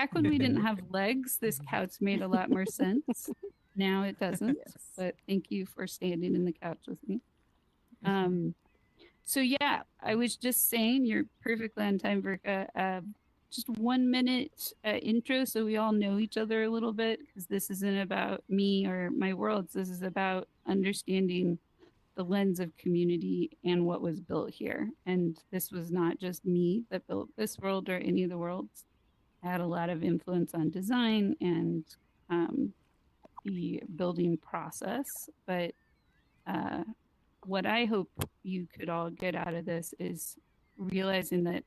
Back when we didn't have legs, this couch made a lot more sense. Now it doesn't. Yes. But thank you for standing in the couch with me. So yeah, I was just saying you're perfectly on time, Verka. Just 1 minute intro so we all know each other a little bit, because this isn't about me or my worlds. This is about understanding the lens of community and what was built here. And this was not just me that built this world or any of the worlds. I had a lot of influence on design and the building process. But what I hope you could all get out of this is realizing that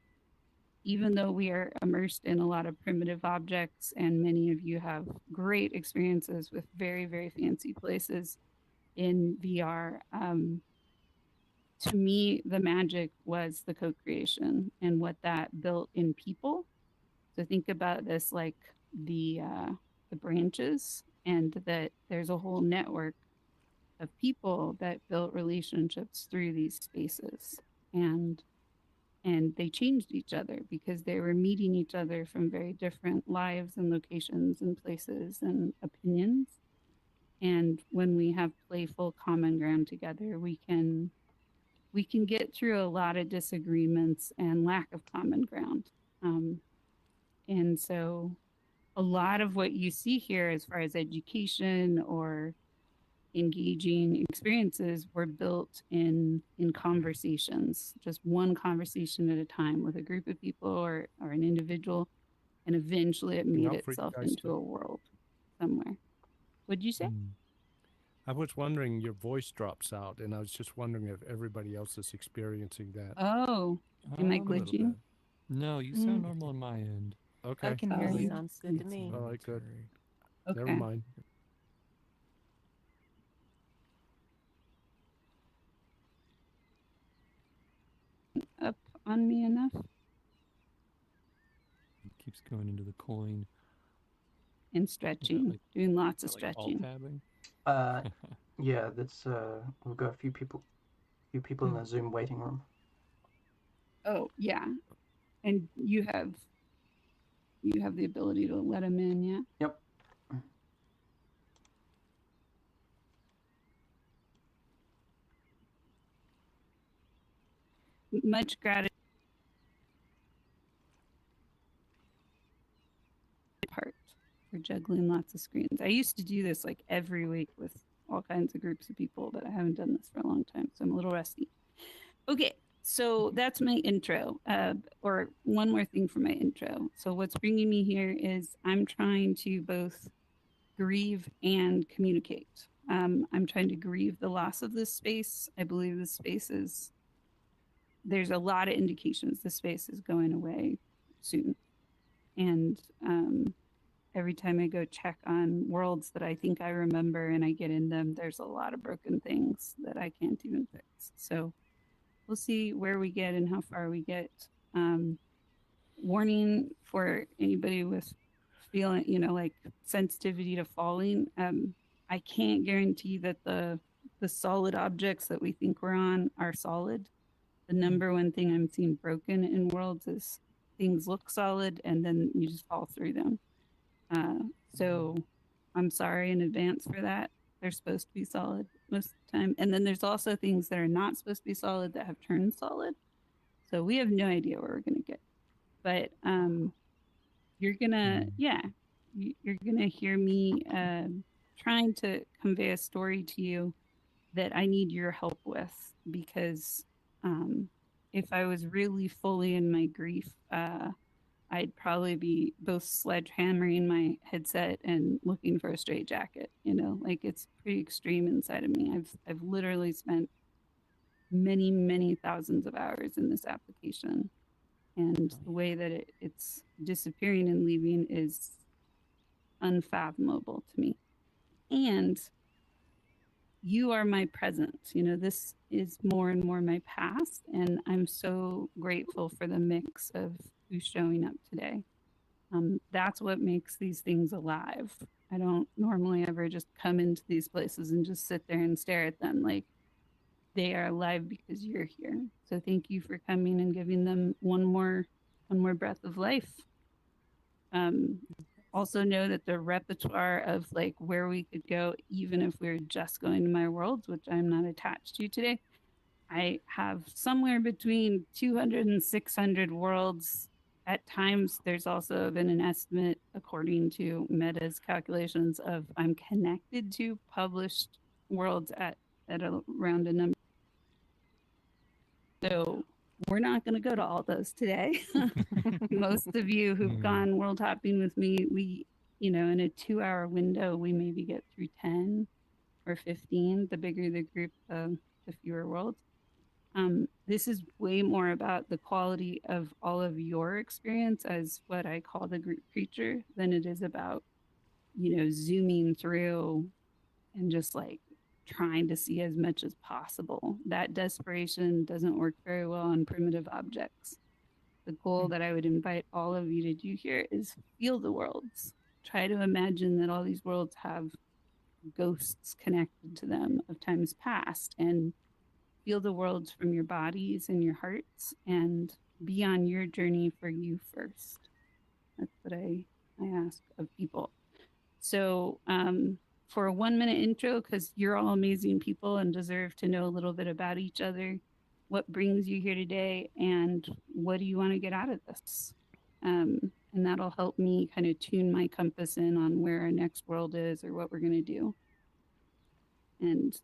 even though we are immersed in a lot of primitive objects, and many of you have great experiences with very, very fancy places in VR, to me, the magic was the co-creation and what that built in people. So think about this like the branches, and that there's a whole network of people that built relationships through these spaces, and they changed each other because they were meeting each other from very different lives and locations and places and opinions. And when we have playful common ground together, we can get through a lot of disagreements and lack of common ground. And so a lot of what you see here as far as education or engaging experiences were built in conversations, just one conversation at a time with a group of people or an individual, and eventually it made itself into a world somewhere. What'd you say? I was wondering, your voice drops out, and I was just wondering if everybody else is experiencing that. Oh, am I glitching? No, you sound normal on my end. Okay. I can hear you. Sounds good to me. All right, good. Okay. Never mind. Up on me enough? It keeps going into the coin. And stretching, like, doing lots of like stretching. alt-tabbing? Yeah, that's we've got a few people in the Zoom waiting room. Oh yeah, and you have the ability to let them in, yeah. Yep. Much gratitude part for juggling lots of screens. I used to do this like every week with all kinds of groups of people, but I haven't done this for a long time, so I'm a little rusty. Okay, so that's my intro. Or one more thing for my intro. So what's bringing me here is I'm trying to both grieve and communicate. I'm trying to grieve the loss of this space. I believe this space is, there's a lot of indications this space is going away soon. And every time I go check on worlds that I think I remember and I get in them, there's a lot of broken things that I can't even fix. So we'll see where we get and how far we get. Warning for anybody with feeling, like sensitivity to falling. I can't guarantee that the solid objects that we think we're on are solid. The number one thing I'm seeing broken in worlds is things look solid and then you just fall through them. So I'm sorry in advance for that. They're supposed to be solid most of the time. And then there's also things that are not supposed to be solid that have turned solid. So we have no idea where we're going to get. But you're going to, you're going to hear me trying to convey a story to you that I need your help with, because if I was really fully in my grief, I'd probably be both sledgehammering my headset and looking for a straight jacket. Like it's pretty extreme inside of me. I've literally spent many, many thousands of hours in this application, and the way that it's disappearing and leaving is unfathomable to me. And you are my present. This is more and more my past, and I'm so grateful for the mix of who's showing up today. That's what makes these things alive. I don't normally ever just come into these places and just sit there and stare at them. Like, they are alive because you're here. So thank you for coming and giving them one more breath of life. Also know that the repertoire of like where we could go, even if we're just going to my worlds, which I'm not attached to today, I have somewhere between 200 and 600 worlds. At times, there's also been an estimate, according to Meta's calculations, of I'm connected to published worlds at around a number. So we're not going to go to all those today. Most of you who've gone world hopping with me, we, in a 2-hour window, we maybe get through 10 or 15. The bigger the group, the fewer worlds. This is way more about the quality of all of your experience as what I call the group creature than it is about, zooming through and just like trying to see as much as possible. That desperation doesn't work very well on primitive objects. The goal that I would invite all of you to do here is feel the worlds. Try to imagine that all these worlds have ghosts connected to them of times past, and feel the worlds from your bodies and your hearts, and be on your journey for you first. That's what I ask of people. So for a 1-minute intro, because you're all amazing people and deserve to know a little bit about each other, what brings you here today, and what do you want to get out of this? And that'll help me kind of tune my compass in on where our next world is or what we're going to do. And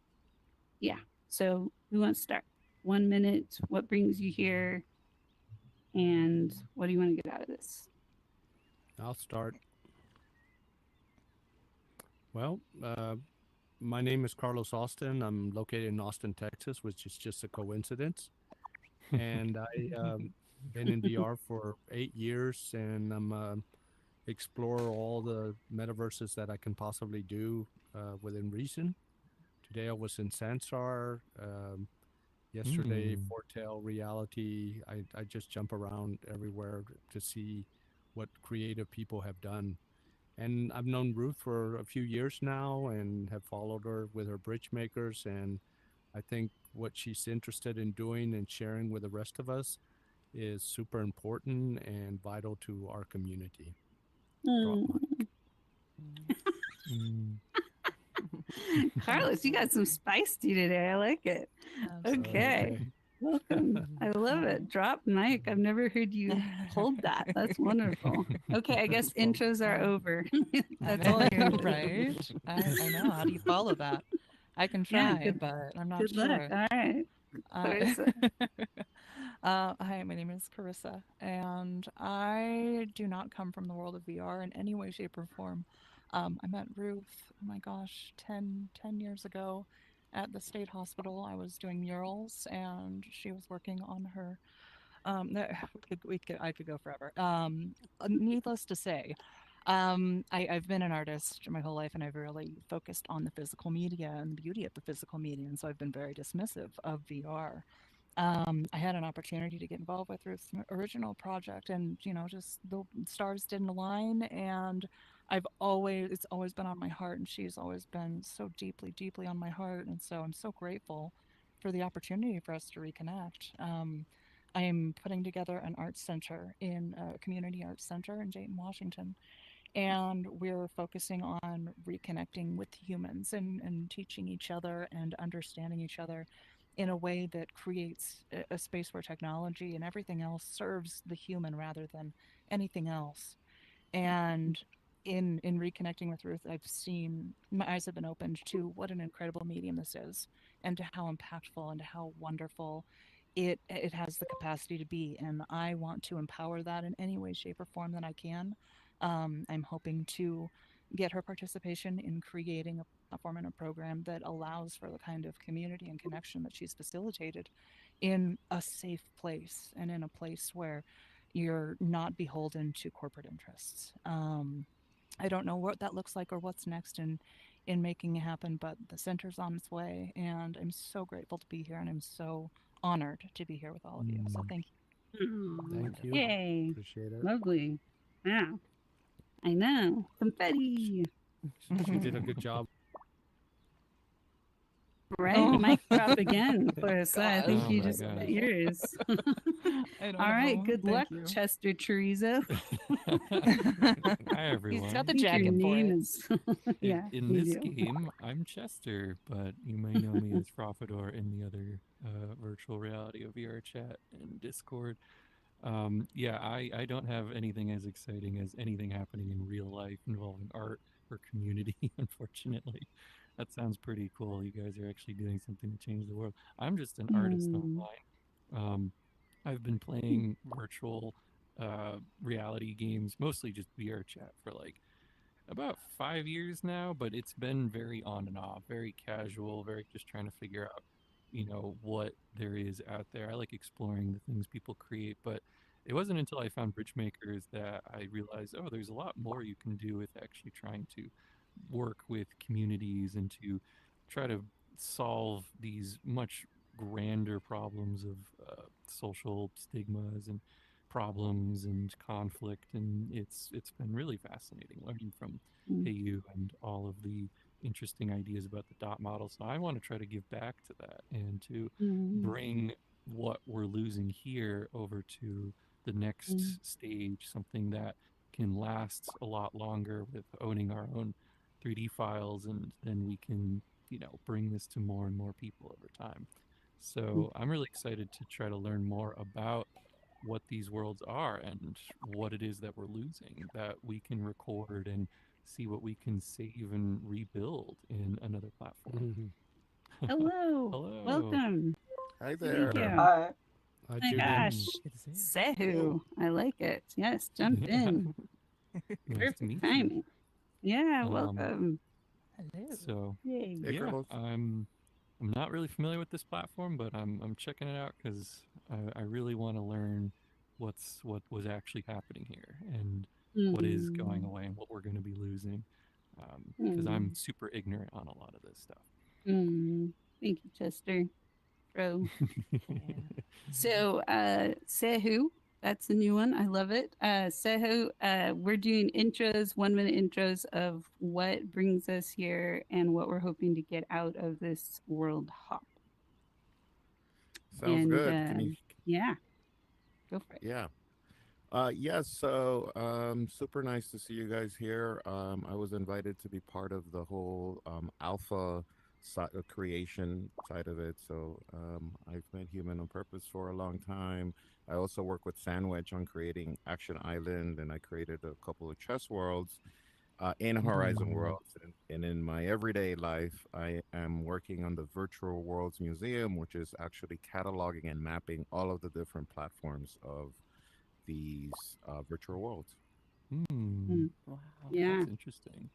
yeah, so who wants to start? 1 minute, what brings you here, and what do you want to get out of this? I'll start. Well, my name is Carlos Austin. I'm located in Austin, Texas, which is just a coincidence. And I been in VR for 8 years, and I'm explore all the metaverses that I can possibly do within reason. Today I was in Sansar. Yesterday, Foretell Reality. I just jump around everywhere to see what creative people have done. And I've known Ruth for a few years now and have followed her with her bridge makers. And I think what she's interested in doing and sharing with the rest of us is super important and vital to our community. Drop mic. Carlos, you got some spice to you today. I like it. Okay. Welcome. I love it. Drop mic. I've never heard you hold that. That's wonderful. Okay, I guess intros are over. That's all you're right. I know. How do you follow that? I can try, Yeah, but I'm not good sure. luck. All right. Clarissa. Hi, my name is Carissa, and I do not come from the world of VR in any way, shape, or form. I met Ruth, oh my gosh, 10 years ago at the state hospital. I was doing murals, and she was working on her. I could go forever. Needless to say, I've been an artist my whole life, and I've really focused on the physical media and the beauty of the physical media, and so I've been very dismissive of VR. I had an opportunity to get involved with Ruth's original project, and just the stars didn't align, and it's always been on my heart, and she's always been so deeply, deeply on my heart, and so I'm so grateful for the opportunity for us to reconnect. I am putting together an arts center in a community arts center in Dayton, Washington, and we're focusing on reconnecting with humans and teaching each other and understanding each other in a way that creates a space where technology and everything else serves the human rather than anything else. And in reconnecting with Ruth, I've seen, my eyes have been opened to what an incredible medium this is, and to how impactful and how wonderful it has the capacity to be. And I want to empower that in any way, shape, or form that I can. I'm hoping to get her participation in creating a platform and a program that allows for the kind of community and connection that she's facilitated in a safe place, and in a place where you're not beholden to corporate interests. I don't know what that looks like or what's next in making it happen, but the center's on its way, and I'm so grateful to be here, and I'm so honored to be here with all of you. So thank you. Thank you. Yay. Appreciate it. Lovely. Wow. I know. Confetti. She did a good job. Right, Oh. mic drop again, Clarissa. I think Gosh. you Oh my just gosh. got yours. I don't All right, know. good Thank luck, you. Chester Chorizo. Hi He's everyone. got the I think your jacket for name it. is. Yeah, In you this do. game, I'm Chester, but you may know me as Frofador in the other virtual reality of VR chat and Discord. Yeah, I don't have anything as exciting as anything happening in real life involving art or community, unfortunately. That sounds pretty cool. You guys are actually doing something to change the world. I'm just an artist Mm. online. Um, I've been playing virtual reality games, mostly just VR chat, for like about 5 years now, but it's been very on and off, very casual, very just trying to figure out, what there is out there. I like exploring the things people create, but it wasn't until I found Bridge Makers that I realized, oh, there's a lot more you can do with actually trying to work with communities and to try to solve these much grander problems of social stigmas and problems and conflict, and it's been really fascinating learning from Mm. Heyu and all of the interesting ideas about the dot model. So I want to try to give back to that and to Mm. bring what we're losing here over to the next stage, something that can last a lot longer with owning our own 3D files, and then we can, bring this to more and more people over time. So I'm really excited to try to learn more about what these worlds are and what it is that we're losing, that we can record and see what we can save and rebuild in another platform. Hello. Hello. Welcome. Hi Thank you. there. Hi. My Hi, Judith. gosh. Good to see you. Sehu. I like it. Yes, jump in. Nice to Perfect meet you. timing. Yeah, Um, welcome. Hello. So Yay. Hey, yeah, Carlos. I'm not really familiar with this platform, but I'm checking it out because I really want to learn what was actually happening here and what is going Mm. away and what we're going to be losing. Because I'm Mm. super ignorant on a lot of this stuff. Mm. Thank you, Chester. Bro. So, Sehu, that's a new one. I love it. Sehu, we're doing intros, 1 minute intros of what brings us here and what we're hoping to get out of this world hop. Sounds And good. Can you? yeah, go for it. Yeah. Yes. So, super nice to see you guys here. I was invited to be part of the whole alpha creation side of it. So, I've been human on purpose for a long time. I also work with Sandwich on creating Action Island, and I created a couple of chess worlds. In Horizon Worlds. And in my everyday life, I am working on the Virtual Worlds Museum, which is actually cataloging and mapping all of the different platforms of these virtual worlds. Mm. Wow. Yeah. That's interesting.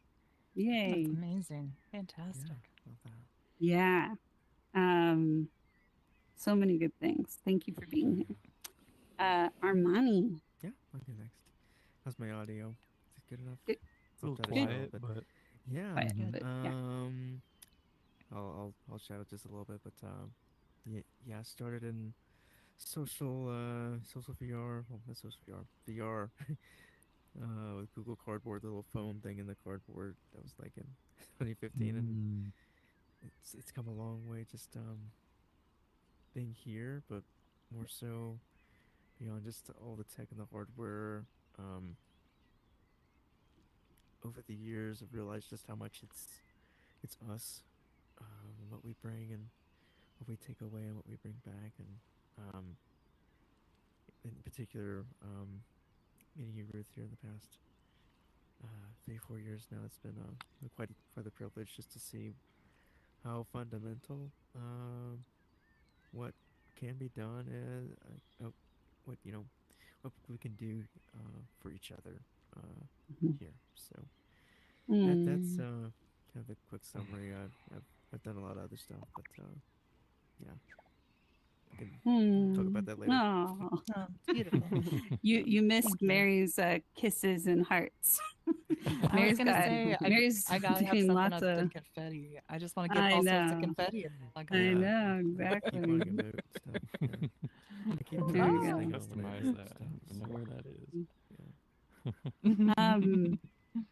That's Yay. amazing. Fantastic. Love that. Yeah. So many good things. Thank you for being here. Armani. Yeah, I'll go next. How's my audio? Is it good enough? Good. It's a little I'll try to shout quiet, out, but yeah. Quiet, Mhm. but yeah. I'll shout out just a little bit, but yeah, I started in social VR, well, not social VR, with Google Cardboard, the little phone thing in the cardboard. That was like in 2015, and Mm. it's come a long way. Just being here, but more so beyond just all the tech and the hardware. Over the years, I've realized just how much it's us, what we bring and what we take away and what we bring back, and in particular, meeting you, Ruth, here in the past 3-4 years now. It's been quite a privilege just to see how fundamental what can be done and what what we can do for each other Mhm. here. So that's Mm. kind of a quick summary. I've done a lot of other stuff, but yeah, we can talk about that later. Oh, Oh, beautiful. you missed Thank you. Mary's kisses and hearts. I was Mary's gonna got say Mary's I gotta have doing something lots other of. than confetti. I just want to give I all sorts of know. confetti. Like, I Yeah, know keep on exactly. your mood and stuff. Yeah. I keep There you this go. thing on later Customize that. stuff, I don't even know where that is. Yeah.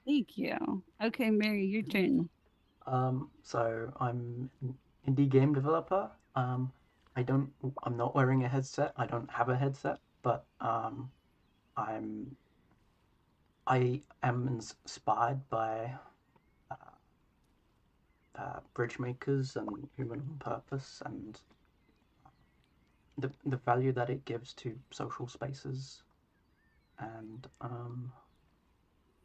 Thank you. Okay, Mary, your turn. So I'm indie game developer. I'm not wearing a headset. I don't have a headset, but I'm I am inspired by bridge makers and human on purpose, and the value that it gives to social spaces. And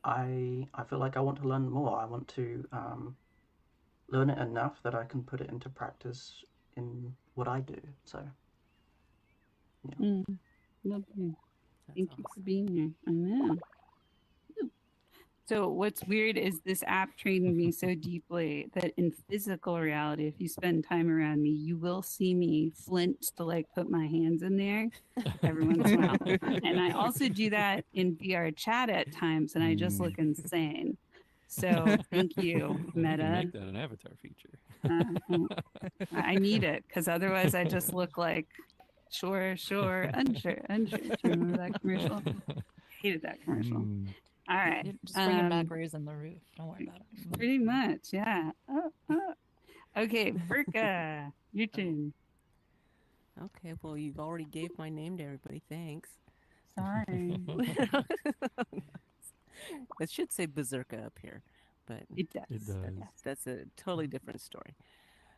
I feel like I want to learn more. I want to learn it enough that I can put it into practice in what I do. So, yeah. Lovely. That's Thank you for awesome. being here. I know. So what's weird is this app trained me so deeply that in physical reality, if you spend time around me, you will see me flinch to like put my hands in there every once in a while. And I also do that in VR chat at times, and I just look insane. So thank you, Well, you can Meta. make that an avatar feature. I need it because otherwise I just look like sure, unsure. Do you remember that commercial? Hated that commercial. All right. You just bring it back raising the roof. Don't worry about it. Pretty much, yeah. Okay, Burka, your turn. Okay, well, you've already gave my name to everybody. Thanks. Sorry. It should say Berserka up here, but It does. It does. that's a totally different story.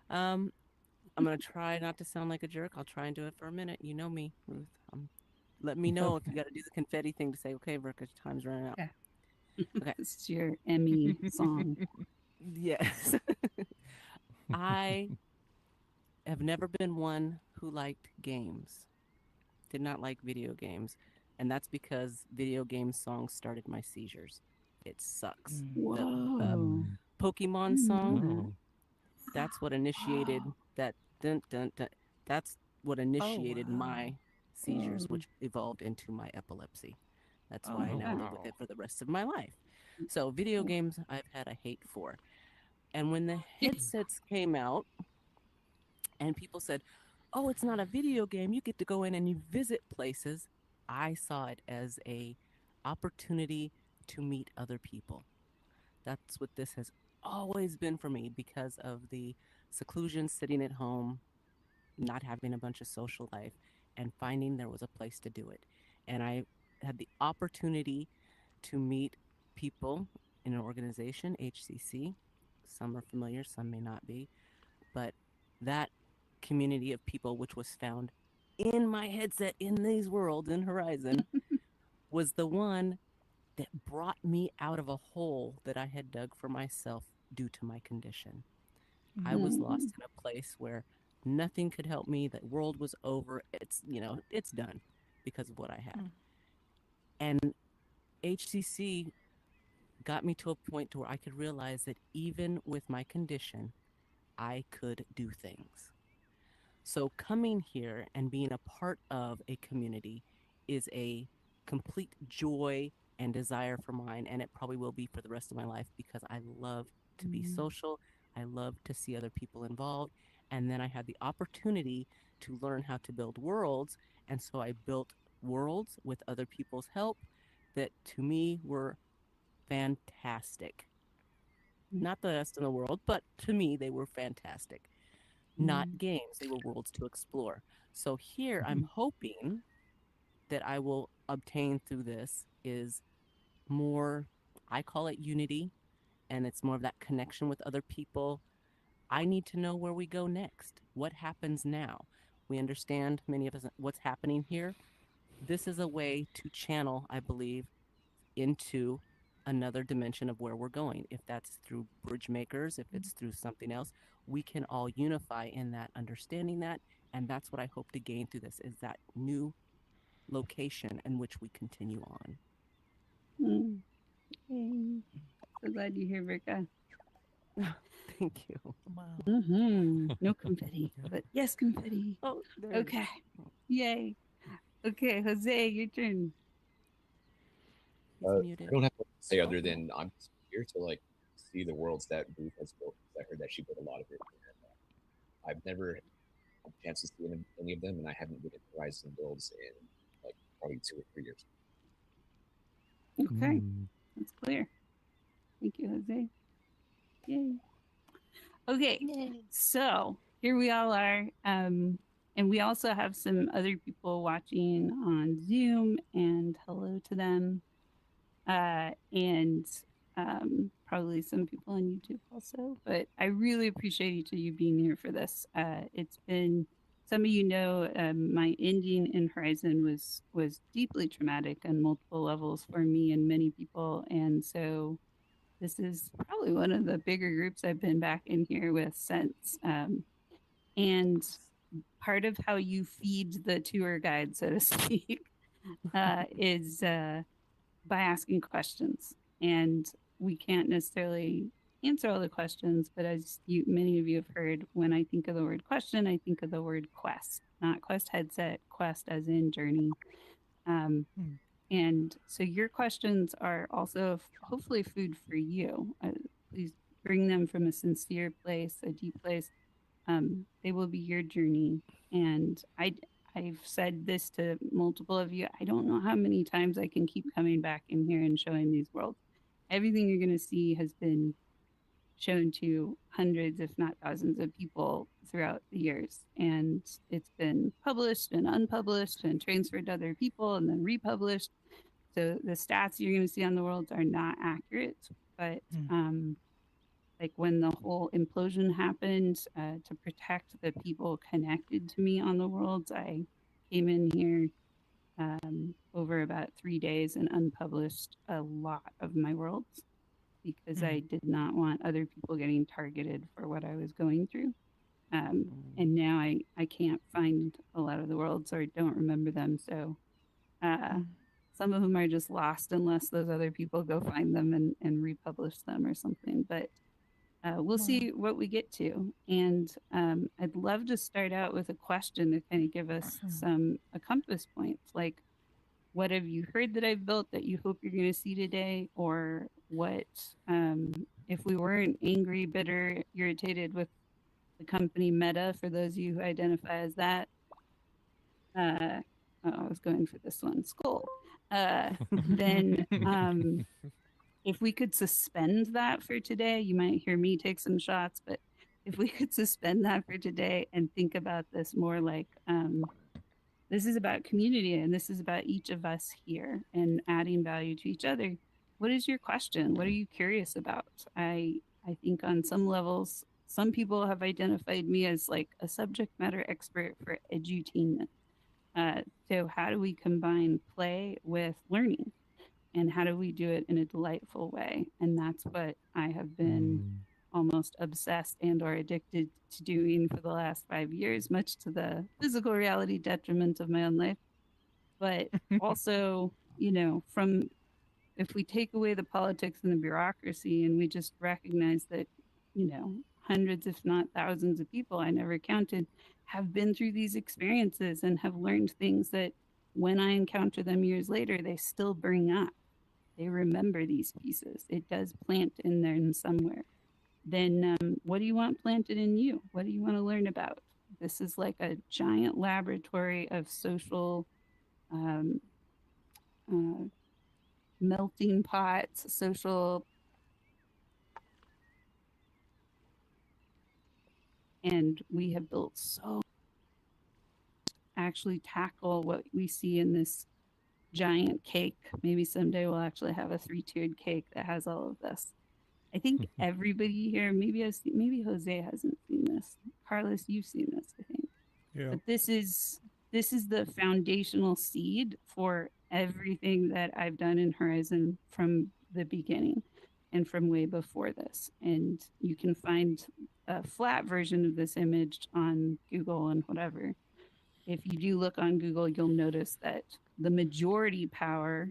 I'm gonna try not to sound like a jerk. I'll try and do it for a minute. You know me, Ruth. Let me know if you got to do the confetti thing to say, okay, Verka, time's running out. Okay. Okay. This is your Emmy song. Yes. I have never been one who liked games. Did not like video games. And that's because video game songs started my seizures. It sucks. Whoa. Pokemon song, Oh. that's what initiated that dun dun dun. That's what initiated my seizures, which evolved into my epilepsy. That's why I now live with it for the rest of my life. So video games I've had a hate for. And when the headsets came out and people said, "Oh, it's not a video game. You get to go in and you visit places." I saw it as a opportunity to meet other people. That's what this has always been for me because of the seclusion, sitting at home, not having a bunch of social life, and finding there was a place to do it. And I had the opportunity to meet people in an organization, HCC. Some are familiar, some may not be. But that community of people, which was found in my headset, in these worlds, in Horizon, was the one that brought me out of a hole that I had dug for myself due to my condition. I was lost in a place where nothing could help me. The world was over. It's, it's done because of what I had. And HCC got me to a point to where I could realize that even with my condition, I could do things. So coming here and being a part of a community is a complete joy and desire for mine, and it probably will be for the rest of my life because I love to be social. I love to see other people involved. And then I had the opportunity to learn how to build worlds. And so I built worlds with other people's help that to me were fantastic. Not the rest of the world, but to me, they were fantastic. Not games, they were worlds to explore. So here I'm hoping that I will obtain through this is more, I call it unity, and it's more of that connection with other people. I need to know where we go next. What happens now? We understand, many of us, what's happening here. This is a way to channel, I believe, into another dimension of where we're going. If that's through bridge makers, if it's through something else, we can all unify in that, understanding that. And that's what I hope to gain through this is that new location in which we continue on. Okay. So glad you're here, Verka. Thank you. Wow. No confetti, but yes, confetti. Oh, there it is. Okay. Yay. Okay, Jose, your turn. He's I muted. don't have much to say other than I'm just here to see the worlds that Ruth has built. I heard that she built a lot of it. And, I've never had a chance to see any of them, and I haven't been in Horizon builds in probably 2 or 3 years. Okay, that's clear. Thank you, Jose. Yay. Okay, so here we all are. And we also have some other people watching on Zoom, and hello to them. And probably some people on YouTube also. But I really appreciate each of you being here for this. It's been, some of you know, my ending in Horizon was deeply traumatic on multiple levels for me and many people. And so this is probably one of the bigger groups I've been back in here with since. And part of how you feed the tour guide, so to speak, is by asking questions. And we can't necessarily answer all the questions, but as many of you have heard, when I think of the word question, I think of the word quest, not quest headset, quest as in journey. And so your questions are also hopefully food for you. Please bring them from a sincere place, a deep place. They will be your journey. And I've said this to multiple of you. I don't know how many times I can keep coming back in here and showing these worlds. Everything you're going to see has been shown to hundreds, if not thousands, of people throughout the years. And it's been published and unpublished and transferred to other people and then republished. So the stats you're going to see on the worlds are not accurate. But like when the whole implosion happened, to protect the people connected to me on the worlds, I came in here over about 3 days and unpublished a lot of my worlds because I did not want other people getting targeted for what I was going through. And now I can't find a lot of the worlds or don't remember them. So some of them are just lost unless those other people go find them and republish them or something. But we'll see what we get to. And I'd love to start out with a question to kind of give us a compass points. Like, what have you heard that I've built that you hope you're going to see today? Or what, if we weren't angry, bitter, irritated with the company Meta, for those of you who identify as that, I was going for this one, Skull. Then if we could suspend that for today, you might hear me take some shots, but if we could suspend that for today and think about this more like this is about community and this is about each of us here and adding value to each other. What is your question? What are you curious about? I think on some levels, some people have identified me as like a subject matter expert for edutainment. So how do we combine play with learning? And how do we do it in a delightful way? And that's what I have been almost obsessed and or addicted to doing for the last 5 years, much to the physical reality detriment of my own life. But also, you know, from if we take away the politics and the bureaucracy and we just recognize that, you know, hundreds, if not thousands of people I never counted have been through these experiences and have learned things that when I encounter them years later, they still bring up. They remember these pieces. It does plant in them somewhere. Then what do you want planted in you? What do you want to learn about? This is like a giant laboratory of social melting pots, social, and we have built so actually tackle what we see in this giant cake. Maybe someday we'll actually have a 3-tiered cake that has all of this. I think everybody here, maybe Jose hasn't seen this. Carlos, you've seen this, I think. Yeah. But this is the foundational seed for everything that I've done in Horizon from the beginning and from way before this. And you can find a flat version of this image on Google and whatever. If you do look on Google, you'll notice that the majority power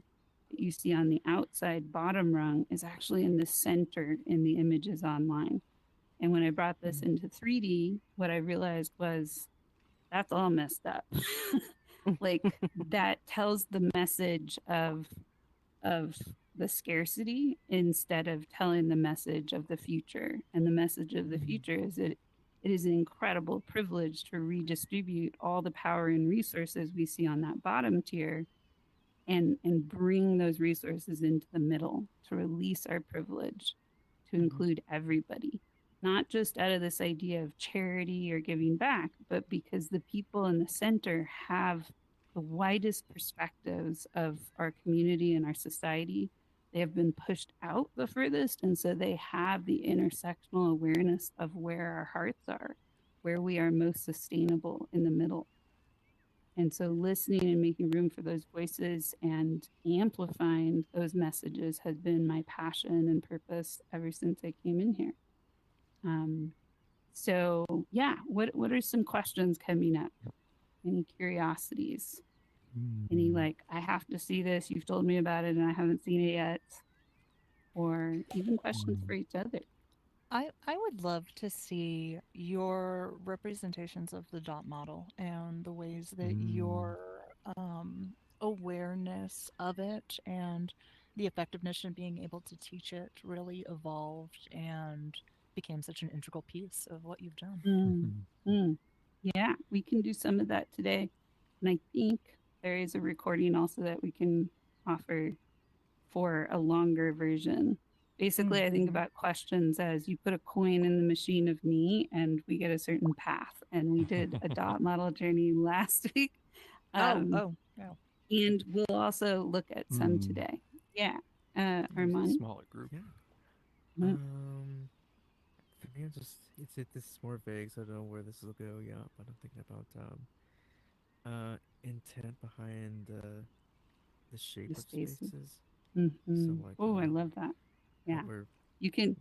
that you see on the outside bottom rung is actually in the center in the images online. And when I brought this into 3D, what I realized was that's all messed up. Like that tells the message of the scarcity instead of telling the message of the future. And the message of the future is that it is an incredible privilege to redistribute all the power and resources we see on that bottom tier and bring those resources into the middle to release our privilege to include everybody. not just out of this idea of charity or giving back, but because the people in the center have the widest perspectives of our community and our society. They have been pushed out the furthest. And so they have the intersectional awareness of where our hearts are, where we are most sustainable in the middle. And so listening and making room for those voices and amplifying those messages has been my passion and purpose ever since I came in here. So yeah, what are some questions coming up? Any curiosities? Any like, I have to see this, you've told me about it and I haven't seen it yet? Or even questions for each other. I would love to see your representations of the dot model and the ways that your awareness of it and the effectiveness in being able to teach it really evolved and became such an integral piece of what you've done. Yeah, we can do some of that today. And I think there is a recording also that we can offer for a longer version. Basically, I think about questions as you put a coin in the machine of me and we get a certain path. And we did a dot model journey last week. Yeah. And we'll also look at some today. Yeah. Armani? Smaller group. Yeah. Mm. For me, I'm just this is more vague, so I don't know where this will go yet. But I'm thinking about intent behind the shape of spaces. So like, Oh, I love that. Yeah, you can.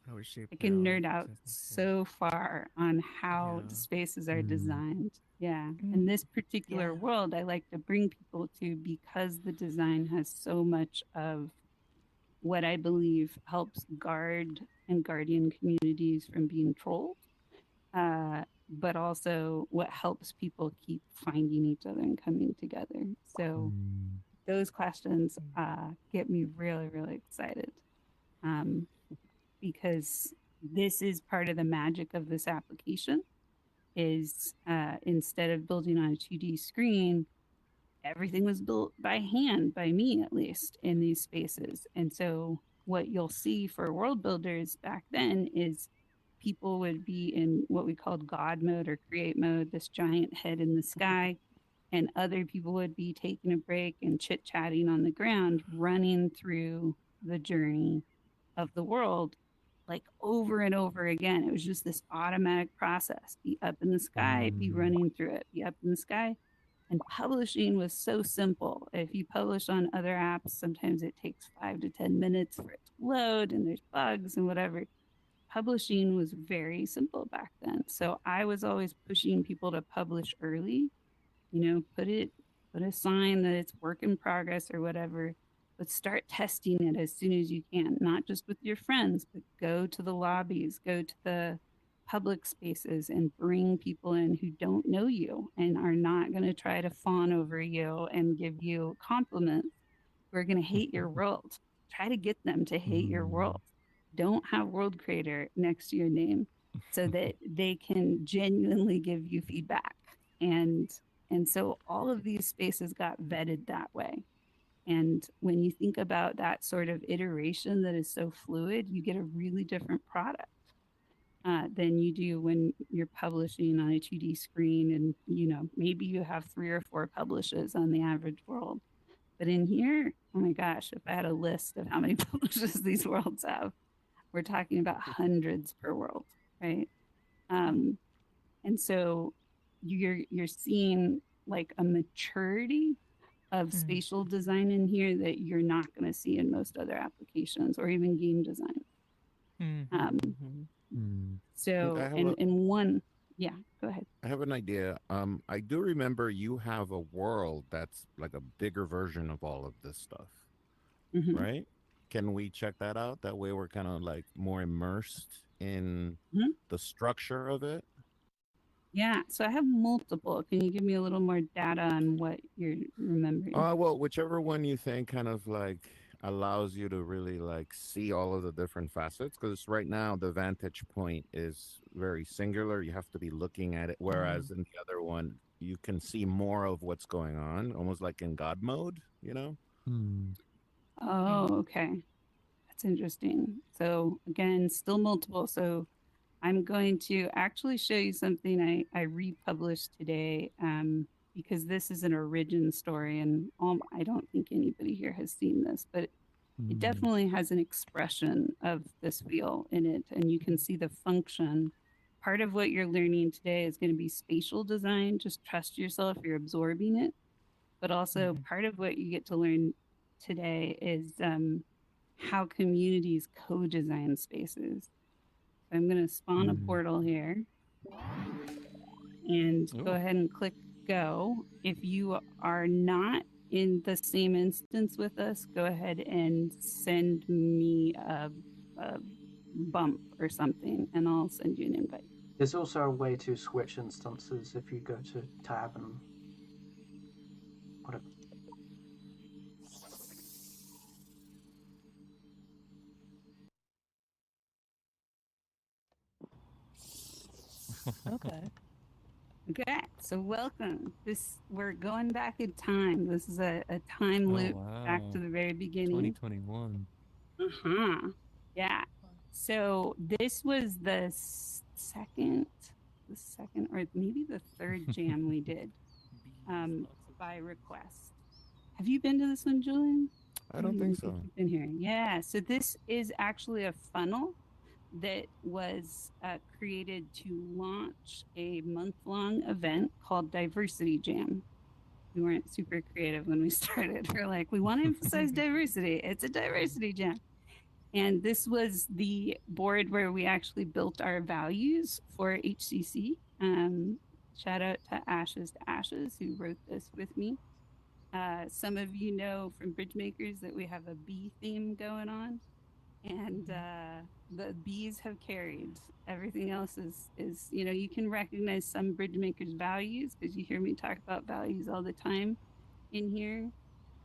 How we shape. I can nerd out so far on how the spaces are designed. Yeah, and this particular world, I like to bring people to because the design has so much of what I believe helps guard and guardian communities from being trolled, but also what helps people keep finding each other and coming together. So those questions get me really, really excited. Because this is part of the magic of this application is instead of building on a 2D screen, everything was built by hand, by me at least, in these spaces. And so what you'll see for world builders back then is people would be in what we called God mode or create mode, this giant head in the sky, and other people would be taking a break and chit-chatting on the ground, running through the journey of the world like over and over again. It was just this automatic process. Be up in the sky, be running through it, be up in the sky. And publishing was so simple. If you publish on other apps, sometimes it takes 5 to 10 minutes for it to load and there's bugs and whatever. Publishing was very simple back then. So I was always pushing people to publish early, put a sign that it's work in progress or whatever, but start testing it as soon as you can, not just with your friends, but go to the lobbies, go to the public spaces and bring people in who don't know you and are not going to try to fawn over you and give you compliments. We're going to hate your world. Try to get them to hate your world. Don't have world creator next to your name so that they can genuinely give you feedback. And so all of these spaces got vetted that way. And when you think about that sort of iteration that is so fluid, you get a really different product than you do when you're publishing on a 2D screen. And, maybe you have 3 or 4 publishes on the average world. But in here, oh my gosh, if I had a list of how many publishes these worlds have, we're talking about hundreds per world, right? And so you're seeing like a maturity of spatial design in here that you're not going to see in most other applications or even game design. So, yeah, go ahead. I have an idea. I do remember you have a world that's like a bigger version of all of this stuff, right? Can we check that out? That way we're kind of like more immersed in the structure of it. Yeah, so I have multiple. Can you give me a little more data on what you're remembering? Well, whichever one you think kind of like allows you to really like see all of the different facets, because right now the vantage point is very singular. You have to be looking at it, whereas in the other one you can see more of what's going on, almost like in God mode, Oh, okay. That's interesting. So again, still multiple. So I'm going to actually show you something I republished today, because this is an origin story, and I don't think anybody here has seen this, but it definitely has an expression of this wheel in it, and you can see the function. Part of what you're learning today is going to be spatial design. Just trust yourself, you're absorbing it. But also part of what you get to learn today is how communities co-design spaces. I'm going to spawn a portal here and go ahead and click go. If you are not in the same instance with us, go ahead and send me a bump or something, and I'll send you an invite. There's also a way to switch instances if you go to tab and whatever. Okay. Okay, so welcome. We're going back in time. This is a time loop back to the very beginning. 2021. Yeah. So this was the second, or maybe the third jam we did, by request. Have you been to this one, Julian? I don't think so. You've been here. Yeah. So this is actually a funnel that was created to launch a month-long event called Diversity Jam. We weren't super creative when we started. We're like, we want to emphasize diversity. It's a diversity jam. And this was the board where we actually built our values for HCC. Shout out to Ashes, who wrote this with me. Some of you know from Bridgemakers that we have a bee theme going on. And the bees have carried. Everything else is you can recognize some Bridgemakers values because you hear me talk about values all the time in here.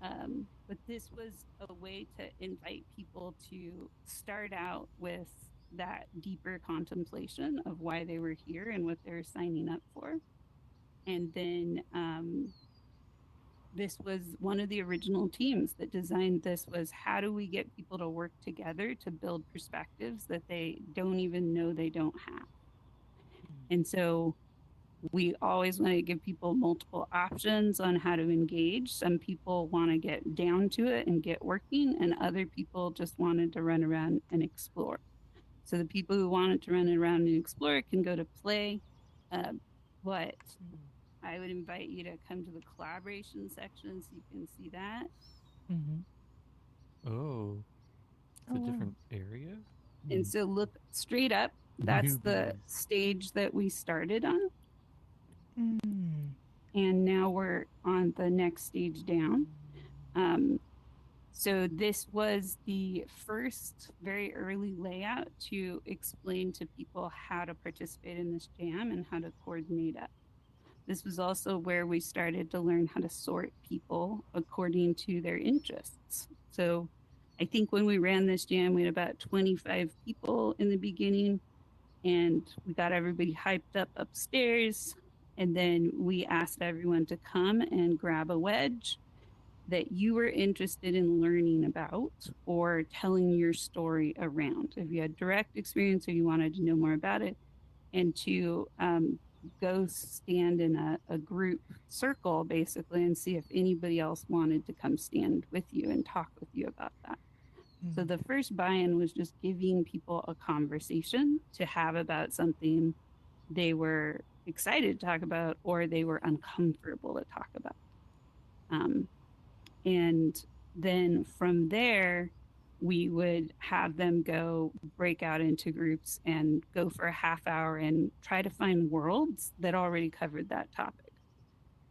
But this was a way to invite people to start out with that deeper contemplation of why they were here and what they were signing up for. And then this was one of the original teams that designed this, was how do we get people to work together to build perspectives that they don't even know they don't have. And so we always want to give people multiple options on how to engage. Some people want to get down to it and get working, and other people just wanted to run around and explore. So the people who wanted to run around and explore can go to play, but I would invite you to come to the collaboration section so you can see that. Oh, it's a different area. And so look straight up. That's the stage that we started on. And now we're on the next stage down. So this was the first very early layout to explain to people how to participate in this jam and how to coordinate up. This was also where we started to learn how to sort people according to their interests. So I think when we ran this jam, we had about 25 people in the beginning, and we got everybody hyped up upstairs. And then we asked everyone to come and grab a wedge that you were interested in learning about or telling your story around. If you had direct experience or you wanted to know more about it, and to go stand in a group circle basically and see if anybody else wanted to come stand with you and talk with you about that. So the first buy-in was just giving people a conversation to have about something they were excited to talk about or they were uncomfortable to talk about. And then from there, we would have them go break out into groups and go for a half hour and try to find worlds that already covered that topic.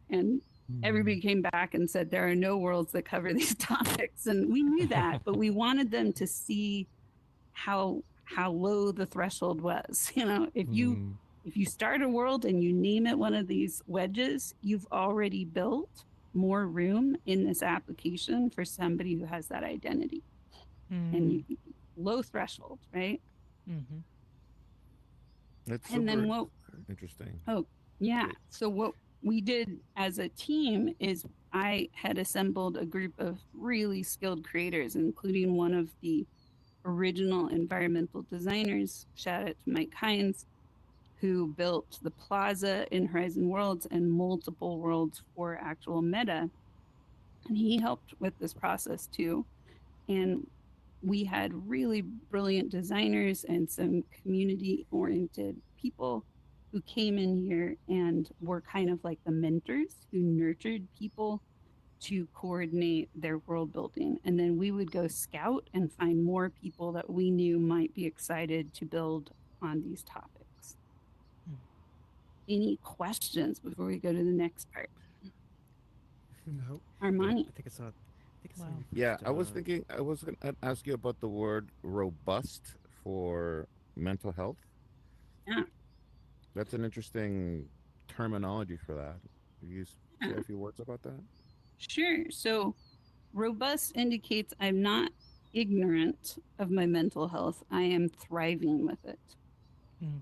And everybody came back and said, there are no worlds that cover these topics. And we knew that, but we wanted them to see how low the threshold was. If you start a world and you name it one of these wedges, you've already built more room in this application for somebody who has that identity. And low threshold, right? That's and then what interesting. Oh yeah. So what we did as a team is I had assembled a group of really skilled creators, including one of the original environmental designers. Shout out to Mike Hines, who built the plaza in Horizon Worlds and multiple worlds for actual meta. And he helped with this process too. And we had really brilliant designers and some community oriented people who came in here and were kind of like the mentors who nurtured people to coordinate their world building. And then we would go scout and find more people that we knew might be excited to build on these topics. Any questions before we go to the next part? No. Armani. I think I saw. I think I saw Wow. you Yeah, first, I was thinking, I was going to ask you about the word robust for mental health. Yeah. That's an interesting terminology for that. Can you say Yeah. a few words about that? Sure. So robust indicates I'm not ignorant of my mental health. I am thriving with it. Mm.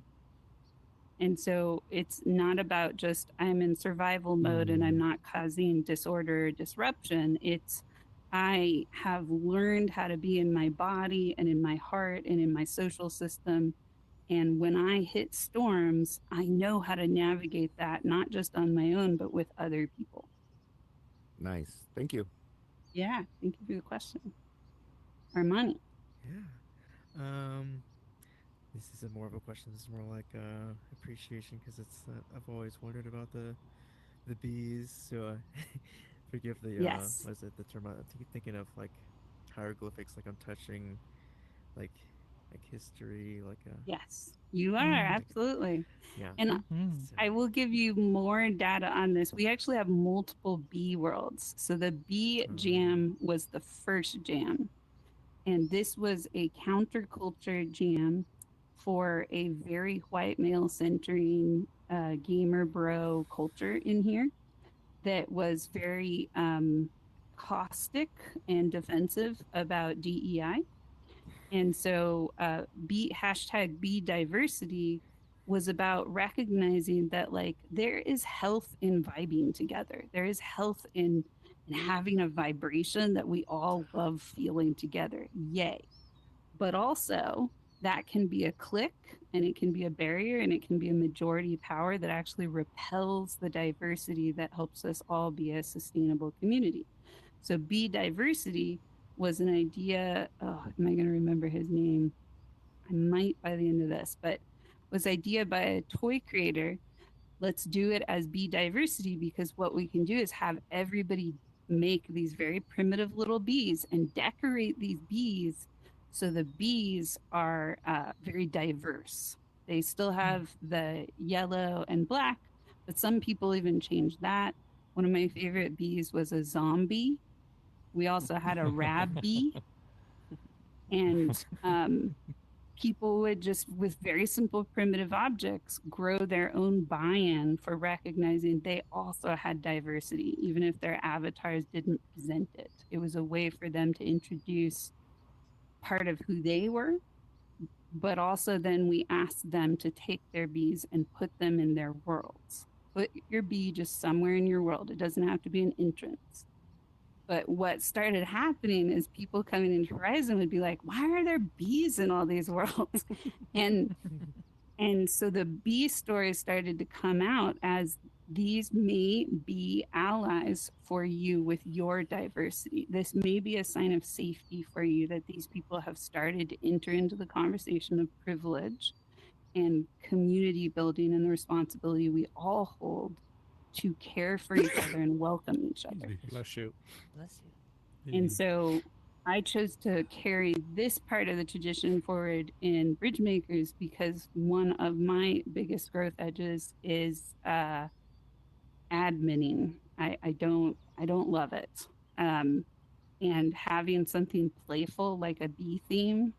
And so it's not about just I'm in survival mode and I'm not causing disorder or disruption. It's I have learned how to be in my body and in my heart and in my social system. And when I hit storms, I know how to navigate that, not just on my own, but with other people. Nice. Thank you. Yeah. Thank you for the question. Armani. Yeah. This isn't more of a question. This is more like appreciation because it's. I've always wondered about the bees. So forgive the Yes. what is it? The term I'm thinking of like hieroglyphics. Like I'm touching, like history. Like Yes, you are. Mm. Absolutely. yeah. And Mm. So, I will give you more data on this. We actually have multiple bee worlds. So the bee jam was the first jam. And this was a counterculture jam for a very white male centering gamer bro culture in here that was very caustic and defensive about DEI. And so hashtag be diversity was about recognizing that like there is health in vibing together. There is health in having a vibration that we all love feeling together. Yay. But also that can be a click and it can be a barrier and it can be a majority power that actually repels the diversity that helps us all be a sustainable community. So be diversity was an idea. Oh, am I going to remember his name? I might by the end of this, but was idea by a toy creator. Let's do it as bee diversity because what we can do is have everybody make these very primitive little bees and decorate these bees so the bees are very diverse. They still have the yellow and black, but some people even change that. One of my favorite bees was a zombie. We also had a rab bee, and people would just, with very simple primitive objects, grow their own buy-in for recognizing they also had diversity, even if their avatars didn't present it. It was a way for them to introduce part of who they were, but also then we asked them to take their bees and put them in their worlds. Put your bee just somewhere in your world. It doesn't have to be an entrance. But what started happening is people coming into Horizon would be like, why are there bees in all these worlds? and so the bee stories started to come out as these may be allies for you with your diversity. This may be a sign of safety for you that these people have started to enter into the conversation of privilege and community building and the responsibility we all hold to care for each other and welcome each other. Bless you. Bless you. And so I chose to carry this part of the tradition forward in Bridgemakers because one of my biggest growth edges is adminning. I don't love it. And having something playful like a bee theme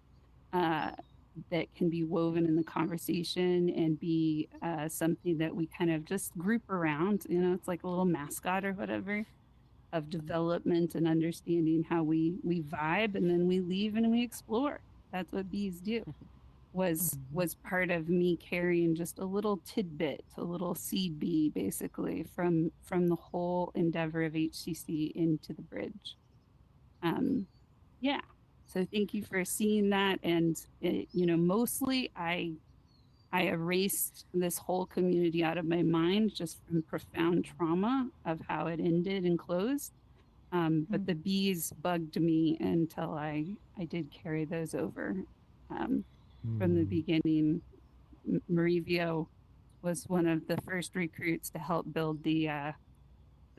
that can be woven in the conversation and be something that we kind of just group around. You know, it's like a little mascot or whatever of development and understanding how we vibe and then we leave and we explore. That's what bees do. Was part of me carrying just a little tidbit, a little seed bee, basically from the whole endeavor of HCC into the bridge. Yeah. So thank you for seeing that. And, mostly I erased this whole community out of my mind just from profound trauma of how it ended and closed. But the bees bugged me until I did carry those over from the beginning. Marivio was one of the first recruits to help build the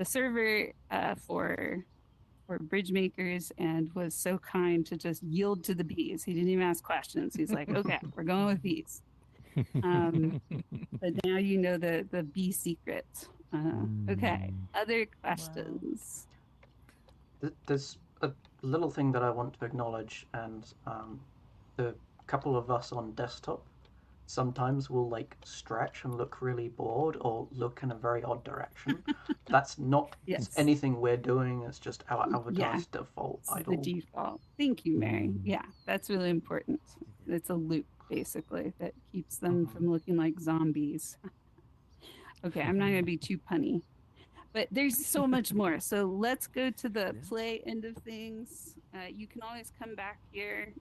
server for bridge makers, and was so kind to just yield to the bees. He didn't even ask questions. He's like, "Okay, we're going with bees." But now you know the bee secret. Okay, other questions? There's a little thing that I want to acknowledge, and the couple of us on desktop sometimes will like stretch and look really bored or look in a very odd direction. That's not Yes. anything we're doing. It's just our avatar's default It's idle. the default. Thank you, Mary. Yeah, that's really important. It's a loop basically that keeps them from looking like zombies. Okay, I'm not going to be too punny, but there's so much more. So let's go to the play end of things. You can always come back here.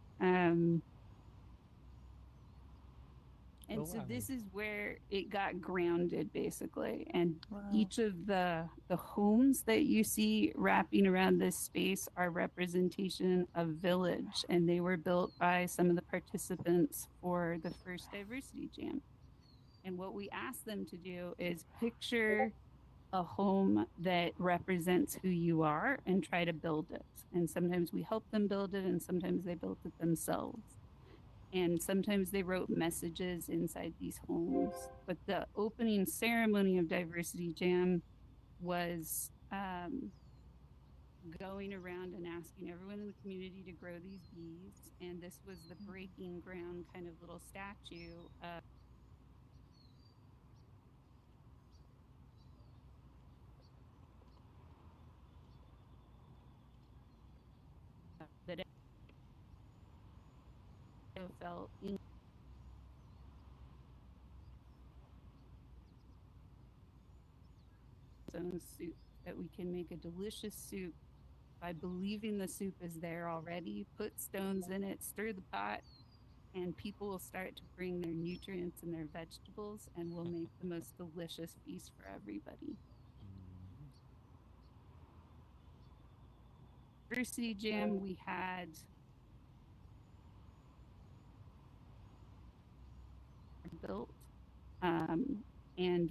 And so this is where it got grounded, basically. And each of the homes that you see wrapping around this space are representation of village, and they were built by some of the participants for the first Diversity Jam. And what we asked them to do is picture a home that represents who you are and try to build it. And sometimes we help them build it, and sometimes they built it themselves. And sometimes they wrote messages inside these homes. But the opening ceremony of Diversity Jam was going around and asking everyone in the community to grow these bees. And this was the breaking ground kind of little statue of that I felt in own soup, that we can make a delicious soup by believing the soup is there already. Put stones in it, stir the pot, and people will start to bring their nutrients and their vegetables, and we'll make the most delicious feast for everybody. Diversity Jam, we had built, and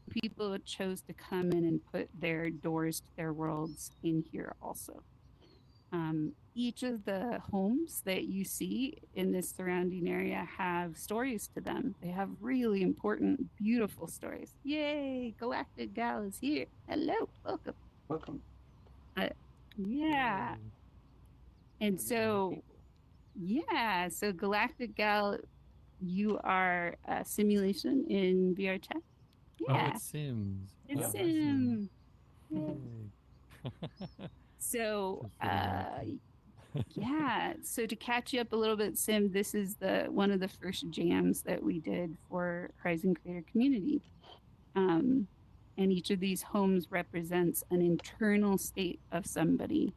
people chose to come in and put their doors to their worlds in here also. Each of the homes that you see in this surrounding area have stories to them. They have really important, beautiful stories. Yay! Galactic Gal is here. Hello, welcome. Welcome. Yeah. And so, so Galactic Gal, you are a simulation in VR chat. Yeah. Oh, it's Sims. It's Oh, Sim. Yay. So, so to catch you up a little bit, Sim, this is one of the first jams that we did for Horizon Creator Community. And each of these homes represents an internal state of somebody.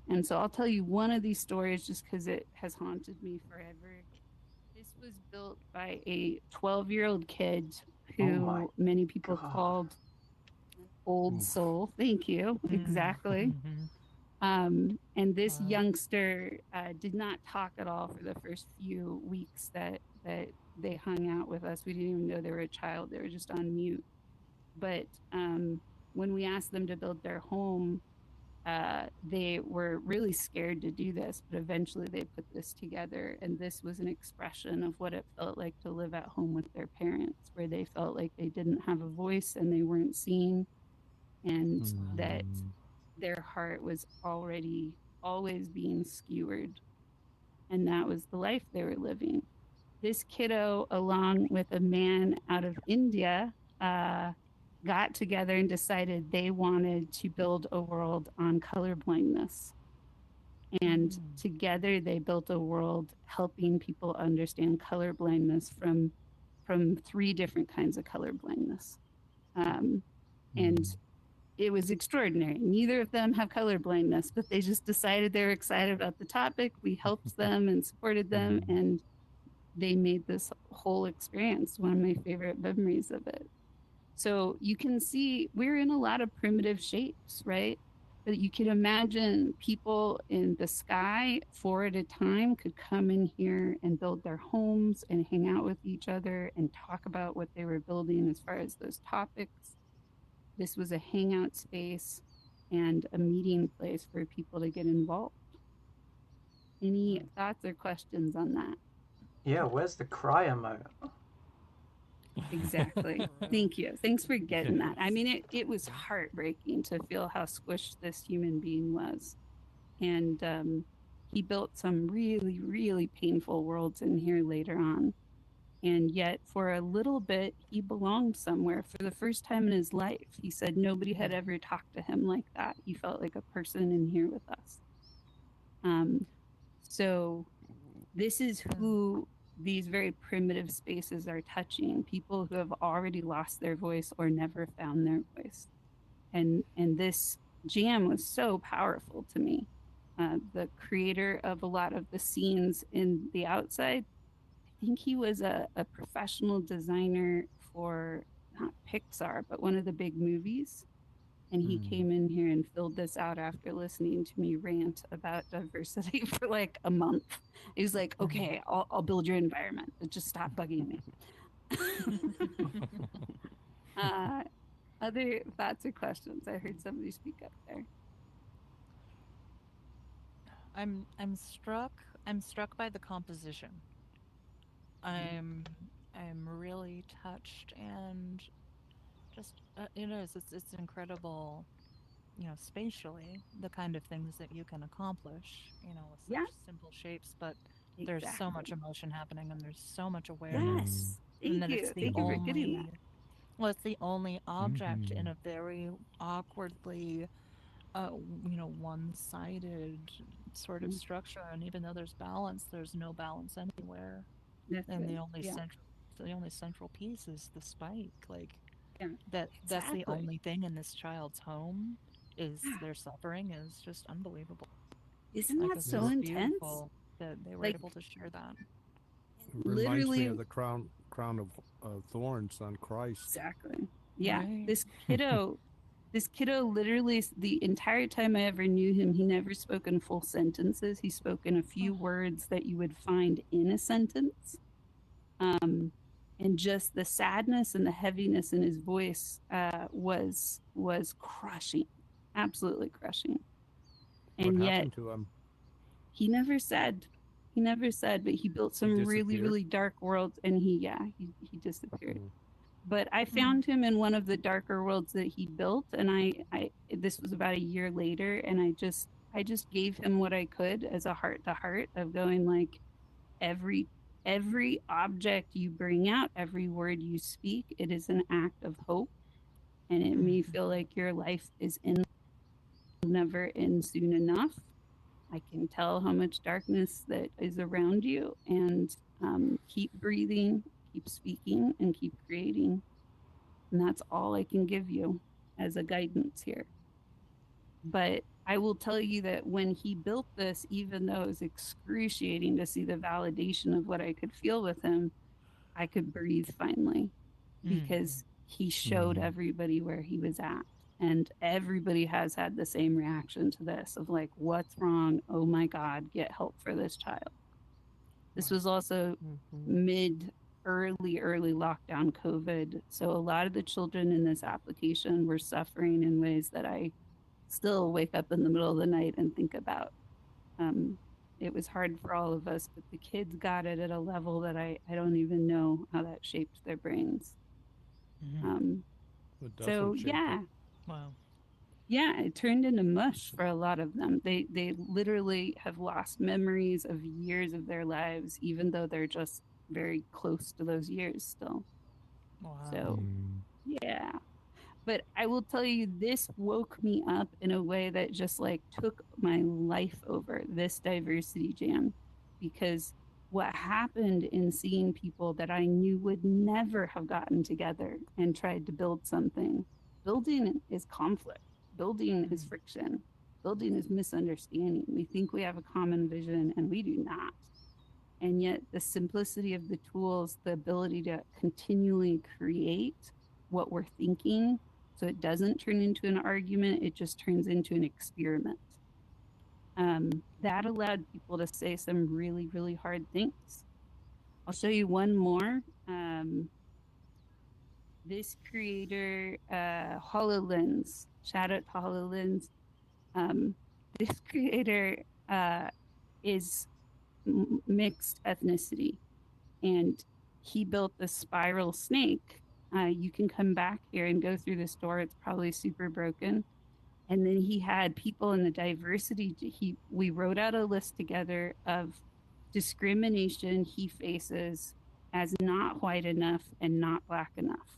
And so I'll tell you one of these stories just because it has haunted me forever. This was built by a 12-year-old kid who many people called old soul. Thank you. Exactly. And this youngster did not talk at all for the first few weeks that they hung out with us. We didn't even know they were a child. They were just on mute. But when we asked them to build their home, they were really scared to do this, but eventually they put this together. And this was an expression of what it felt like to live at home with their parents, where they felt like they didn't have a voice and they weren't seen, and that their heart was always being skewered. And that was the life they were living. This kiddo, along with a man out of India, got together and decided they wanted to build a world on colorblindness. And together they built a world helping people understand colorblindness from from 3 different kinds of color blindness. And it was extraordinary. Neither of them have color blindness, but they just decided they were excited about the topic. We helped them and supported them, and they made this whole experience one of my favorite memories of it. So you can see we're in a lot of primitive shapes, right? But you can imagine people in the sky 4 at a time could come in here and build their homes and hang out with each other and talk about what they were building as far as those topics. This was a hangout space and a meeting place for people to get involved. Any thoughts or questions on that? Yeah, where's the cryo mode? Exactly. Thank you. Thanks for getting that. I mean, it was heartbreaking to feel how squished this human being was. And he built some really, really painful worlds in here later on. And yet, for a little bit, he belonged somewhere. For the first time in his life, he said nobody had ever talked to him like that. He felt like a person in here with us. So this is who these very primitive spaces are touching, people who have already lost their voice or never found their voice. And this jam was so powerful to me. The creator of a lot of the scenes in the outside, I think he was a professional designer for not Pixar, but one of the big movies. And he came in here and filled this out after listening to me rant about diversity for like a month. He was like, okay, I'll build your environment, but just stop bugging me. Other thoughts or questions? I heard somebody speak up there. I'm struck by the composition. I'm really touched, and just it's incredible, spatially, the kind of things that you can accomplish, with such simple shapes, but there's so much emotion happening, and there's so much awareness. Yes. And that Thank you. it's the Thank you for getting that. well, it's the only object in a very awkwardly one-sided sort of structure, and even though there's balance, there's no balance anywhere. And the only central piece is the spike. Like that's the only thing in this child's home is their suffering is just unbelievable. Isn't that so intense? That they were able to share that. It reminds me of the crown of thorns on Christ. Exactly. Yeah. Right. This kiddo literally, the entire time I ever knew him, he never spoke in full sentences. He spoke in a few words that you would find in a sentence. And just the sadness and the heaviness in his voice was crushing, absolutely crushing. And what yet happened to him? He never said, but he built some really, really dark worlds, and he disappeared. But I found him in one of the darker worlds that he built, and I this was about a year later, and I just gave him what I could as a heart to heart of going like, every object you bring out, every word you speak, it is an act of hope, and it may feel like your life is never end soon enough. I can tell how much darkness that is around you, and keep breathing, keep speaking, and keep creating. And that's all I can give you as a guidance here. But I will tell you that when he built this, even though it was excruciating to see the validation of what I could feel with him, I could breathe finally, because he showed everybody where he was at. And everybody has had the same reaction to this of like, what's wrong? Oh my God, get help for this child. This was also early lockdown COVID. So a lot of the children in this application were suffering in ways that I still wake up in the middle of the night and think about. It was hard for all of us, but the kids got it at a level that I don't even know how that shaped their brains. So yeah. Wow. Yeah, it turned into mush for a lot of them. They literally have lost memories of years of their lives, even though they're just very close to those years still. Wow. So yeah. But I will tell you, this woke me up in a way that just like took my life over, this diversity jam. Because what happened in seeing people that I knew would never have gotten together and tried to build something. Building is conflict. Building is friction. Building is misunderstanding. We think we have a common vision and we do not. And yet the simplicity of the tools, the ability to continually create what we're thinking so it doesn't turn into an argument, it just turns into an experiment. That allowed people to say some really, really hard things. I'll show you one more. This creator, HoloLens, shout out to HoloLens. This creator is mixed ethnicity, and he built the spiral snake. You can come back here and go through this door. It's probably super broken. And then he had people in the diversity. We wrote out a list together of discrimination he faces as not white enough and not black enough.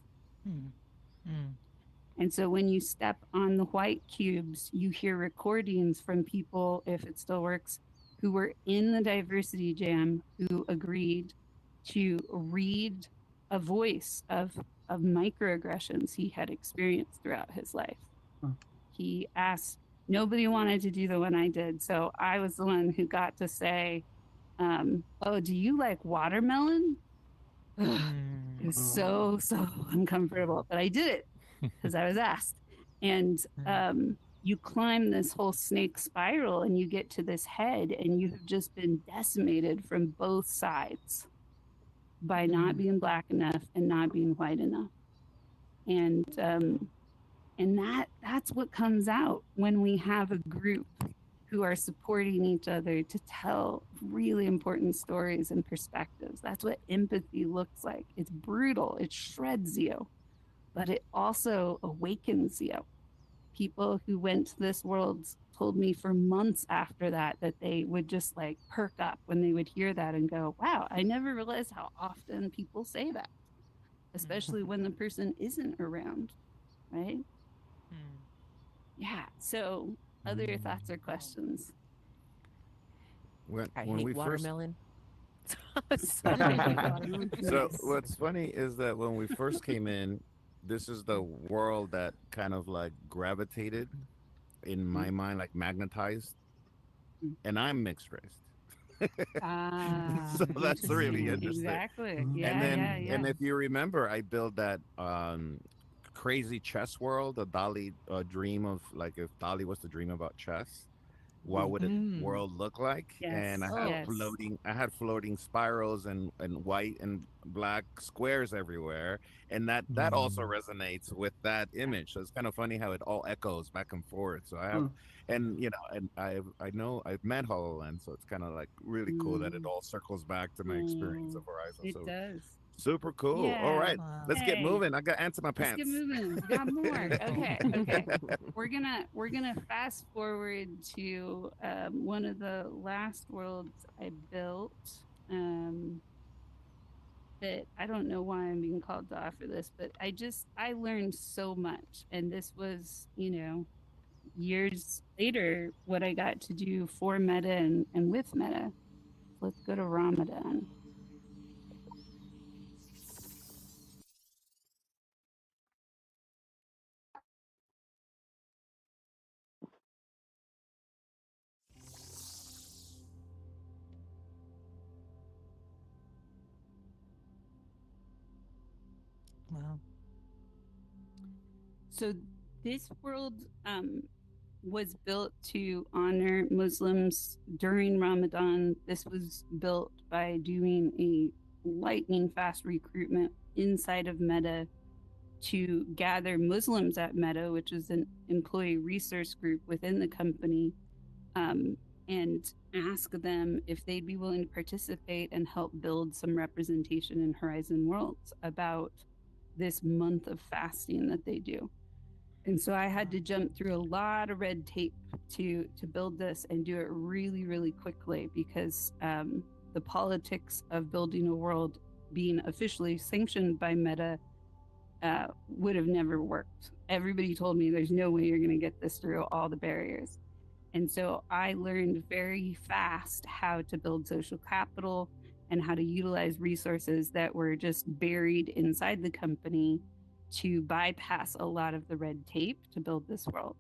And so when you step on the white cubes, you hear recordings from people, if it still works, who were in the diversity jam, who agreed to read a voice of microaggressions he had experienced throughout his life. He asked, nobody wanted to do the one I did. So I was the one who got to say, oh, do you like watermelon? It was so uncomfortable, but I did it because I was asked. And you climb this whole snake spiral and you get to this head and you have just been decimated from both sides by not being black enough and not being white enough. And that's what comes out when we have a group who are supporting each other to tell really important stories and perspectives. That's what empathy looks like. It's brutal, it shreds you, but it also awakens you. People who went to this world told me for months after that they would just like perk up when they would hear that and go, wow, I never realized how often people say that, especially when the person isn't around, right? Yeah. So other thoughts or questions? When I we hate watermelon. So what's funny is that when we first came in, this is the world that kind of like gravitated in my mind, like magnetized, and I'm mixed race. So that's really interesting. Exactly. Yeah, And then, yeah. and if you remember, I built that crazy chess world, a Dali dream of like if Dali was to dream about chess, what would a world look like? Yes. And I had floating spirals and white and black squares everywhere, and that also resonates with that image. So it's kind of funny how it all echoes back and forth. So I have, and you know, and I know I've met HoloLens, so it's kind of like really cool that it all circles back to my experience of Horizon. It So does. super cool. Yeah. All right, let's get moving. I got ants in my pants. Let's get moving. We got more. Okay. We're gonna fast forward to one of the last worlds I built. That I don't know why I'm being called to offer this, but I learned so much, and this was, years later what I got to do for Meta and with Meta. Let's go to Ramadan. Wow. So this world was built to honor Muslims during Ramadan. This was built by doing a lightning fast recruitment inside of Meta to gather Muslims at Meta, which is an employee resource group within the company, and ask them if they'd be willing to participate and help build some representation in Horizon Worlds about this month of fasting that they do. And so I had to jump through a lot of red tape to build this and do it really, really quickly because the politics of building a world being officially sanctioned by Meta would have never worked. Everybody told me there's no way you're going to get this through all the barriers. And so I learned very fast how to build social capital, and how to utilize resources that were just buried inside the company to bypass a lot of the red tape to build this world.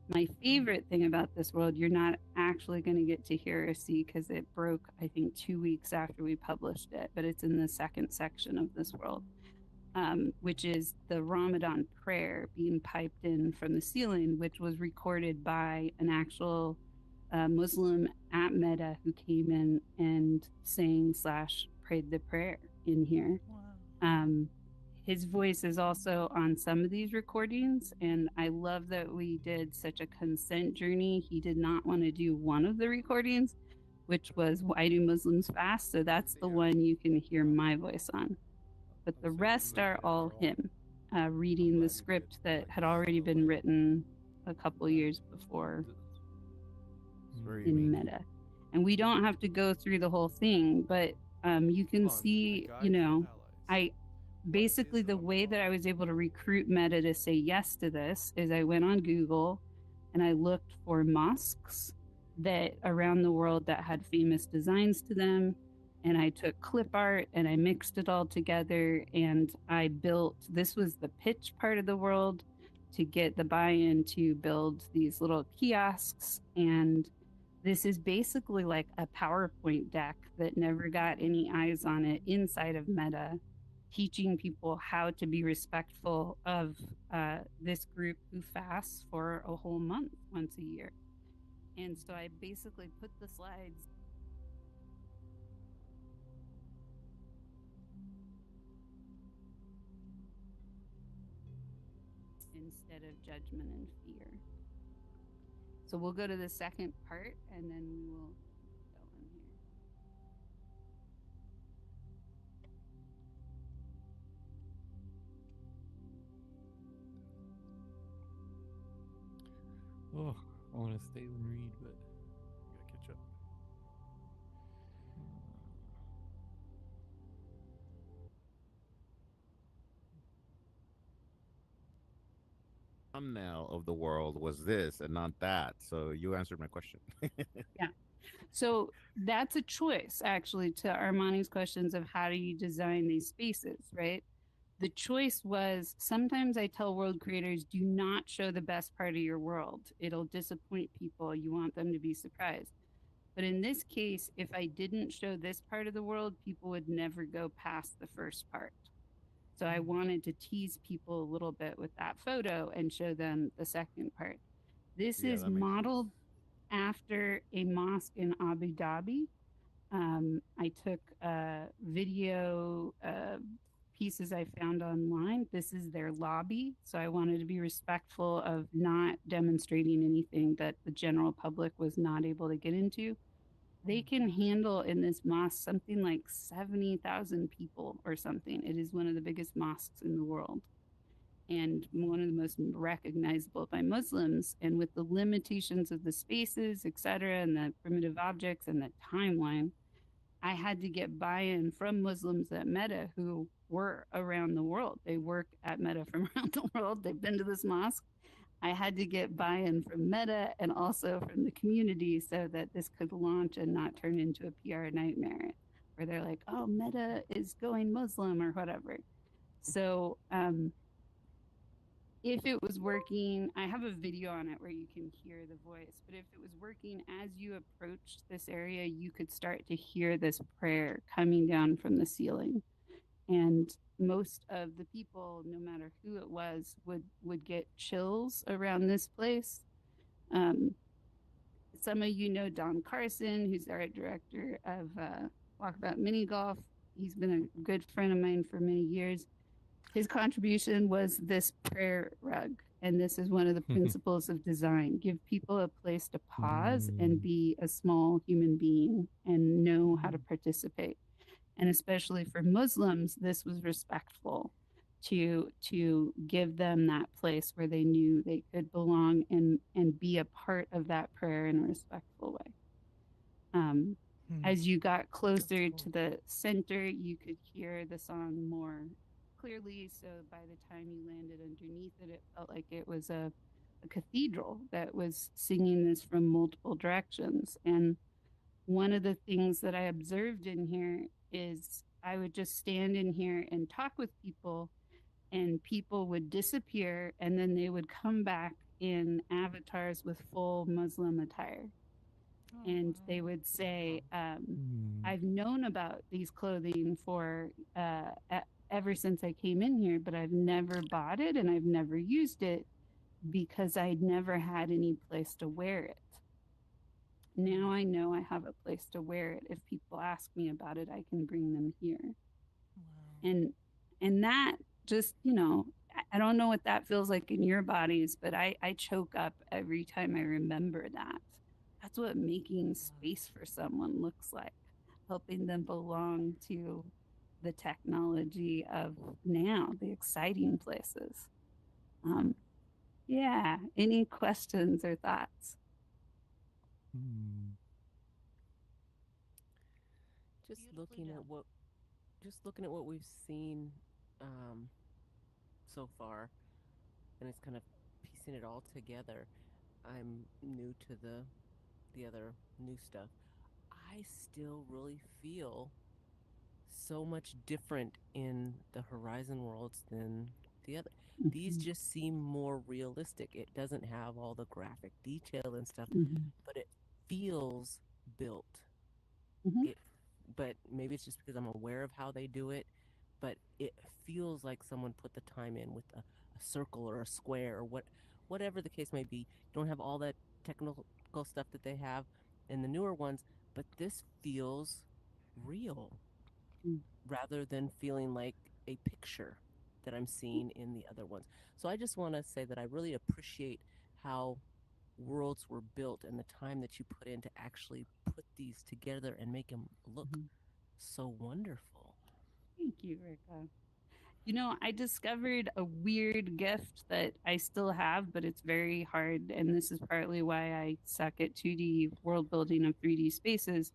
My favorite thing about this world, you're not actually going to get to hear or see because it broke, I think, 2 weeks after we published it, but it's in the second section of this world, which is the Ramadan prayer being piped in from the ceiling, which was recorded by an actual Muslim at Meta who came in and sang / prayed the prayer in here. Wow. His voice is also on some of these recordings, and I love that we did such a consent journey. He did not want to do one of the recordings, which was Why Do Muslims Fast? So that's the one you can hear my voice on. But the rest are all him reading the script that had already been written a couple years before in Meta. And we don't have to go through the whole thing, but you can see, basically the way that I was able to recruit Meta to say yes to this is I went on Google and I looked for mosques that around the world that had famous designs to them, and I took clip art and I mixed it all together, and I built, this was the pitch part of the world to get the buy-in to build these little kiosks, and this is basically like a PowerPoint deck that never got any eyes on it inside of Meta, teaching people how to be respectful of this group who fasts for a whole month once a year. And so I basically put the slides instead of judgment and fear. So we'll go to the second part and then we will go in here. Oh, I want to stay and read, but I gotta catch up. Thumbnail of the world was this and not that. So you answered my question. Yeah. So that's a choice, actually, to Armani's questions of how do you design these spaces, right? The choice was sometimes I tell world creators, do not show the best part of your world. It'll disappoint people. You want them to be surprised. But in this case, if I didn't show this part of the world, people would never go past the first part. So I wanted to tease people a little bit with that photo and show them the second part. This is modeled after a mosque in Abu Dhabi. I took video pieces I found online. This is their lobby. So I wanted to be respectful of not demonstrating anything that the general public was not able to get into. They can handle in this mosque something like 70,000 people or something. It is one of the biggest mosques in the world and one of the most recognizable by Muslims. And with the limitations of the spaces, et cetera, and the primitive objects and the timeline, I had to get buy-in from Muslims at Meta who were around the world. They work at Meta from around the world. They've been to this mosque. I had to get buy-in from Meta and also from the community so that this could launch and not turn into a PR nightmare where they're like, oh, Meta is going Muslim or whatever. So if it was working, I have a video on it where you can hear the voice, but if it was working as you approached this area, you could start to hear this prayer coming down from the ceiling. And most of the people, no matter who it was, would get chills around this place. Some of you know Don Carson, who's the art director of Walkabout Mini Golf. He's been a good friend of mine for many years. His contribution was this prayer rug. And this is one of the principles of design. Give people a place to pause and be a small human being and know how to participate. And especially for Muslims, this was respectful to give them that place where they knew they could belong and be a part of that prayer in a respectful way. As you got closer to the center, you could hear the song more clearly. So by the time you landed underneath it, it felt like it was a cathedral that was singing this from multiple directions. And one of the things that I observed in here is I would just stand in here and talk with people, and people would disappear, and then they would come back in avatars with full Muslim attire. And they would say, I've known about these clothing for ever since I came in here, but I've never bought it and I've never used it because I'd never had any place to wear it. Now I know I have a place to wear it. If people ask me about it, I can bring them here. Wow. And that just, you know, I don't know what that feels like in your bodies, but I choke up every time I remember that. That's what making space for someone looks like, helping them belong to the technology of now, the exciting places. Yeah, any questions or thoughts? Just looking at what we've seen so far, and it's kind of piecing it all together. I'm new to the other new stuff. I still really feel so much different in the Horizon worlds than the other. These just seem more realistic. It doesn't have all the graphic detail and stuff, but it feels built. It, but maybe it's just because I'm aware of how they do it, but it feels like someone put the time in with a circle or a square or whatever the case may be. You don't have all that technical stuff that they have in the newer ones, but this feels real rather than feeling like a picture that I'm seeing in the other ones. So I just want to say that I really appreciate how worlds were built and the time that you put in to actually put these together and make them look so wonderful. Thank you, Rika. You know, I discovered a weird gift that I still have, but it's very hard. And this is partly why I suck at 2D world building of 3D spaces.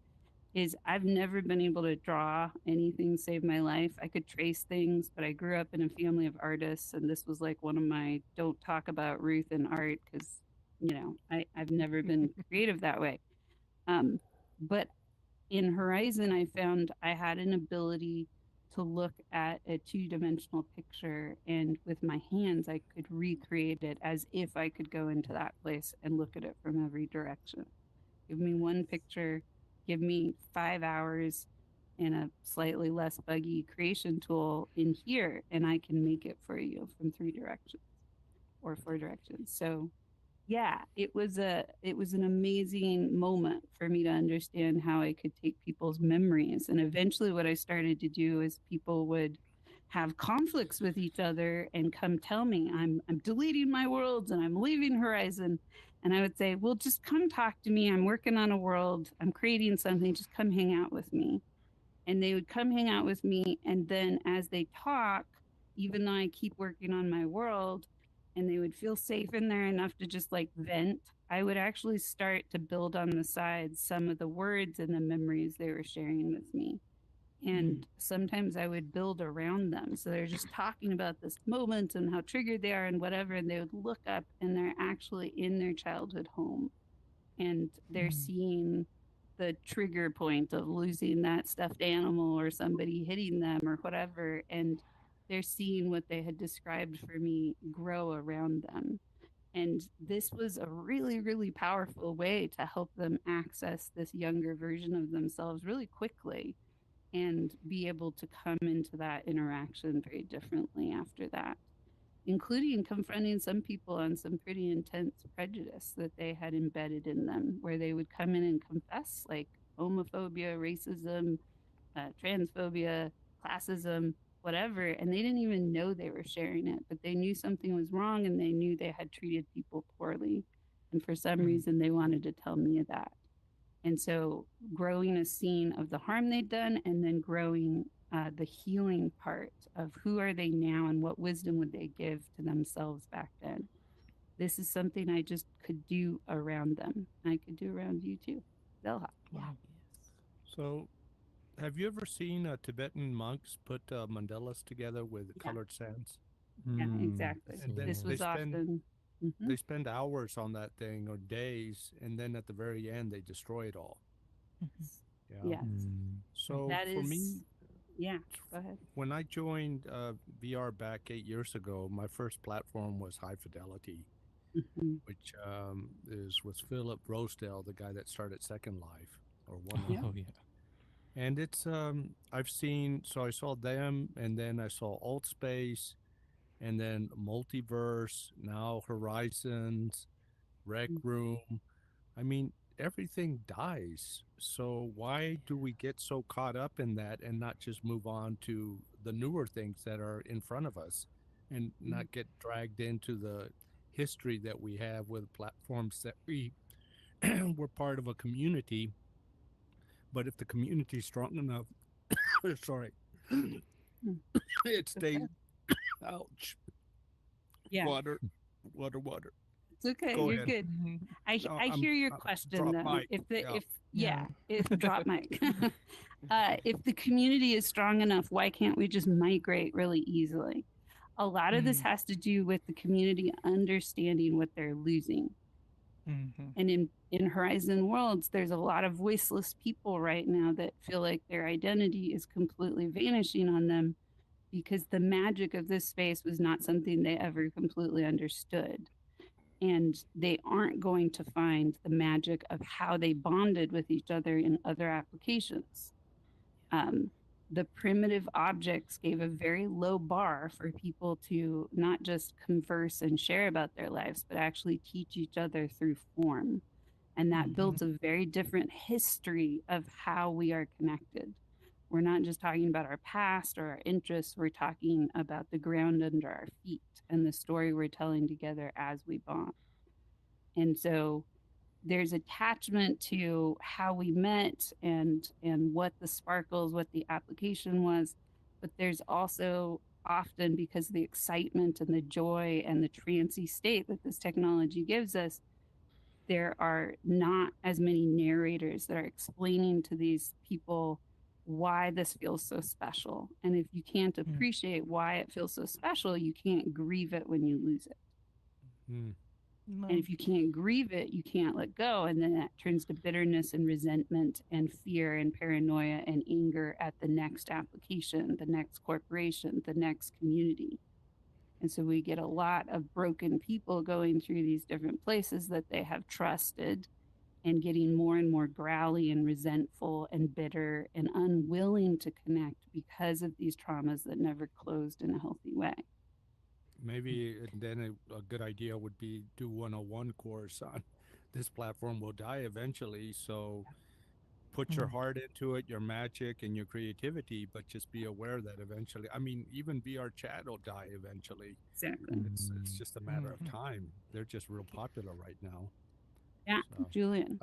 Is I've never been able to draw anything save my life. I could trace things, but I grew up in a family of artists, and this was like one of my don't talk about Ruth and art because, you know, I've never been creative that way. But in Horizon, I found I had an ability to look at a two-dimensional picture, and with my hands, I could recreate it as if I could go into that place and look at it from every direction. Give me one picture, give me 5 hours and a slightly less buggy creation tool in here, and I can make it for you from 3 directions or 4 directions. So yeah, it was an amazing moment for me to understand how I could take people's memories. And eventually what I started to do is people would have conflicts with each other and come tell me I'm deleting my worlds and I'm leaving Horizon. And I would say, well, just come talk to me. I'm working on a world. I'm creating something. Just come hang out with me. And they would come hang out with me. And then as they talk, even though I keep working on my world, and they would feel safe in there enough to just like vent, I would actually start to build on the sides some of the words and the memories they were sharing with me. And sometimes I would build around them. So they're just talking about this moment and how triggered they are and whatever. And they would look up and they're actually in their childhood home. And they're seeing the trigger point of losing that stuffed animal or somebody hitting them or whatever. And they're seeing what they had described for me grow around them. And this was a really, really powerful way to help them access this younger version of themselves really quickly and be able to come into that interaction very differently after that, including confronting some people on some pretty intense prejudice that they had embedded in them, where they would come in and confess like homophobia, racism, transphobia, classism, whatever, and they didn't even know they were sharing it, but they knew something was wrong and they knew they had treated people poorly. And for some reason, they wanted to tell me that. And so growing a scene of the harm they'd done and then growing the healing part of who are they now and what wisdom would they give to themselves back then. This is something I just could do around them. I could do around you too. Zelha. Wow. So, have you ever seen Tibetan monks put mandalas together with colored sands? Yeah, exactly. And then This was often. they spend hours on that thing or days, and then at the very end they destroy it all. Yeah. Yes. So That for is, me, yeah, go ahead. when I joined VR back 8 years ago, my first platform was High Fidelity, Mhm. which was Philip Rosedale, the guy that started Second Life, or one of Yeah. Oh them. yeah. And it's I saw them, and then I saw Alt Space, and then Multiverse, now Horizons, Rec Mm. Room. I mean, everything dies. So why do we get so caught up in that and not just move on to the newer things that are in front of us and not get dragged into the history that we have with platforms that we we're part of a community, but if the community is strong enough, sorry, Mm. it It's okay. stays. Ouch. Yeah, Water, water, water. it's okay. Go You're ahead. good. No, I I'm, hear your I'm question drop though. mic. If the Yeah. if yeah, if drop mic. If the community is strong enough, why can't we just migrate really easily? A lot of this has to do with the community understanding what they're losing. And in Horizon Worlds, there's a lot of voiceless people right now that feel like their identity is completely vanishing on them because the magic of this space was not something they ever completely understood. And they aren't going to find the magic of how they bonded with each other in other applications. The primitive objects gave a very low bar for people to not just converse and share about their lives, but actually teach each other through form. And that builds a very different history of how we are connected. We're not just talking about our past or our interests, we're talking about the ground under our feet and the story we're telling together as we bond. And so there's attachment to how we met and what the sparkles, what the application was, but there's also often, because of the excitement and the joy and the trancy state that this technology gives us, there are not as many narrators that are explaining to these people why this feels so special. And if you can't appreciate why it feels so special, you can't grieve it when you lose it. Mm. And if you can't grieve it, you can't let go. And then that turns to bitterness and resentment and fear and paranoia and anger at the next application, the next corporation, the next community. And so we get a lot of broken people going through these different places that they have trusted and getting more and more growly and resentful and bitter and unwilling to connect because of these traumas that never closed in a healthy way. Maybe then a good idea would be do 101 course on this platform will die eventually. So put your heart into it, your magic and your creativity, but just be aware that eventually, I mean, even VR chat will die eventually. Exactly. It's just a matter of time. They're just real popular right now. Yeah, So. Julian.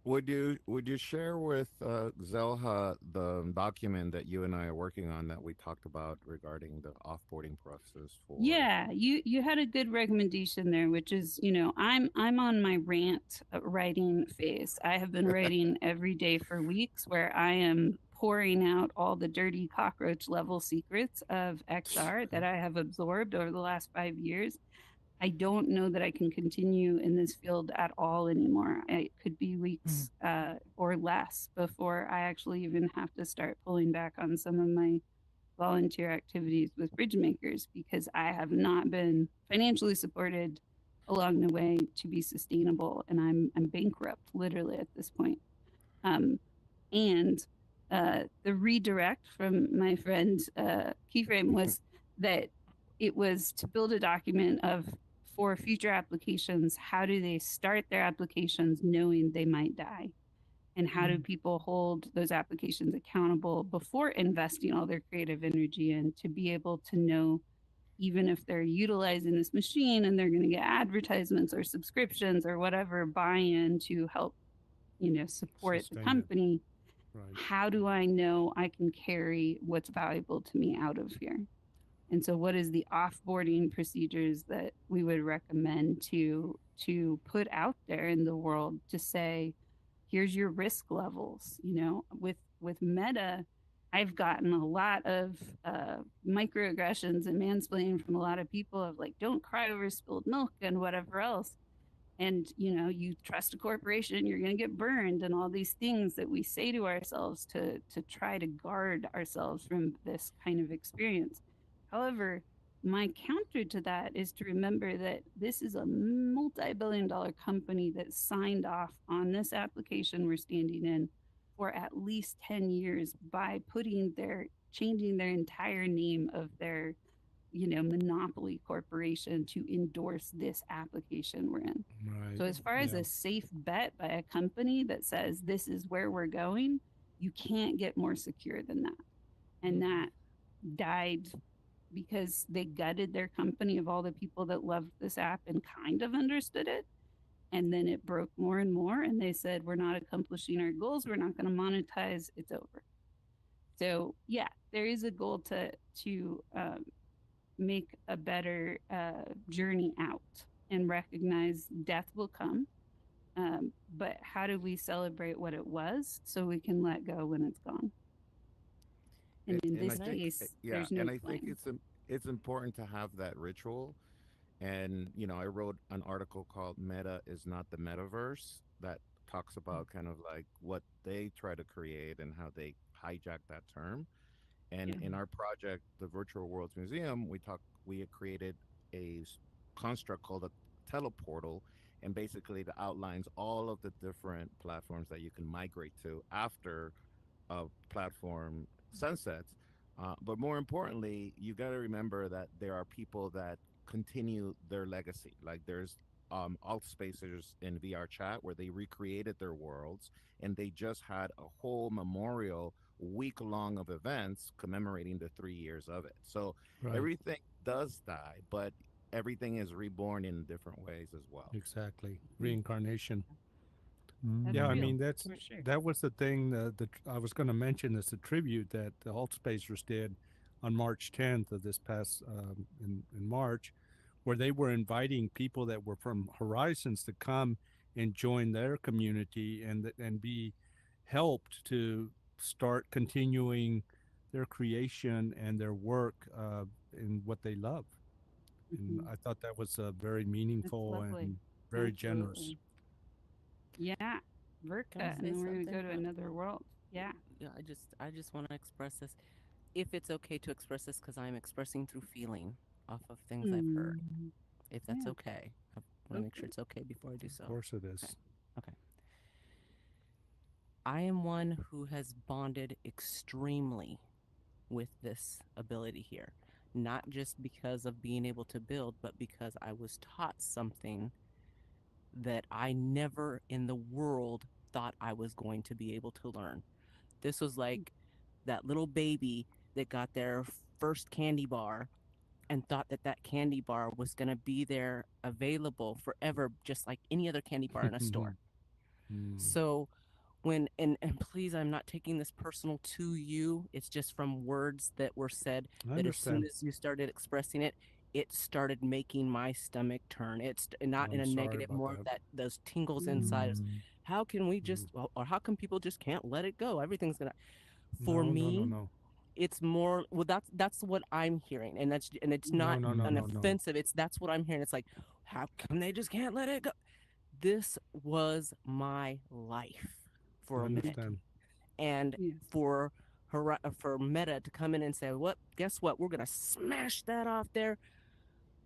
Would you share with Zelha the document that you and I are working on that we talked about regarding the offboarding process for? Yeah, you had a good recommendation there, which is, I'm on my rant writing phase. I have been writing every day for weeks, where I am pouring out all the dirty cockroach level secrets of XR that I have absorbed over the last 5 years. I don't know that I can continue in this field at all anymore. It could be weeks or less before I actually even have to start pulling back on some of my volunteer activities with bridge makers, because I have not been financially supported along the way to be sustainable, and I'm bankrupt literally at this point. And the redirect from my friend Keyframe was that it was to build a document of, for future applications, how do they start their applications knowing they might die? And how do people hold those applications accountable before investing all their creative energy in, to be able to know, even if they're utilizing this machine and they're going to get advertisements or subscriptions or whatever buy-in to help, support the company, Right. how do I know I can carry what's valuable to me out of here? And so what is the offboarding procedures that we would recommend to put out there in the world to say, here's your risk levels? With Meta, I've gotten a lot of microaggressions and mansplaining from a lot of people of like, don't cry over spilled milk and whatever else. And you trust a corporation, you're going to get burned, and all these things that we say to ourselves to try to guard ourselves from this kind of experience. However, my counter to that is to remember that this is a multi-billion-dollar company that signed off on this application we're standing in for at least 10 years by changing their entire name of their monopoly corporation to endorse this application we're in. Right. So as far as Yeah. a safe bet by a company that says this is where we're going, you can't get more secure than that. And that died because they gutted their company of all the people that loved this app and kind of understood it. And then it broke more and more, and they said, we're not accomplishing our goals, we're not going to monetize, it's over. So yeah, there is a goal to make a better journey out and recognize death will come. But how do we celebrate what it was so we can let go when it's gone? And in And this I think, case, yeah, there's no and I think plan. it's important to have that ritual. And I wrote an article called "Meta is Not the Metaverse" that talks about kind of like what they try to create and how they hijack that term. And Yeah. in our project, the Virtual Worlds Museum, we had created a construct called a teleportal, and basically it outlines all of the different platforms that you can migrate to after a platform sunsets. But more importantly, you got to remember that there are people that continue their legacy. Like there's alt spacers in VR chat where they recreated their worlds, and they just had a whole memorial week long of events commemorating the 3 years of it. So Right. everything does die, but everything is reborn in different ways as well. Exactly. Reincarnation. That's Yeah, I real, mean that's for sure. that was the thing that I was going to mention is the tribute that the Alt Spacers did on March 10th of this past in March, where they were inviting people that were from Horizons to come and join their community and be helped to start continuing their creation and their work in what they love. And Mhm. I thought that was very That's meaningful lovely. and very generous. Absolutely. Yeah. Can I Verka, and say then we're going to something? go to another world. Yeah. Yeah, I just want to express this, if it's okay to express this, because I'm expressing through feeling off of things I've heard. Mm, If that's yeah. okay, I want to make sure Okay. it's okay before I do so. Of course it Okay. is. Okay. I am one who has bonded extremely with this ability here, not just because of being able to build, but because I was taught something that I never in the world thought I was going to be able to learn. This was like that little baby that got their first candy bar and thought that that candy bar was going to be there available forever, just like any other candy bar in a store. So and please, I'm not taking this personal to you, it's just from words that were said, I that as soon understand. as you started expressing it, it started making my stomach turn. It's not in I'm a sorry negative, about more of that. that, those tingles inside. Mm, How can we just, mm. or how come people just can't let it go? Everything's gonna, for No, no, no, me, no. it's more, well, that's what I'm hearing, and it's No, not no, no, an no, no. offensive, it's that's what I'm hearing. It's like, how come they just can't let it go? This was my life I for a minute, understand. and Yes. for for Meta to come in and say, "What? Guess what? We're gonna smash that off there."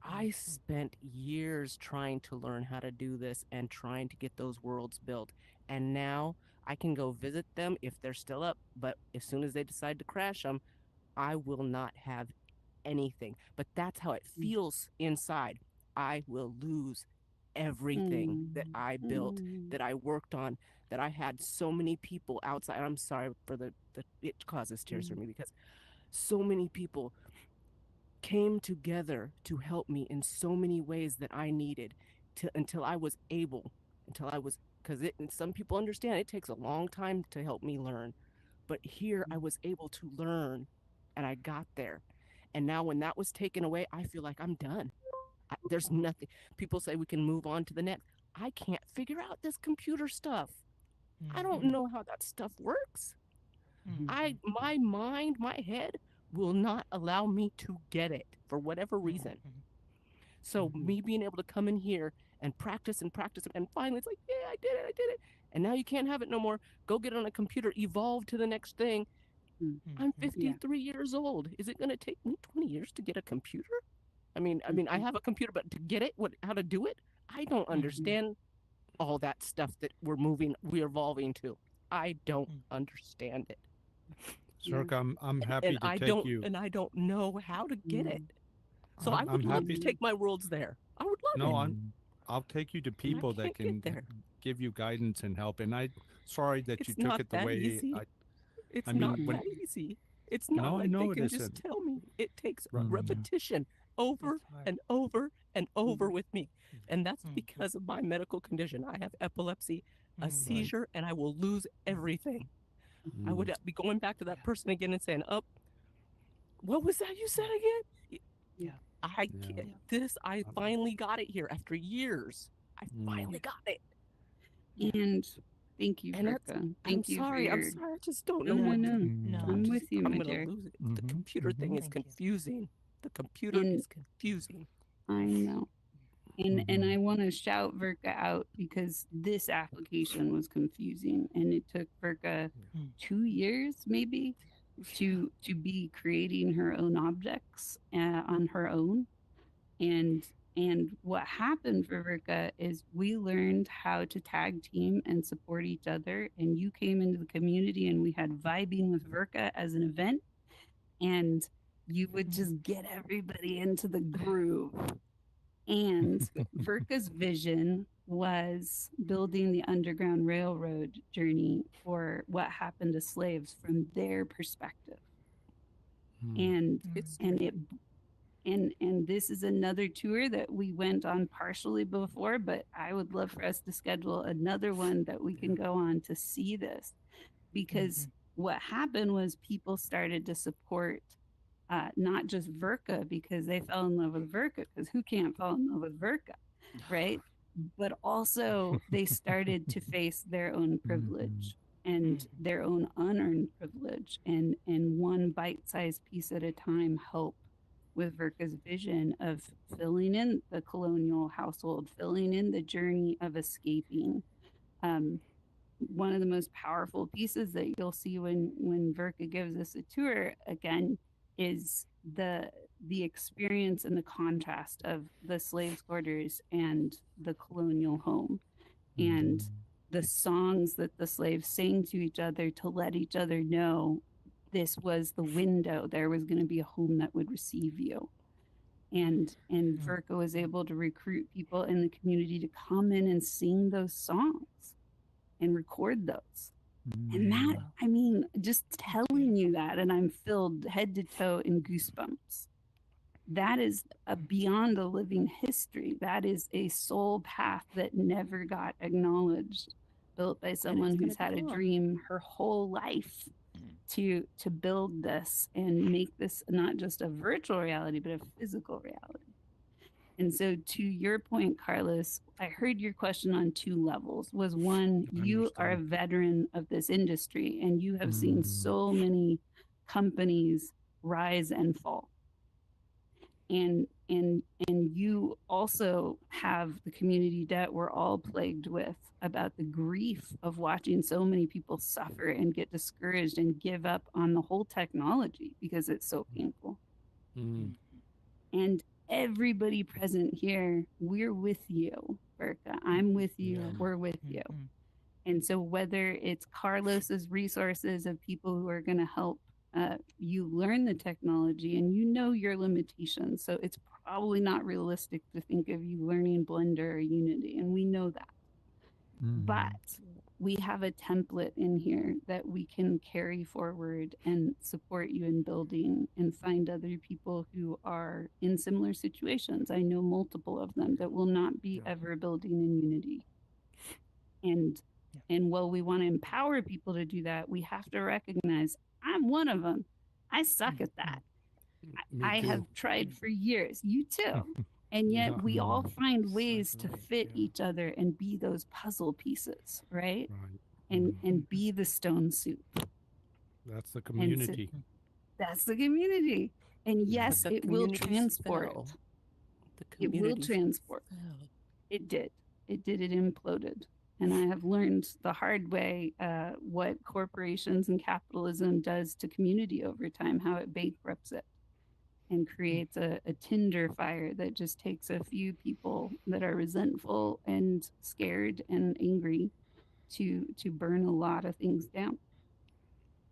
I spent years trying to learn how to do this and trying to get those worlds built, and now I can go visit them if they're still up. But as soon as they decide to crash them, I will not have anything. But that's how it feels inside. I will lose everything that Mm, I built, mm, that I worked on, that I had so many people outside. I'm sorry for the it causes tears for mm, me because so many people came together to help me in so many ways that I needed to until I was able, until I was, because it, and some people understand it takes a long time to help me learn, but here I was able to learn and I got there. And now when that was taken away, I feel like I'm done. There's nothing. People say we can move on to the next. I can't figure out this computer stuff. I don't know how that stuff works. My mind, my head will not allow me to get it for whatever reason. So mhm. me being able to come in here and practice and practice. And finally it's like, yeah, I did it. And now you can't have it no more. Go get on a computer, evolve to the next thing. I'm 53 years old. Is it going to take me 20 years to get a computer? I mean, I have a computer, but to get it, how to do it, I don't understand all that stuff that we're evolving to. I don't understand it. Circa, I'm happy and to I take don't, you. And I don't know how to get it. So I would I'm love happy to take my worlds there. I would love it. I'll take you to people that can there. give you guidance and help. And sorry that you It's took not it the that way easy. It's not that easy. It's not like they can just tell me. It takes repetition over and over and over with me. And that's because of my medical condition. I have epilepsy, a seizure, and I will lose everything. I would be going back to that person again and saying, what was that you said again? I finally got it here after years. I finally got it. And thank you, Verka. I'm sorry. I just don't know what to do. I'm with you, I'm my going dear. to lose it. The computer thing is confusing. The computer is confusing. I know. And I want to shout Verka out because this application was confusing, and it took Verka 2 years maybe to be creating her own objects on her own. And what happened for Verka is we learned how to tag team and support each other. And you came into the community and we had vibing with Verka as an event. And you would just get everybody into the groove. And Verka's vision was building the Underground Railroad journey for what happened to slaves from their perspective. And this is another tour that we went on partially before, but I would love for us to schedule another one that we can go on to see this, because what happened was people started to support not just Verka because they fell in love with Verka, because who can't fall in love with Verka, right? But also they started to face their own privilege and their own unearned privilege, and one bite-sized piece at a time help with Verka's vision of filling in the colonial household, filling in the journey of escaping. One of the most powerful pieces that you'll see when Verka gives us a tour again is the experience and the contrast of the slave quarters and the colonial home, and the songs that the slaves sang to each other to let each other know this was the window. There was going to be a home that would receive you. And Verka was able to recruit people in the community to come in and sing those songs and record those. And that, I mean, just telling you that, and I'm filled head to toe in goosebumps. That is beyond a living history. That is a soul path that never got acknowledged, built by someone who's had a dream her whole life to build this and make this not just a virtual reality, but a physical reality. And so to your point, Carlos, I heard your question on two levels. Was one, you are a veteran of this industry and you have seen so many companies rise and fall. And you also have the community debt we're all plagued with about the grief of watching so many people suffer and get discouraged and give up on the whole technology because it's so painful. And everybody present here, we're with you, Verka. I'm with you. We're with you. And so whether it's Carlos's resources of people who are going to help you learn the technology, and you know your limitations, so it's probably not realistic to think of you learning Blender or Unity, and we know that. But we have a template in here that we can carry forward and support you in building and find other people who are in similar situations. I know multiple of them that will not be ever building in Unity. And while we want to empower people to do that, we have to recognize I'm one of them. I suck at that. I have tried for years. You too. And yet we all find ways to fit each other and be those puzzle pieces, right? And be the stone soup. That's the community. So, that's the community. And yes, it will transport. It will transport. It did. It did. It imploded. And I have learned the hard way what corporations and capitalism does to community over time, how it bankrupts it and creates a tinder fire that just takes a few people that are resentful and scared and angry to burn a lot of things down.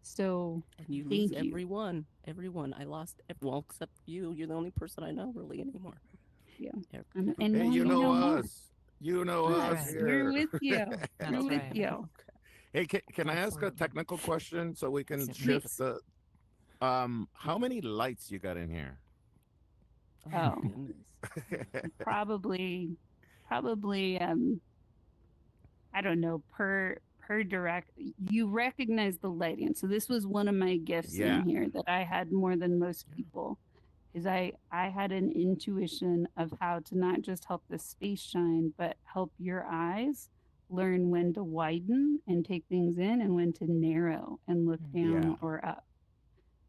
So And you lose thank you. everyone. I lost, well, except you. You're the only person I know really anymore. Yeah. Every- And Hey, now you you know know more. us. You know That's us right. here. We're with you. That's We're with right. you. Hey, can I ask a Absolutely. technical question so we can Certainly. shift the how many lights you got in here? Oh, Oh. my goodness. Probably I don't know, per direct, you recognize the lighting. So this was one of my gifts Yeah. in here that I had more than most people, is I had an intuition of how to not just help the space shine, but help your eyes learn when to widen and take things in and when to narrow and look down Yeah. or up.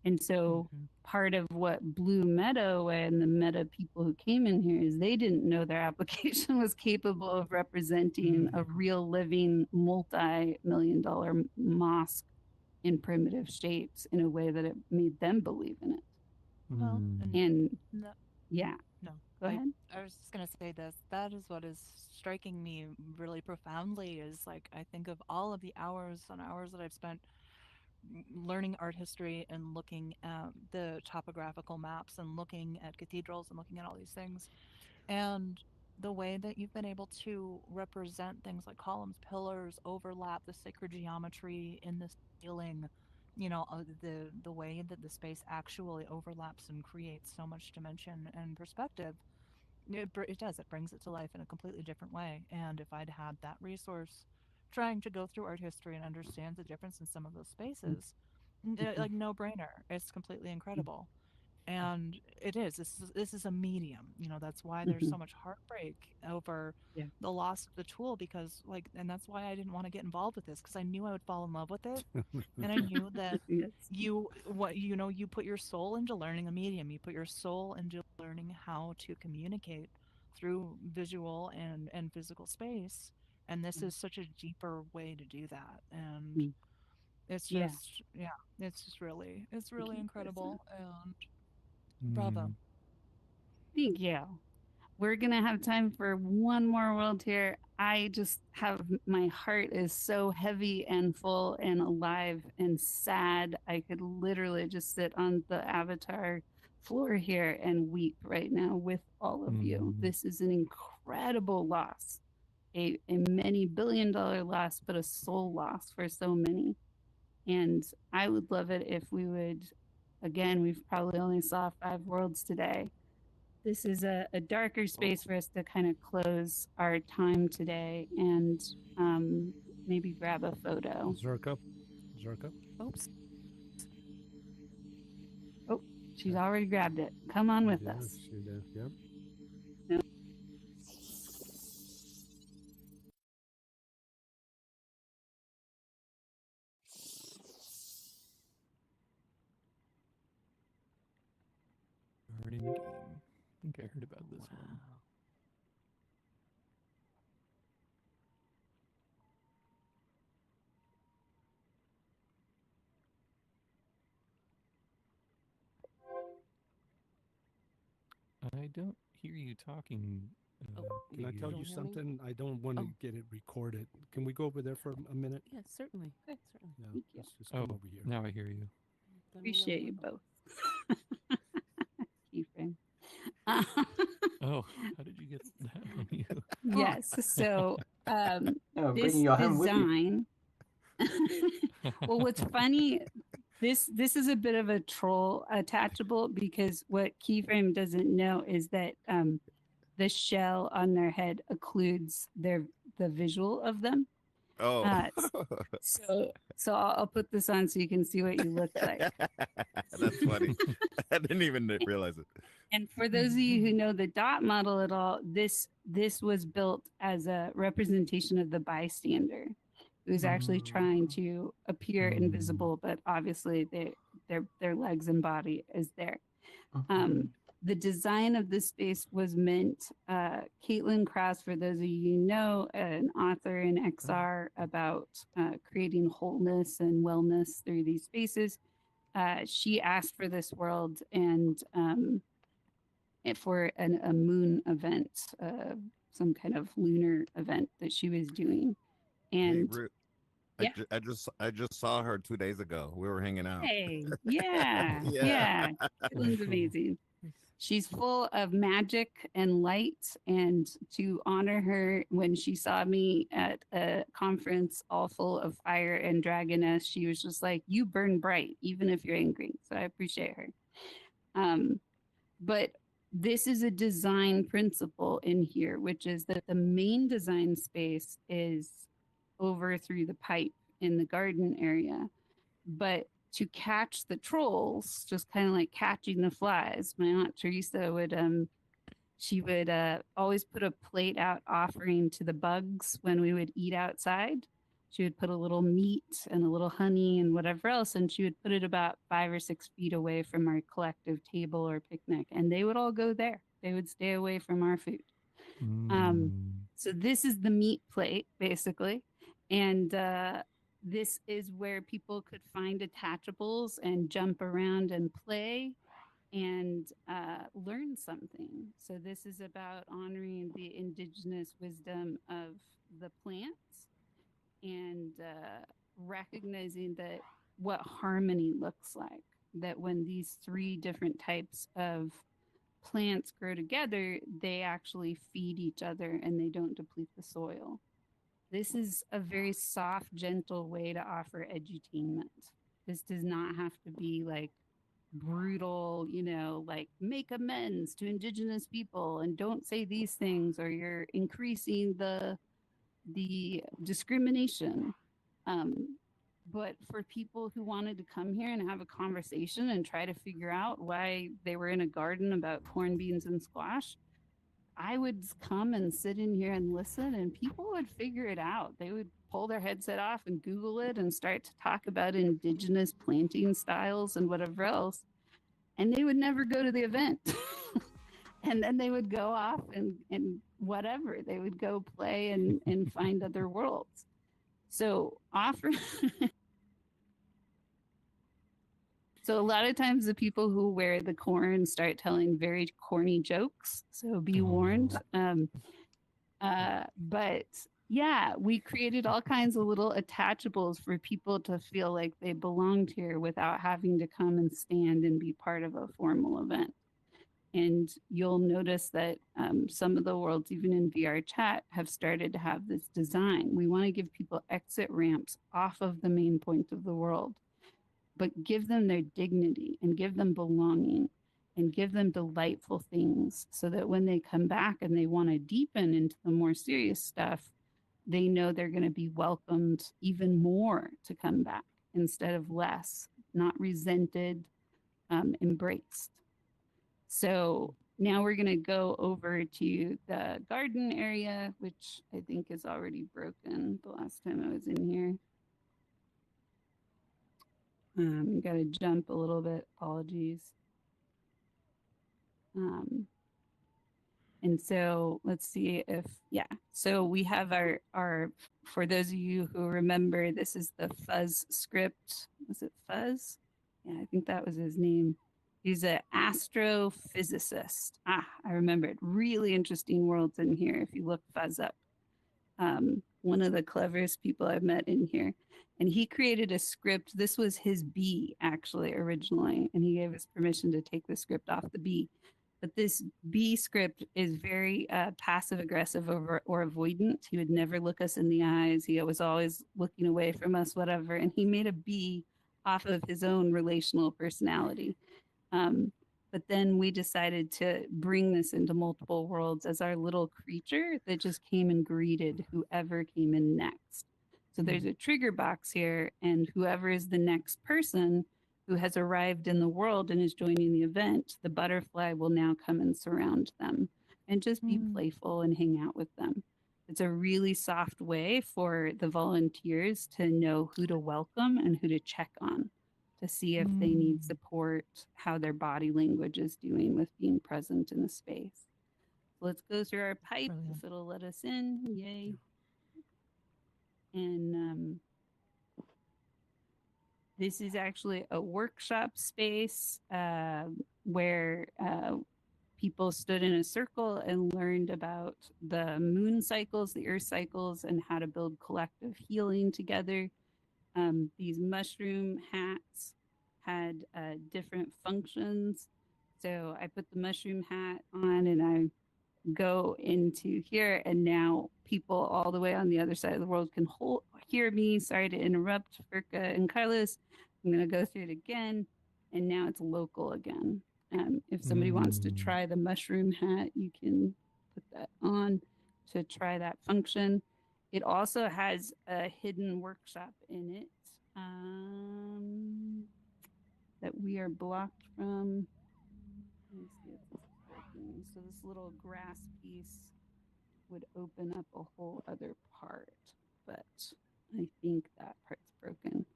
And so Mhm. part of what blew Meta away and the Meta people who came in here is they didn't know their application was capable of representing a real living multi-million-dollar mosque in primitive shapes in a way that it made them believe in it. Well, Mm. And no, yeah, no. go ahead. I was just gonna say this. That is what is striking me really profoundly. Is like I think of all of the hours and hours that I've spent learning art history and looking at the topographical maps and looking at cathedrals and looking at all these things, and the way that you've been able to represent things like columns, pillars, overlap, the sacred geometry in the ceiling, the way that the space actually overlaps and creates so much dimension and perspective. It does. It brings it to life in a completely different way. And if I'd had that resource, trying to go through art history and understand the difference in some of those spaces, like no brainer. It's completely incredible. And it is. This is a medium. That's why there's so much heartbreak over Yeah. the loss of the tool, because and that's why I didn't want to get involved with this, because I knew I would fall in love with it, and I knew that Yes. you put your soul into learning a medium. You put your soul into learning how to communicate through visual and physical space, and this is such a deeper way to do that. And Mm. it's Yeah. just it's really Thank you, incredible, and Mm. bravo. Thank you. We're going to have time for one more world here. I just have, my heart is so heavy and full and alive and sad. I could literally just sit on the avatar floor here and weep right now with all of you. Mm. This is an incredible loss, a many billion-dollar loss, but a soul loss for so many. And I would love it if we would, again, we've probably only saw 5 worlds today. This is a darker space for us to kind of close our time today and maybe grab a photo. Zerka. Oops. Oh, she's already grabbed it. Come on with Yeah, us. she did. Yep. Already in the game. I think I heard about this one. Wow. I don't hear you talking. Oh, Can I tell don't you hear me? something? I don't want to Oh. get it recorded. Can we go over there for a minute? Yeah, certainly. Certainly. Yeah, Thank you. let's just Oh, come over here. now I hear you. Let me know Appreciate you when- both. Keyframe. Oh, how did you get that on you? Yes. So Yeah, this bringing your hand with you. design. Well, what's funny, this is a bit of a troll attachable, because what Keyframe doesn't know is that the shell on their head occludes the visual of them. Oh. So I'll put this on so you can see what you look like. That's funny. I didn't even realize it. And for those of you who know the dot model at all, this was built as a representation of the bystander, who's actually trying to appear invisible, but obviously their legs and body is there. the design of this space was meant, Caitlin Krause, for those of you who know, an author in XR about creating wholeness and wellness through these spaces. She asked for this world and for a moon event, some kind of lunar event that she was doing. And hey, I just saw her 2 days ago. We were hanging out. hey, yeah. Caitlin's amazing. She's full of magic and light. And to honor her, when she saw me at a conference all full of fire and dragoness, she was just like, "You burn bright, even if you're angry." So I appreciate her. But this is a design principle in here, which is that the main design space is over through the pipe in the garden area. But to catch the trolls, just kind of like catching the flies, my Aunt Teresa would she would always put a plate out offering to the bugs when we would eat outside. She would put a little meat and a little honey and whatever else, and she would put it about 5 or 6 feet away from our collective table or picnic, and they would all go there. They would stay away from our food. So this is the meat plate, basically, and this is where people could find attachables and jump around and play and learn something. So this is about honoring the indigenous wisdom of the plants and recognizing that what harmony looks like, that when these 3 different types of plants grow together, they actually feed each other and they don't deplete the soil. This is a very soft, gentle way to offer edutainment. This does not have to be like brutal, like make amends to indigenous people and don't say these things or you're increasing the discrimination. But for people who wanted to come here and have a conversation and try to figure out why they were in a garden about corn, beans, and squash, I would come and sit in here and listen, and people would figure it out. They would pull their headset off and Google it and start to talk about indigenous planting styles and whatever else. And they would never go to the event. And then they would go off and whatever. They would go play and find other worlds. So So a lot of times the people who wear the corn start telling very corny jokes. So be warned. But yeah, we created all kinds of little attachables for people to feel like they belonged here without having to come and stand and be part of a formal event. And you'll notice that some of the worlds, even in VR chat, have started to have this design. We want to give people exit ramps off of the main point of the world, but give them their dignity and give them belonging and give them delightful things so that when they come back and they want to deepen into the more serious stuff, they know they're going to be welcomed even more to come back instead of less, not resented, embraced. So now we're going to go over to the garden area, which I think is already broken the last time I was in here. Got to jump a little bit. Apologies. And so let's see if, so we have our, for those of you who remember, this is the Fuzz script. Was it Fuzz? Yeah, I think that was his name. He's an astrophysicist. I remembered. Really interesting worlds in here if you look Fuzz up. One of the cleverest people I've met in here. And he created a script. This was his bee, actually, originally. And he gave us permission to take the script off the bee. But this bee script is very passive-aggressive or avoidant. He would never look us in the eyes. He was always looking away from us, whatever. And he made a bee off of his own relational personality. But then we decided to bring this into multiple worlds as our little creature that just came and greeted whoever came in next. So there's a trigger box here, and whoever is the next person who has arrived in the world and is joining the event, the butterfly will now come and surround them and just be playful and hang out with them. It's a really soft way for the volunteers to know who to welcome and who to check on. to see if they need support, how their body language is doing with being present in the space. So let's go through our pipe if it'll let us in. Yay. And this is actually a workshop space where people stood in a circle and learned about the moon cycles, the earth cycles, and how to build collective healing together. These mushroom hats had different functions. So I put the mushroom hat on and I go into here, and now people all the way on the other side of the world can hear me. Sorry to interrupt, Furka and Carlos. I'm going to go through it again, and now it's local again. If somebody wants to try the mushroom hat, you can put that on to try that function. It also has a hidden workshop in it that we are blocked from. Let me see if this is working. So this little grass piece would open up a whole other part, but I think that part's broken.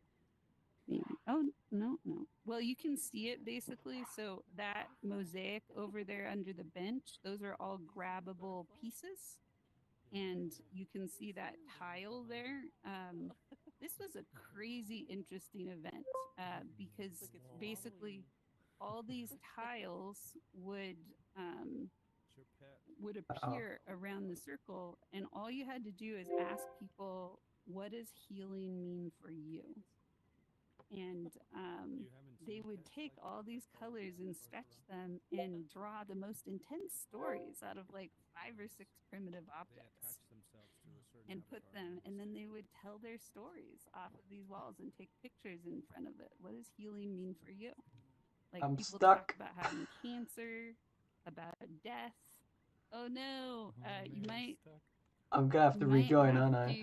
Maybe. Oh, no. Well, you can see it basically. So that mosaic over there under the bench, those are all grabbable pieces. And you can see that tile there. This was a crazy interesting event because basically all these tiles would appear around the circle, and all you had to do is ask people, what does healing mean for you? And they would take all these colors and stretch them and draw the most intense stories out of like 5 or 6 primitive objects and put them, and then they would tell their stories off of these walls and take pictures in front of it. What does healing mean for you? Like I'm people stuck. talk about having cancer, about death. Oh no, you might. I'm gonna have to rejoin, aren't I?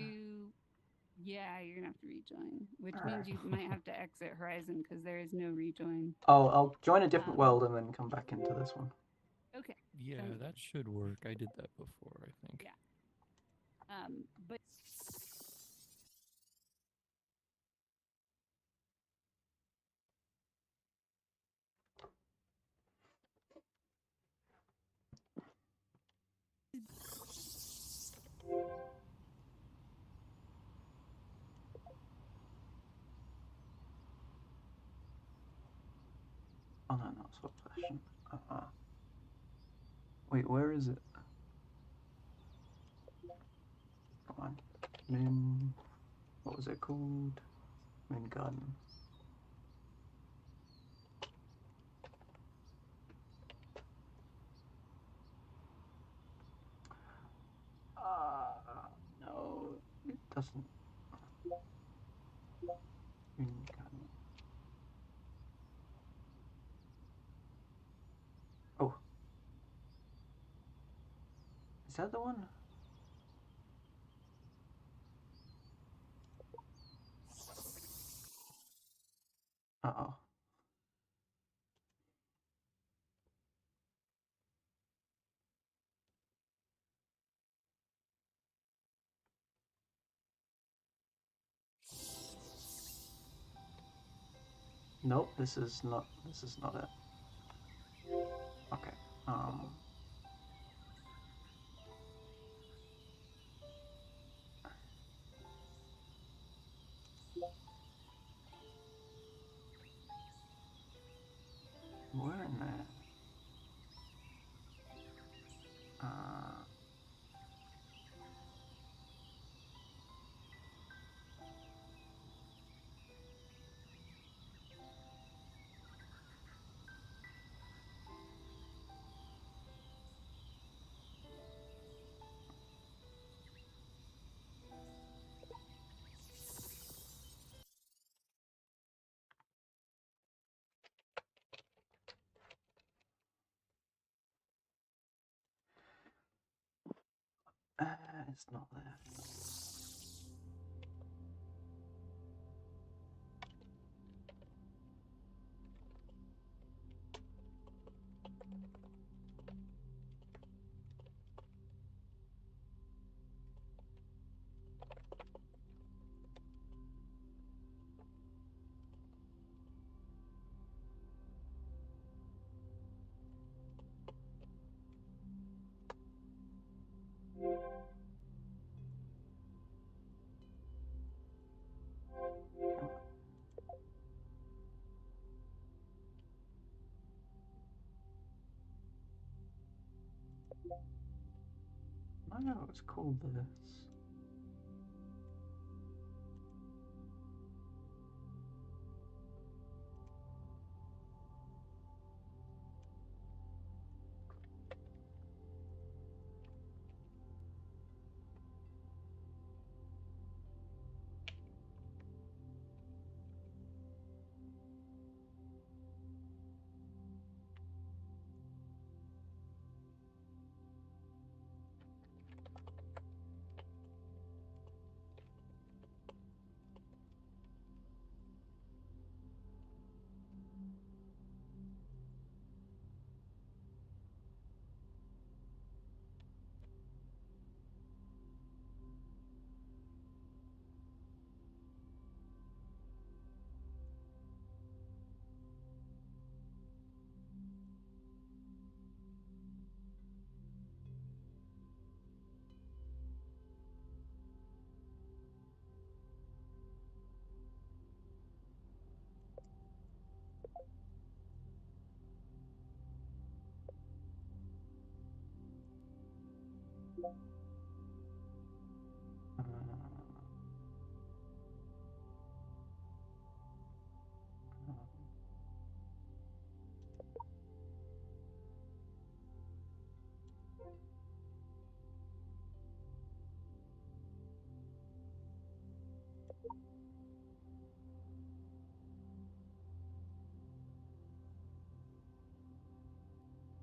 Yeah, you're gonna have to rejoin, which means you might have to exit Horizon because there is no rejoin. Oh, I'll join a different world and then come back into this one. Okay. Yeah, that should work. I did that before, I think. Yeah. But Oh no, not swap session. Wait, where is it? Come on. Moon. What was it called? Moon Garden. No, it doesn't. Moon Garden. Oh. Is that the one? Uh-oh. Nope, this is not it. Okay. Where in there? It's not there. Oh, it's called this.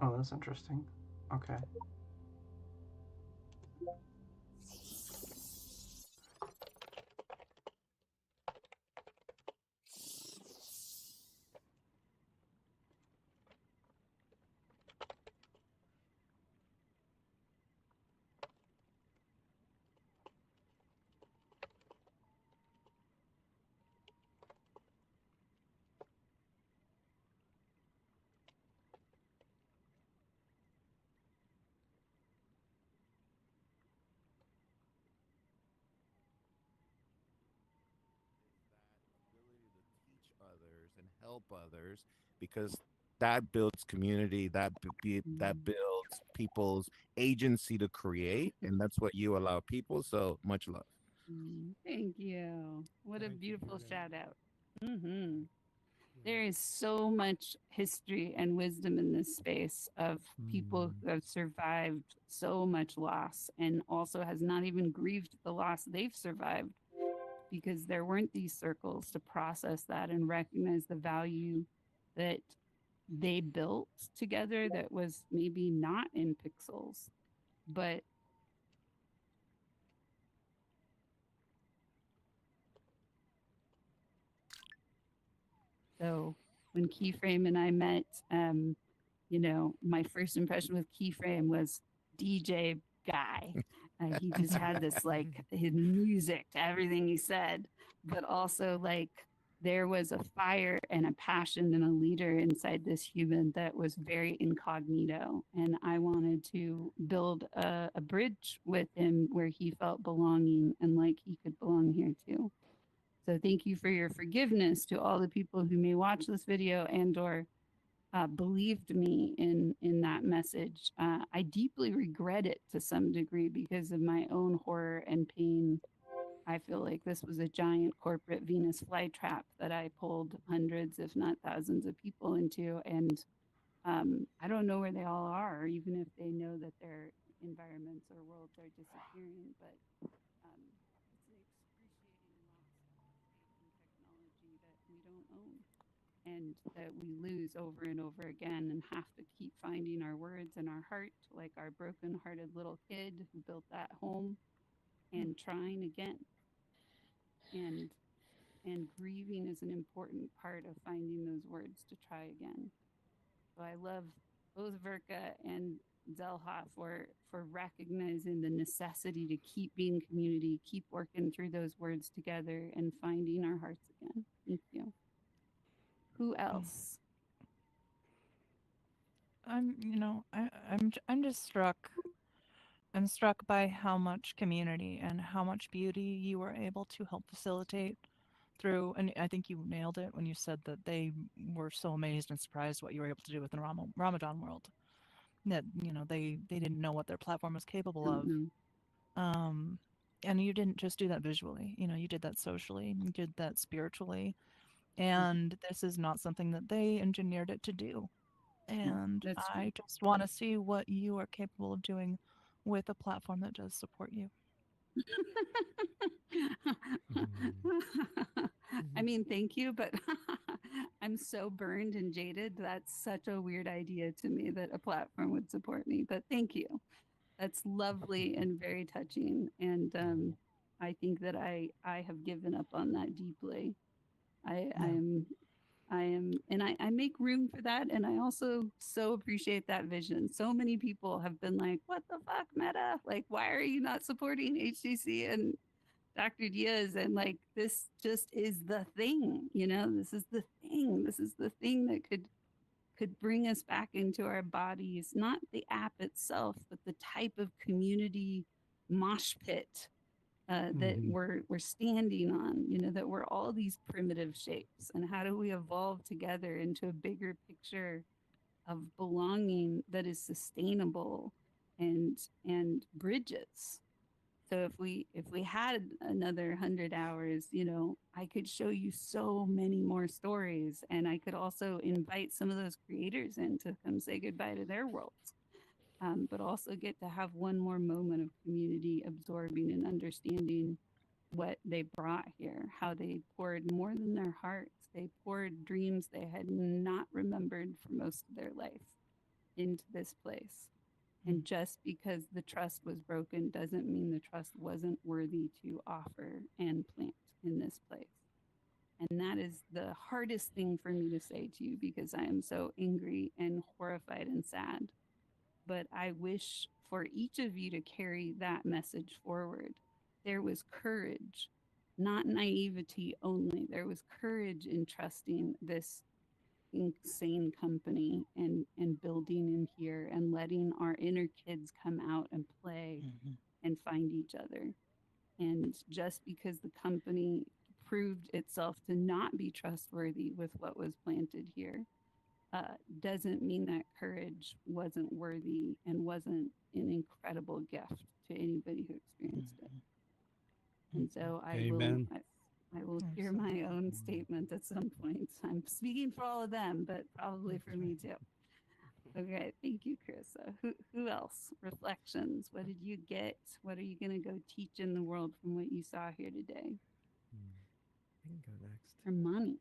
Oh, that's interesting. Okay. That ability to teach others and help others, because that builds community, that Mm. builds people's agency to create, and that's what you allow people. So much love. Thank you. What a Thank you for beautiful that. shout out. Hmm. Yeah. There is so much history and wisdom in this space of people who have survived so much loss and also has not even grieved the loss they've survived because there weren't these circles to process that and recognize the value that they built together that was maybe not in pixels, but so when Keyframe and I met, my first impression with Keyframe was DJ guy. He just had this like his music to everything he said, but also like there was a fire and a passion and a leader inside this human that was very incognito. And I wanted to build a bridge with him where he felt belonging and like he could belong here too. So thank you for your forgiveness to all the people who may watch this video and or believed me in that message. I deeply regret it to some degree because of my own horror and pain. I feel like this was a giant corporate Venus flytrap that I pulled hundreds, if not thousands, of people into, and I don't know where they all are, even if they know that their environments or worlds are disappearing. But it's an excruciating loss of faith in technology that we don't own and that we lose over and over again and have to keep finding our words in our heart, like our broken-hearted little kid who built that home and trying again. And and grieving is an important part of finding those words to try again. So I love both Verka and Zelha for recognizing the necessity to keep being community, keep working through those words together and finding our hearts again. Thank you. Who else? I'm just struck. I'm struck by how much community and how much beauty you were able to help facilitate through. And I think you nailed it when you said that they were so amazed and surprised what you were able to do within Ramadan World. That they didn't know what their platform was capable Don't of. know. And you didn't just do that visually, you did that socially, you did that spiritually. And this is not something that they engineered it to do. And That's true. I just want to see what you are capable of doing with a platform that does support you. I mean, thank you, but I'm so burned and jaded. That's such a weird idea to me that a platform would support me. But thank you. That's lovely and very touching. And I think that I have given up on that deeply. I am, and I make room for that. And I also so appreciate that vision. So many people have been like, what the fuck, Meta? Like, why are you not supporting HCC and Dr. Diaz? And like, this just is the thing, this is the thing. This is the thing that could bring us back into our bodies, not the app itself, but the type of community mosh pit that we're standing on, that we're all these primitive shapes, and how do we evolve together into a bigger picture of belonging that is sustainable and bridges. So if we had another 100 hours, I could show you so many more stories, and I could also invite some of those creators in to come say goodbye to their worlds. But also get to have one more moment of community absorbing and understanding what they brought here, how they poured more than their hearts. They poured dreams they had not remembered for most of their life into this place. And just because the trust was broken doesn't mean the trust wasn't worthy to offer and plant in this place. And that is the hardest thing for me to say to you, because I am so angry and horrified and sad. But I wish for each of you to carry that message forward. There was courage, not naivety only. There was courage in trusting this insane company and building in here and letting our inner kids come out and play and find each other. And just because the company proved itself to not be trustworthy with what was planted here, doesn't mean that courage wasn't worthy and wasn't an incredible gift to anybody who experienced it. And so Amen. I will hear my own statement at some point. I'm speaking for all of them, but probably for me too. Okay, thank you, Carissa. Who else? Reflections. What did you get? What are you going to go teach in the world from what you saw here today? I can go next. Hermione.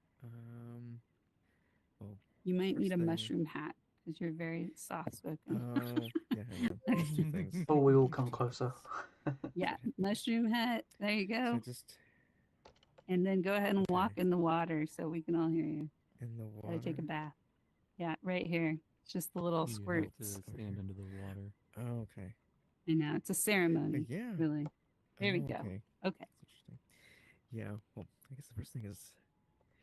Well, you might need a thing. mushroom hat because you're very soft spoken. Oh, yeah. Those two things. Oh, we will come closer. Yeah, mushroom hat. There you go. So just And then go ahead and walk in the water so we can all hear you. in the water. Gotta take a bath. Yeah, right here. It's just the little You squirts. have to stand under the water. Oh, okay. I know. It's a ceremony. Yeah. Really. There we go. Okay. Okay. That's interesting. Yeah. Well, I guess the first thing is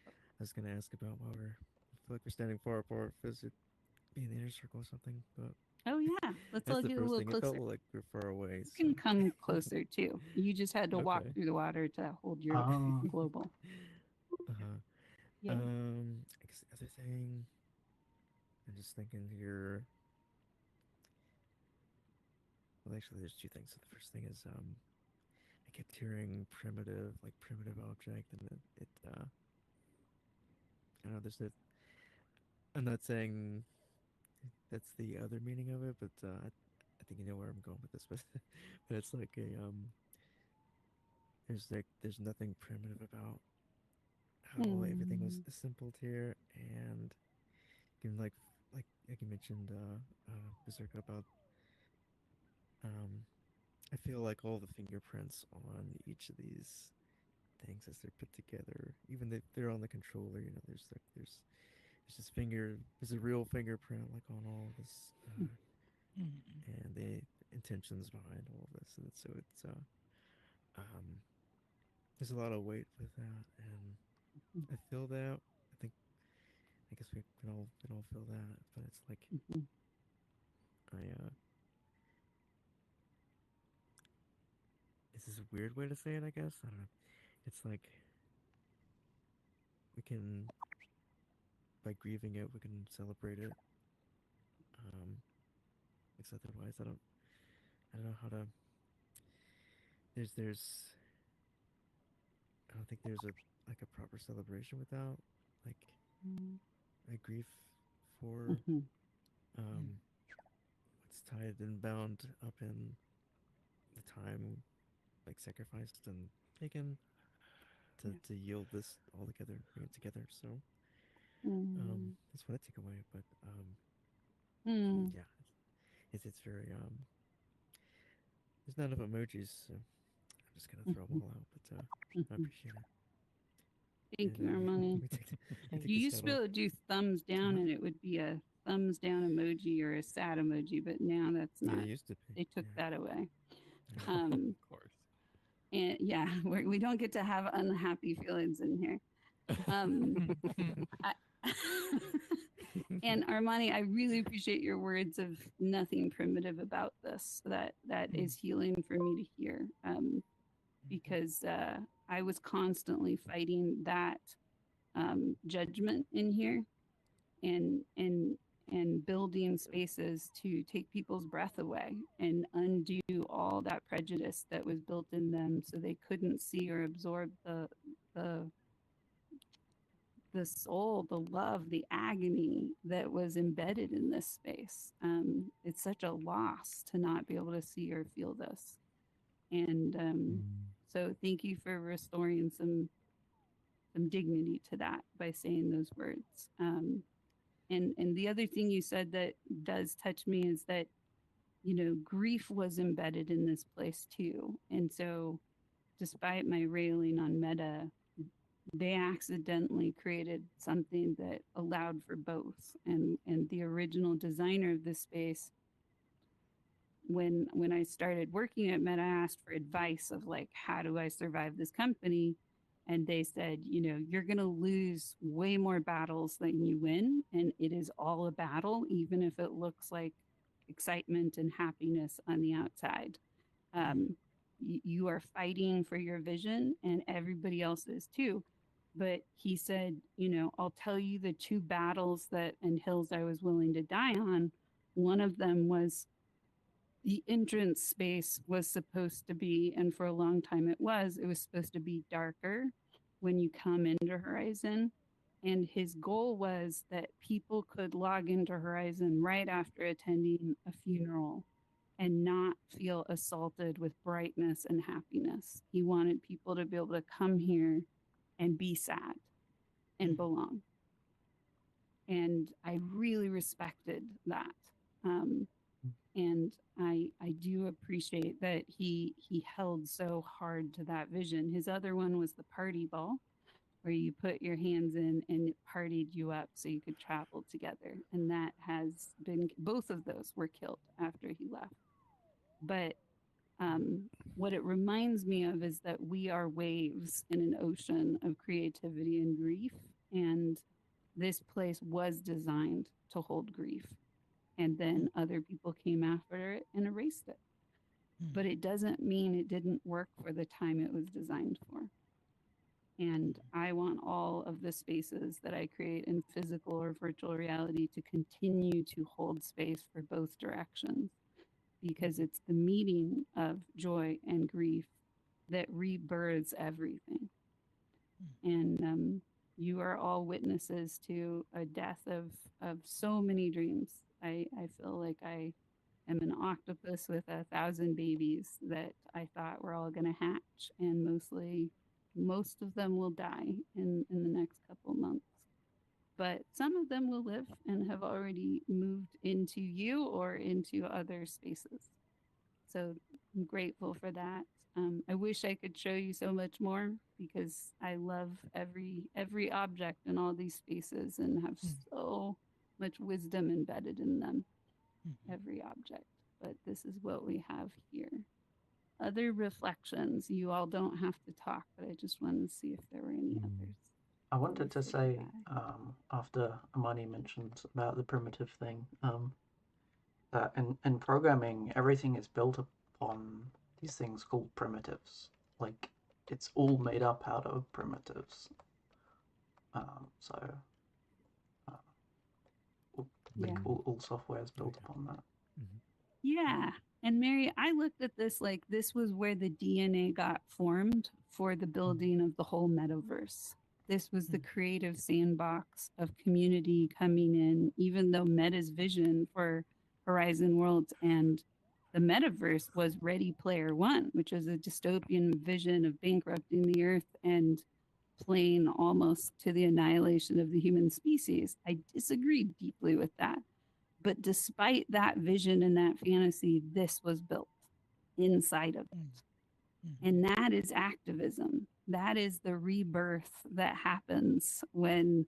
I was gonna ask about why I feel like we're standing far apart. Is it be in the inner circle or something? But Oh yeah. Let's all that's the get a first little thing. It closer. felt like we're far away. You can come closer too. You just had to walk Okay. through the water to hold your global. Yeah. I guess the other thing, I'm just thinking here. Well, actually, there's two things. So the first thing is, I kept hearing primitive object, and I don't know. I'm not saying that's the other meaning of it, but I think you know where I'm going with this. But it's like there's nothing primitive about how everything was assembled here, and even like you mentioned, Berserk, about I feel like all the fingerprints on each of these things as they're put together, even if they're on the controller, there's there's a real fingerprint like on all of this, and the intentions behind all of this, and so it's there's a lot of weight with that, and I feel that. I guess we can all feel that, but it's like this is a weird way to say it, I guess. I don't know. It's like we can, by grieving it, we can celebrate it. Because otherwise, I don't know how to. there's I don't think there's a proper celebration without like a grief for what's tied and bound up in the time like sacrificed and taken to yield this all together, bring it together. So that's what I take away. But yeah, it's very there's not enough emojis, so I'm just gonna throw them all out. But I appreciate it. Thank you, Armani. You used to be able to do thumbs down, and it would be a thumbs down emoji or a sad emoji, but now that's not. Yeah, it used to be. They took that away. Of course. And yeah, we don't get to have unhappy feelings in here. And Armani, I really appreciate your words of nothing primitive about this. That is healing for me to hear, because I was constantly fighting that judgment in here, and building spaces to take people's breath away and undo all that prejudice that was built in them, so they couldn't see or absorb the soul, the love, the agony that was embedded in this space. It's such a loss to not be able to see or feel this. And so thank you for restoring some dignity to that by saying those words. And the other thing you said that does touch me is that, grief was embedded in this place too. And so despite my railing on meta, they accidentally created something that allowed for both. And the original designer of this space, when I started working at Meta, I asked for advice of like, how do I survive this company? And they said, you're going to lose way more battles than you win. And it is all a battle, even if it looks like excitement and happiness on the outside. You are fighting for your vision, and everybody else is too. But he said, I'll tell you the two battles and hills I was willing to die on. One of them was the entrance space was supposed to be, and for a long time it was supposed to be darker when you come into Horizon. And his goal was that people could log into Horizon right after attending a funeral and not feel assaulted with brightness and happiness. He wanted people to be able to come here and be sad and belong. And I really respected that. And I do appreciate that he held so hard to that vision. His other one was the party ball, where you put your hands in and it partied you up so you could travel together. And that has been, both of those were killed after he left. But what it reminds me of is that we are waves in an ocean of creativity and grief. And this place was designed to hold grief. And then other people came after it and erased it. But it doesn't mean it didn't work for the time it was designed for. And I want all of the spaces that I create in physical or virtual reality to continue to hold space for both directions, because it's the meeting of joy and grief that rebirths everything. And you are all witnesses to a death of so many dreams. I feel like I am an octopus with 1,000 babies that I thought were all going to hatch, and most of them will die in the next couple months. But some of them will live and have already moved into you or into other spaces. So I'm grateful for that. I wish I could show you so much more, because I love every object in all these spaces and have so much wisdom embedded in them, every object. But this is what we have here. Other reflections. You all don't have to talk, but I just wanted to see if there were any others. I wanted to say, after Amani mentioned about the primitive thing, that in programming, everything is built upon these things called primitives. Like, it's all made up out of primitives. All software is built upon that. Yeah. And Mary, I looked at this like this was where the DNA got formed for the building of the whole metaverse. This was the creative sandbox of community coming in, even though Meta's vision for Horizon Worlds and the metaverse was Ready Player One, which was a dystopian vision of bankrupting the earth and playing almost to the annihilation of the human species. I disagreed deeply with that. But despite that vision and that fantasy, this was built inside of it. And that is activism. That is the rebirth that happens when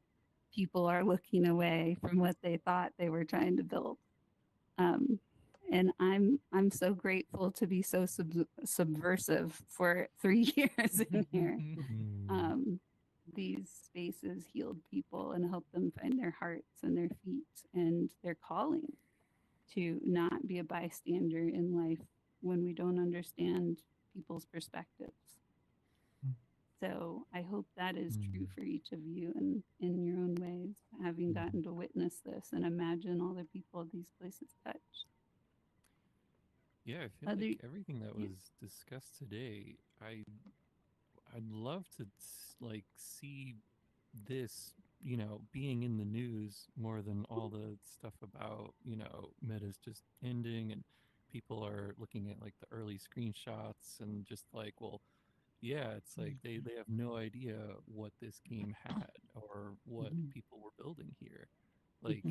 people are looking away from what they thought they were trying to build. And I'm so grateful to be so subversive for 3 years in here. These spaces healed people and helped them find their hearts and their feet and their calling to not be a bystander in life when we don't understand people's perspectives. So I hope that is true for each of you and in your own ways, having gotten to witness this and imagine all the people these places touch. Yeah, I feel like everything that was discussed today, I'd love to like see this, being in the news more than all the stuff about, Meta's just ending and people are looking at like the early screenshots and just like, well, yeah, it's like they have no idea what this game had or what people were building here. Like,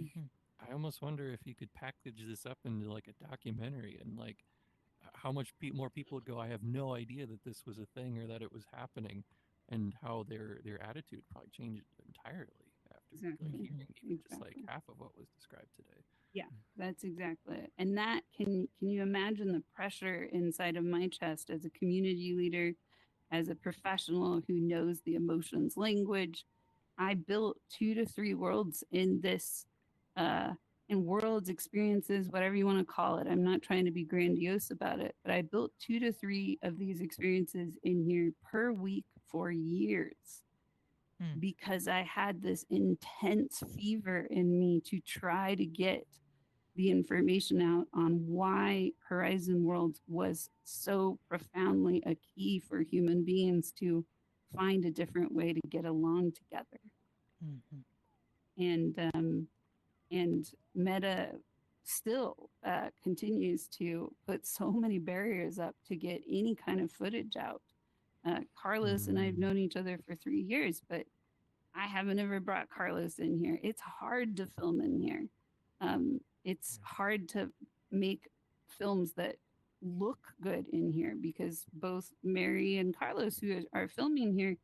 I almost wonder if you could package this up into like a documentary and like how much more people would go, I have no idea that this was a thing or that it was happening, and how their attitude probably changed entirely after like hearing even just like half of what was described today. Yeah, that's exactly it. And that can you imagine the pressure inside of my chest as a community leader, as a professional who knows the emotions language. I built 2 to 3 worlds in this in worlds, experiences, whatever you want to call it. I'm not trying to be grandiose about it, but I built 2 to 3 of these experiences in here per week for years because I had this intense fever in me to try to get the information out on why Horizon Worlds was so profoundly a key for human beings to find a different way to get along together. And Meta still continues to put so many barriers up to get any kind of footage out. Carlos and I have known each other for 3 years, but I haven't ever brought Carlos in here. It's hard to film in here. It's hard to make films that look good in here because both Mary and Carlos, who are filming here,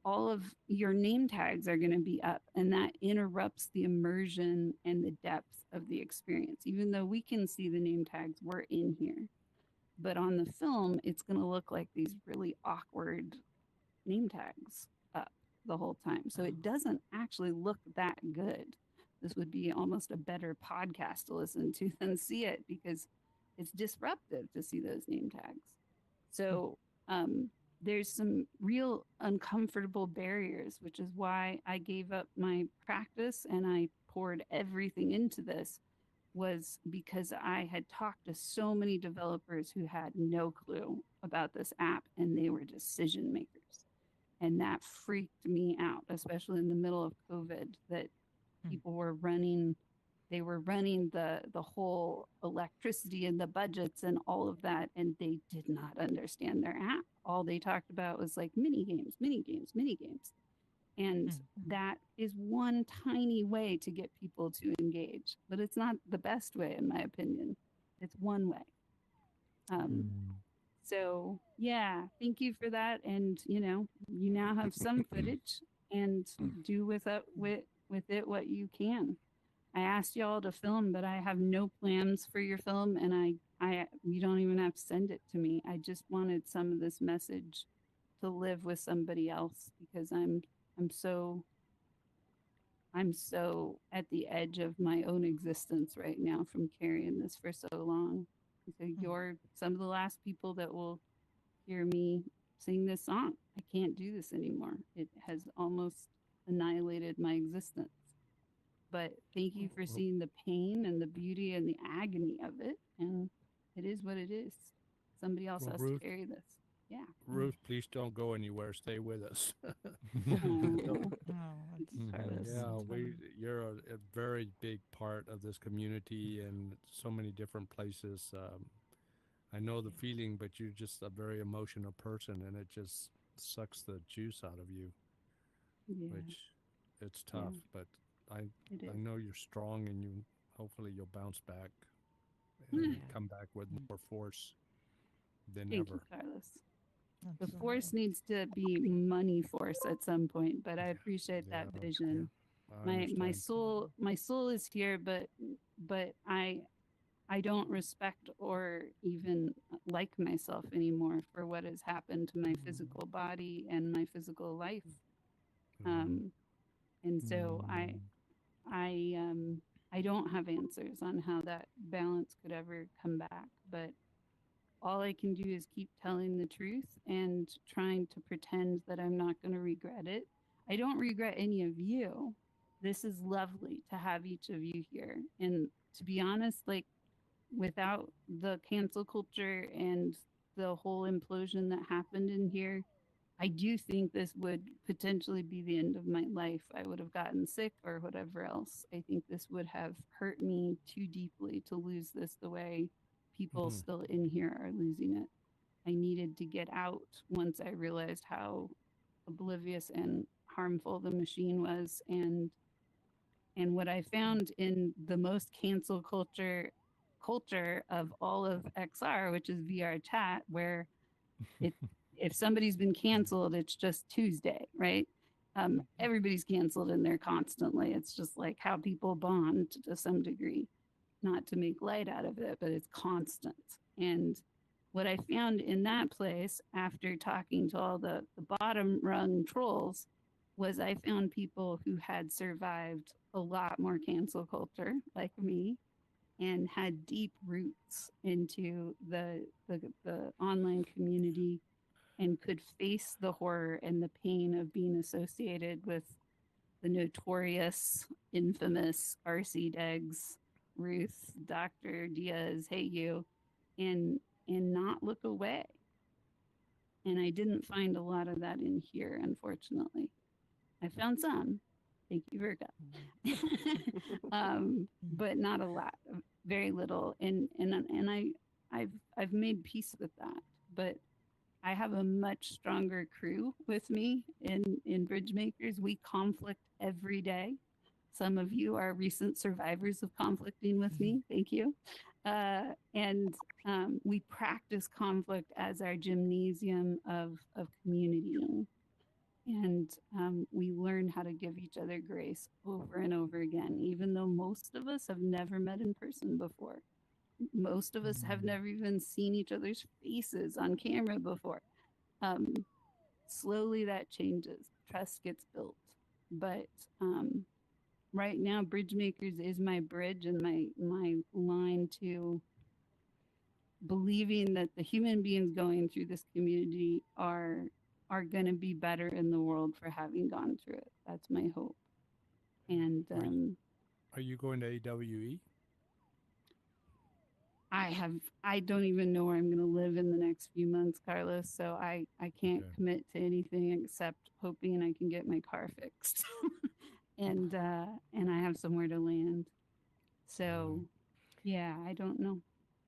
all of your name tags are going to be up, and that interrupts the immersion and the depth of the experience. Even though we can see the name tags, we're in here. But on the film, it's going to look like these really awkward name tags up the whole time. So it doesn't actually look that good. This would be almost a better podcast to listen to than see it because it's disruptive to see those name tags. So there's some real uncomfortable barriers, which is why I gave up my practice and I poured everything into this, was because I had talked to so many developers who had no clue about this app and they were decision makers. And that freaked me out, especially in the middle of COVID, that people were running, they were running the whole electricity and the budgets and all of that, and they did not understand their app. All they talked about was like mini games. And that is one tiny way to get people to engage, but it's not the best way, in my opinion. It's one way. So yeah, thank you for that. And you now have some footage, and do with it what you can. I asked y'all to film, but I have no plans for your film, and you don't even have to send it to me. I just wanted some of this message to live with somebody else because I'm so at the edge of my own existence right now from carrying this for so long. So you're some of the last people that will hear me sing this song. I can't do this anymore. It has almost annihilated my existence. But thank you for seeing the pain and the beauty and the agony of it. And it is what it is. Somebody else Well, has Ruth, to carry this. Yeah. Ruth, please don't go anywhere. Stay with us. Oh, Oh, thank you, that's Carlos. Yeah, that's you're a very big part of this community and so many different places. I know the feeling, but you're just a very emotional person, and it just sucks the juice out of you, Yeah, which it's yeah, tough. But I it I is. know you're strong, and you hopefully you'll bounce back and Yeah. come back with more force than Thank you, ever. Carlos. The absolutely. force needs to be money force at some point, but I appreciate that Yeah, vision. I My understand. soul is here, but I don't respect or even like myself anymore for what has happened to my physical body and my physical life. Um, and so I don't have answers on how that balance could ever come back, but all I can do is keep telling the truth and trying to pretend that I'm not going to regret it. I don't regret any of you. This is lovely to have each of you here. And to be honest, like without the cancel culture and the whole implosion that happened in here, I do think this would potentially be the end of my life. I would have gotten sick or whatever else. I think this would have hurt me too deeply to lose this the way people Mhm. still in here are losing it. I needed to get out once I realized how oblivious and harmful the machine was, and what I found in the most cancel culture of all of XR, which is VR chat, where it if somebody's been canceled, it's just Tuesday, right? Everybody's canceled in there constantly. It's just like how people bond to some degree, not to make light out of it, but it's constant. And what I found in that place after talking to all the bottom rung trolls was I found people who had survived a lot more cancel culture like me and had deep roots into the online community and could face the horror and the pain of being associated with the notorious, infamous RC Degs, Ruth, Dr. Diaz, hey you, and not look away. And I didn't find a lot of that in here, unfortunately. I found some. Thank you, Virga. But not a lot, very little. And I've made peace with that. But I have a much stronger crew with me in Bridge Makers. We conflict every day. Some of you are recent survivors of conflicting with me. Thank you. And we practice conflict as our gymnasium of community. And we learn how to give each other grace over and over again, even though most of us have never met in person before. Most of us have never even seen each other's faces on camera before. Slowly that changes. Trust gets built. But right now, Bridge Makers is my bridge and my line to believing that the human beings going through this community are going to be better in the world for having gone through it. That's my hope. And Are you going to AWE? I don't even know where I'm going to live in the next few months, Carlos. So I can't Okay. commit to anything except hoping I can get my car fixed, and I have somewhere to land. So yeah, I don't know.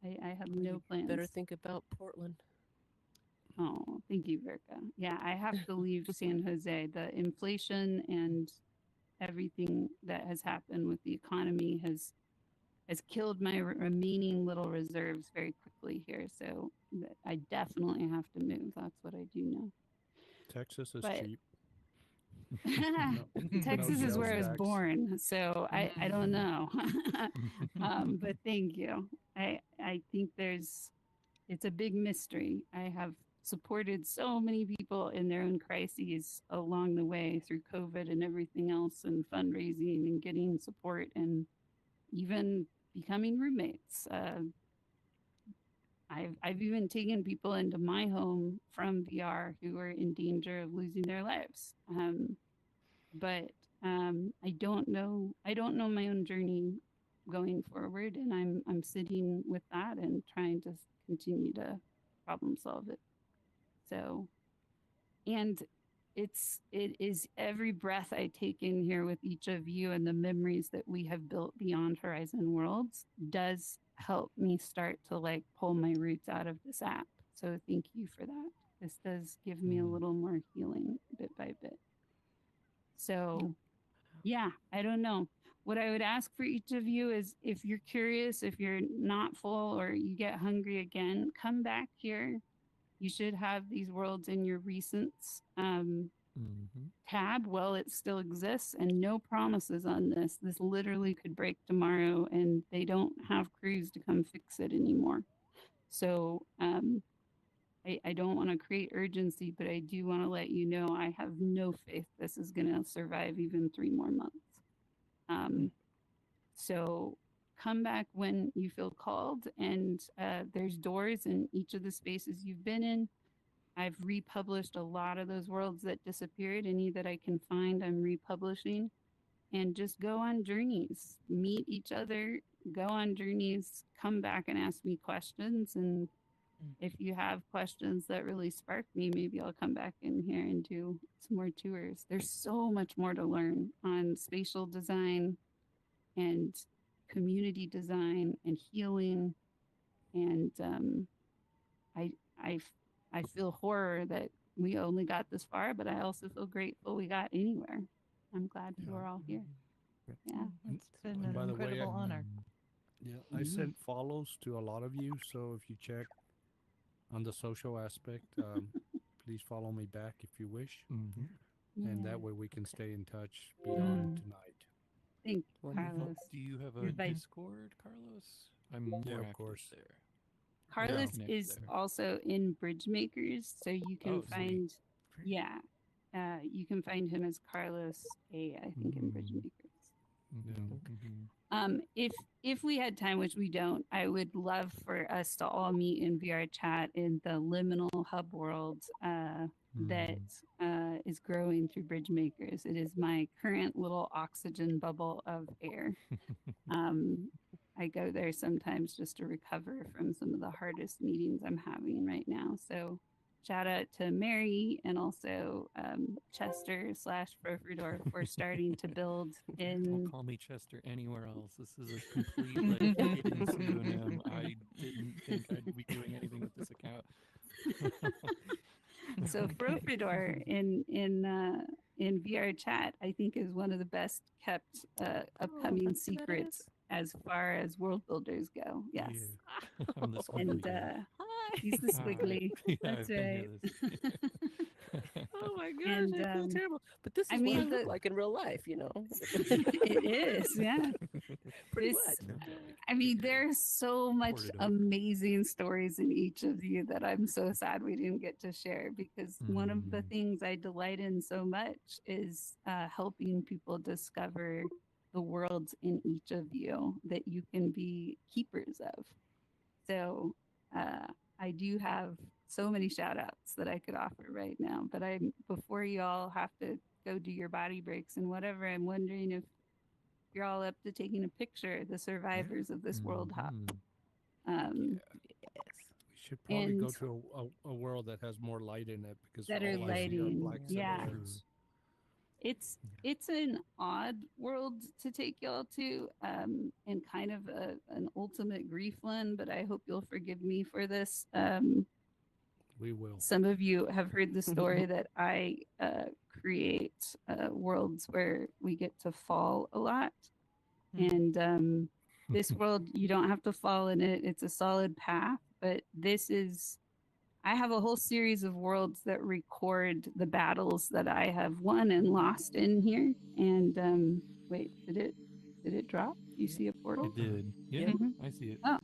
I have no plans. Better think about Portland. Oh, thank you, Virka. Yeah, I have to leave San Jose. The inflation and everything that has happened with the economy has killed my remaining little reserves very quickly here. So I definitely have to move. That's what I do know. Texas is But cheap. No, Texas no is where I was sales tax. born, so I don't know. But thank you. I think it's a big mystery. I have supported so many people in their own crises along the way through COVID and everything else, and fundraising and getting support and even becoming roommates. I've even taken people into my home from VR who are in danger of losing their lives. But I don't know my own journey going forward, and I'm sitting with that and trying to continue to problem solve it. So, and it is every breath I take in here with each of you, and the memories that we have built beyond Horizon Worlds does help me start to like pull my roots out of this app. So thank you for that. This does give me a little more healing bit by bit. So yeah, I don't know. What I would ask for each of you is, if you're curious, if you're not full or you get hungry again, come back here. You should have these worlds in your recents tab while it still exists, and no promises on this. This literally could break tomorrow, and they don't have crews to come fix it anymore. So I don't want to create urgency, but I do want to let you know I have no faith this is going to survive even 3 more months. So come back when you feel called, and there's doors in each of the spaces you've been in. I've republished a lot of those worlds that disappeared. Any that I can find, I'm republishing. And just go on journeys, meet each other, go on journeys, come back and ask me questions. And if you have questions that really spark me, maybe I'll come back in here and do some more tours. There's so much more to learn on spatial design and community design and healing. And I feel horror that we only got this far, but I also feel grateful we got anywhere. I'm glad you are all here. Yeah. It's been And an by the way, incredible honor. Yeah, I sent follows to a lot of you, so if you check on the social aspect, please follow me back if you wish, and that way we can stay in touch beyond tonight. Thank you, Carlos. Do you have a Discord, Carlos? I'm more Yeah, of active course. there. Carlos connect is there. also in Bridgemakers, so you can Oh, sweet. find, yeah, you can find him as Carlos A, I think, in Bridgemakers. If we had time, which we don't, I would love for us to all meet in VR chat in the liminal hub world that is growing through Bridgemakers. It is my current little oxygen bubble of air. I go there sometimes just to recover from some of the hardest meetings I'm having right now. So shout out to Mary and also Chester / Profridor for starting to build in. Don't call me Chester anywhere else. This is a complete like hidden pseudonym. I didn't think I'd be doing anything with this account. So Profridor in VR chat, I think, is one of the best kept upcoming secrets as far as world builders go. Yes. Yeah. I'm the squiggly And dude. he's the squiggly. Yeah, That's I've been right. here Oh my gosh, And, I feel terrible. But this is I what mean, I look like in real life, you know. It is, yeah. Pretty This- much. I mean, there's so much Ported up. amazing stories in each of you that I'm so sad we didn't get to share, because one of the things I delight in so much is helping people discover the worlds in each of you that you can be keepers of. So I do have so many shout outs that I could offer right now, but before you all have to go do your body breaks and whatever, I'm wondering if you're all up to taking a picture, the survivors of this world hop. We should probably And- go to a world that has more light in it, because That all are I see are lighting, black yeah. silhouettes. It's an odd world to take y'all to, and kind of an ultimate grief one, but I hope you'll forgive me for this. We will. Some of you have heard the story that I create worlds where we get to fall a lot. And this world, you don't have to fall in it. It's a solid path, but I have a whole series of worlds that record the battles that I have won and lost in here. And wait, did it drop? You see a portal? It did. Yeah, I see it. Oh,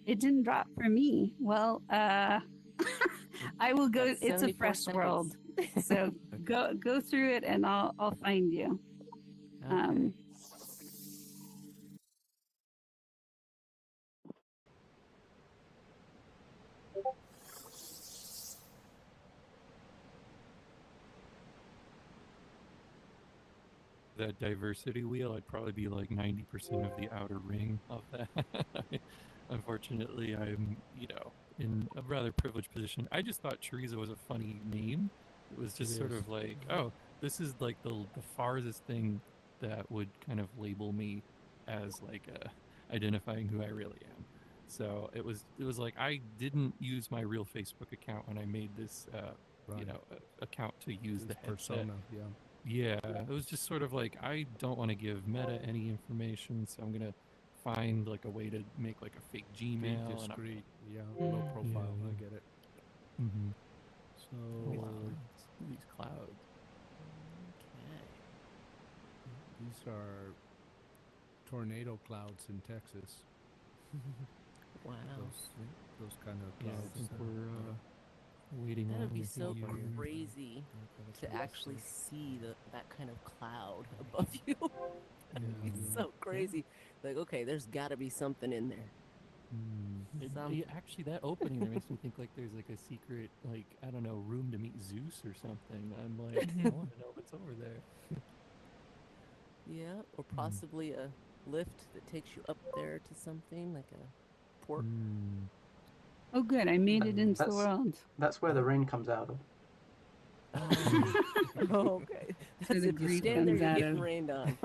it didn't drop for me. Well, I will go. That's It's a 74 fresh seconds. world, so go through it, and I'll find you. Okay. that diversity wheel, I'd probably be like 90% of the outer ring of that. Unfortunately, I'm, in a rather privileged position. I just thought Chorizo was a funny name. It was just sort is. of like, oh, this is like the farthest thing that would kind of label me as like identifying who I really am. So it was like I didn't use my real Facebook account when I made this Right. account to use His the headset. persona, yeah. Yeah, it was just sort of like I don't want to give Meta any information, so I'm gonna find like a way to make like a fake Be Gmail and discreet, yeah, low profile. I get it. Mm-hmm. So These clouds. these are tornado clouds in Texas. Wow. Those kind of Yeah, I clouds. think we're waiting That on would be the so year. crazy to actually see that kind of cloud above you. That'd be so crazy. Like, okay, there's got to be something in there. Actually, that opening there makes me think like there's like a secret, like, I don't know, room to meet Zeus or something. I'm like, I want to know what's over there. Yeah, or possibly a lift that takes you up there to something like a port. Oh, good. I made it into the That's- world. That's where the rain comes out of. Oh, okay. So That's the if you grief stand there, comes you're out getting of. rained on.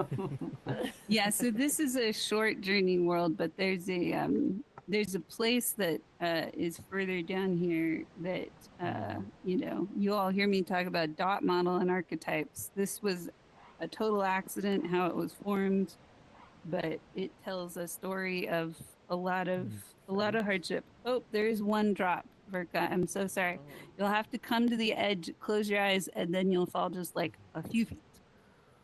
Yeah, so this is a short journey world, but there's a place that is further down here that you all hear me talk about dot model and archetypes. This was a total accident how it was formed, but it tells a story of a lot of hardship. Oh, there is one drop, Verka. I'm so sorry. You'll have to come to the edge, close your eyes, and then you'll fall just like a few feet.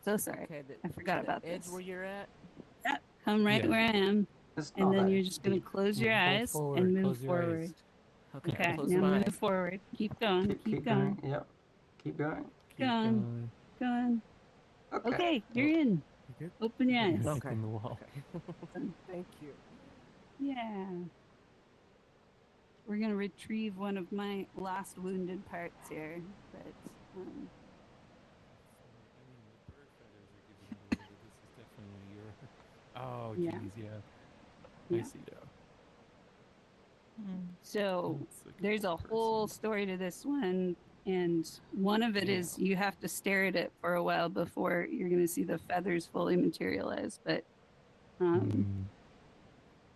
So sorry. Okay, I forgot about edge this. where you're at. Yeah, come right where I am. It's And not then that you're just going to deep. close your Both eyes forward, and move close your eyes. forward. Okay, Okay, close now my move eyes. forward. Keep going. Keep going. Yep. Keep going. Keep going. Going. Okay. Okay, you're in. You good? Open your eyes. Okay. In the wall. Thank you. Yeah. We're going to retrieve one of my last wounded parts here. But, I mean, the bird feathers are giving it away that this is definitely one of your. Oh, Yeah. geez, yeah. Yeah. I see now. so Looks like there's a person. whole story to this one. And one of it is you have to stare at it for a while before you're going to see the feathers fully materialize. But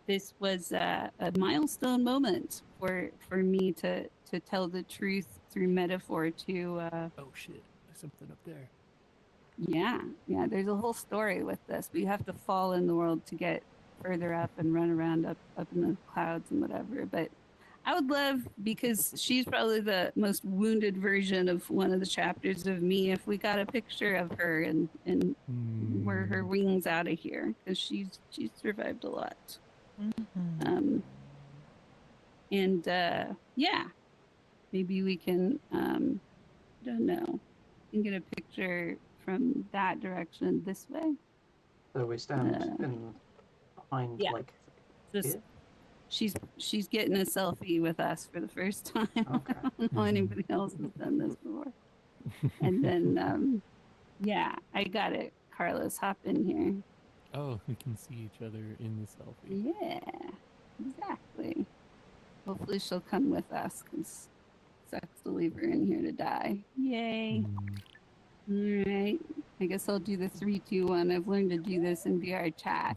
this was a milestone moment for me to tell the truth through metaphor to Oh shit! There's something up there. yeah there's a whole story with this, but you have to fall in the world to get further up and run around up in the clouds and whatever. But I would love, because she's probably the most wounded version of one of the chapters of me, if we got a picture of her and were her wings out of here, because she's survived a lot. And yeah, maybe we can I don't know, we can get a picture from that direction this way. So we stand in behind yeah. like Just here? she's getting a selfie with us for the first time. Okay. I don't know anybody else has done this before. And then yeah, I got it. Carlos, hop in here. Oh, we can see each other in the selfie. Yeah, exactly. Hopefully she'll come with us, because sucks to leave her in here to die. Yay. All right. I guess I'll do the 3, 2, 1. I've learned to do this in VR chat.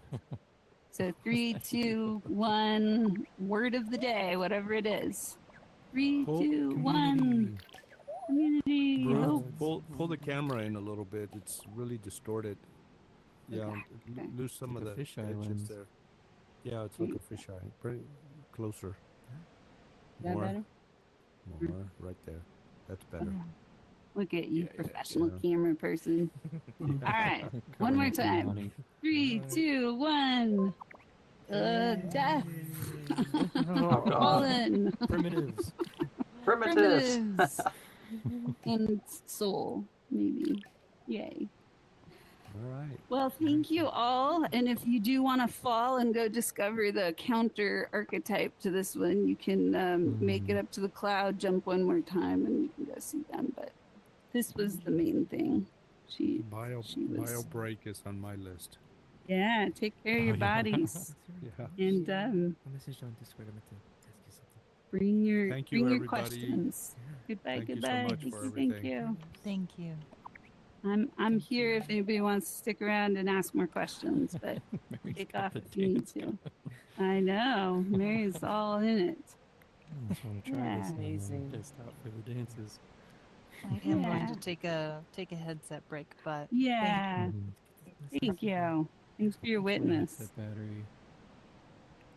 So 3, 2, 1. Word of the day, whatever it is. 3, 2, 1. Community. Bruce, Hope. pull the camera in a little bit. It's really distorted. Yeah, Okay. lose some Like of a the fisheye edges lens. there. Yeah, it's like a fisheye. Pretty closer. Is that better? More, right there. That's better. Look at you, Yeah, professional yeah. camera person. All right, one more time. 3, 2, 1. Death. Oh, God. Fallen. Primitives. Primitives. And soul, maybe. Yay. All right. Well, thank you all. And if you do want to fall and go discover the counter archetype to this one, you can make it up to the cloud, jump one more time, and you can go see them. But this was the main thing. She was. Bio break is on my list. Yeah, take care of your yeah. bodies. Yeah. And I messaged on Discord. I meant to ask you something. Thank bring you, your everybody. questions. Yeah. Goodbye, Thank you so goodbye. much Thank for you, thank everything. you. Thank you. I'm Thank here you. if anybody wants to stick around and ask more questions, but Mary's take got off the if you need dance to. going. I know. Mary's all in it. I just want to try Yeah. this on Amazing. desktop for the dances. I am going Yeah. to take a headset break, but Yeah. Let's Thank see. you. Thanks for your My witness. headset battery.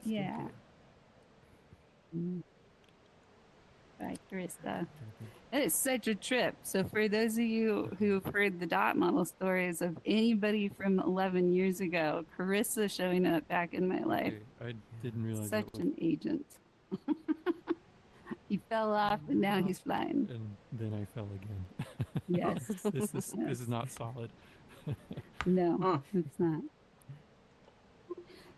Yeah. Skincare. Mm. Bye, Carissa. Trying to think. It is such a trip. So, for those of you who've heard the dot model stories of anybody from 11 years ago, Carissa showing up back in my life, Okay, I didn't realize such that was, an agent. He fell off and now he's flying. and then I fell again. Yes. this is Yes. not solid. No, Mm. it's not.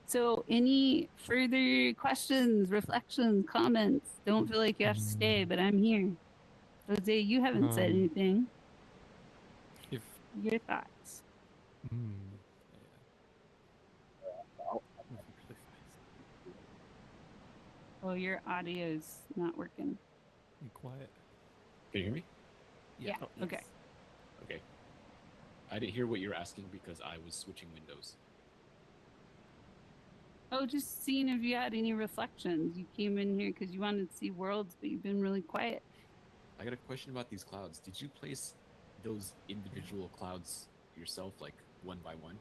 So, any further questions, reflections, comments? Don't feel like you have to stay, but I'm here. Jose, you haven't said Um, anything. If Your thoughts? yeah, I'll- moving really fast. Oh, your audio's not working. Be quiet. Can you hear me? Yeah. Oh, Okay. Okay. I didn't hear what you're asking because I was switching windows. Oh, just seeing if you had any reflections. You came in here because you wanted to see worlds, but you've been really quiet. I got a question about these clouds. Did you place those individual clouds yourself, like one by one?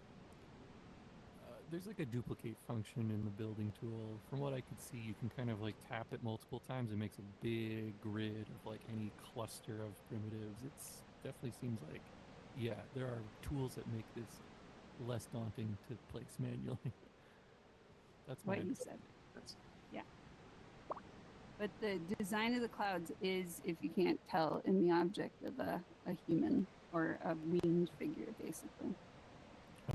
There's like a duplicate function in the building tool. From what I could see, you can kind of like tap it multiple times. It makes a big grid of like any cluster of primitives. It's definitely seems like, yeah, there are tools that make this less daunting to place manually. That's What my you said. That's But the design of the clouds is, if you can't tell, in the object of a human or a winged figure, basically.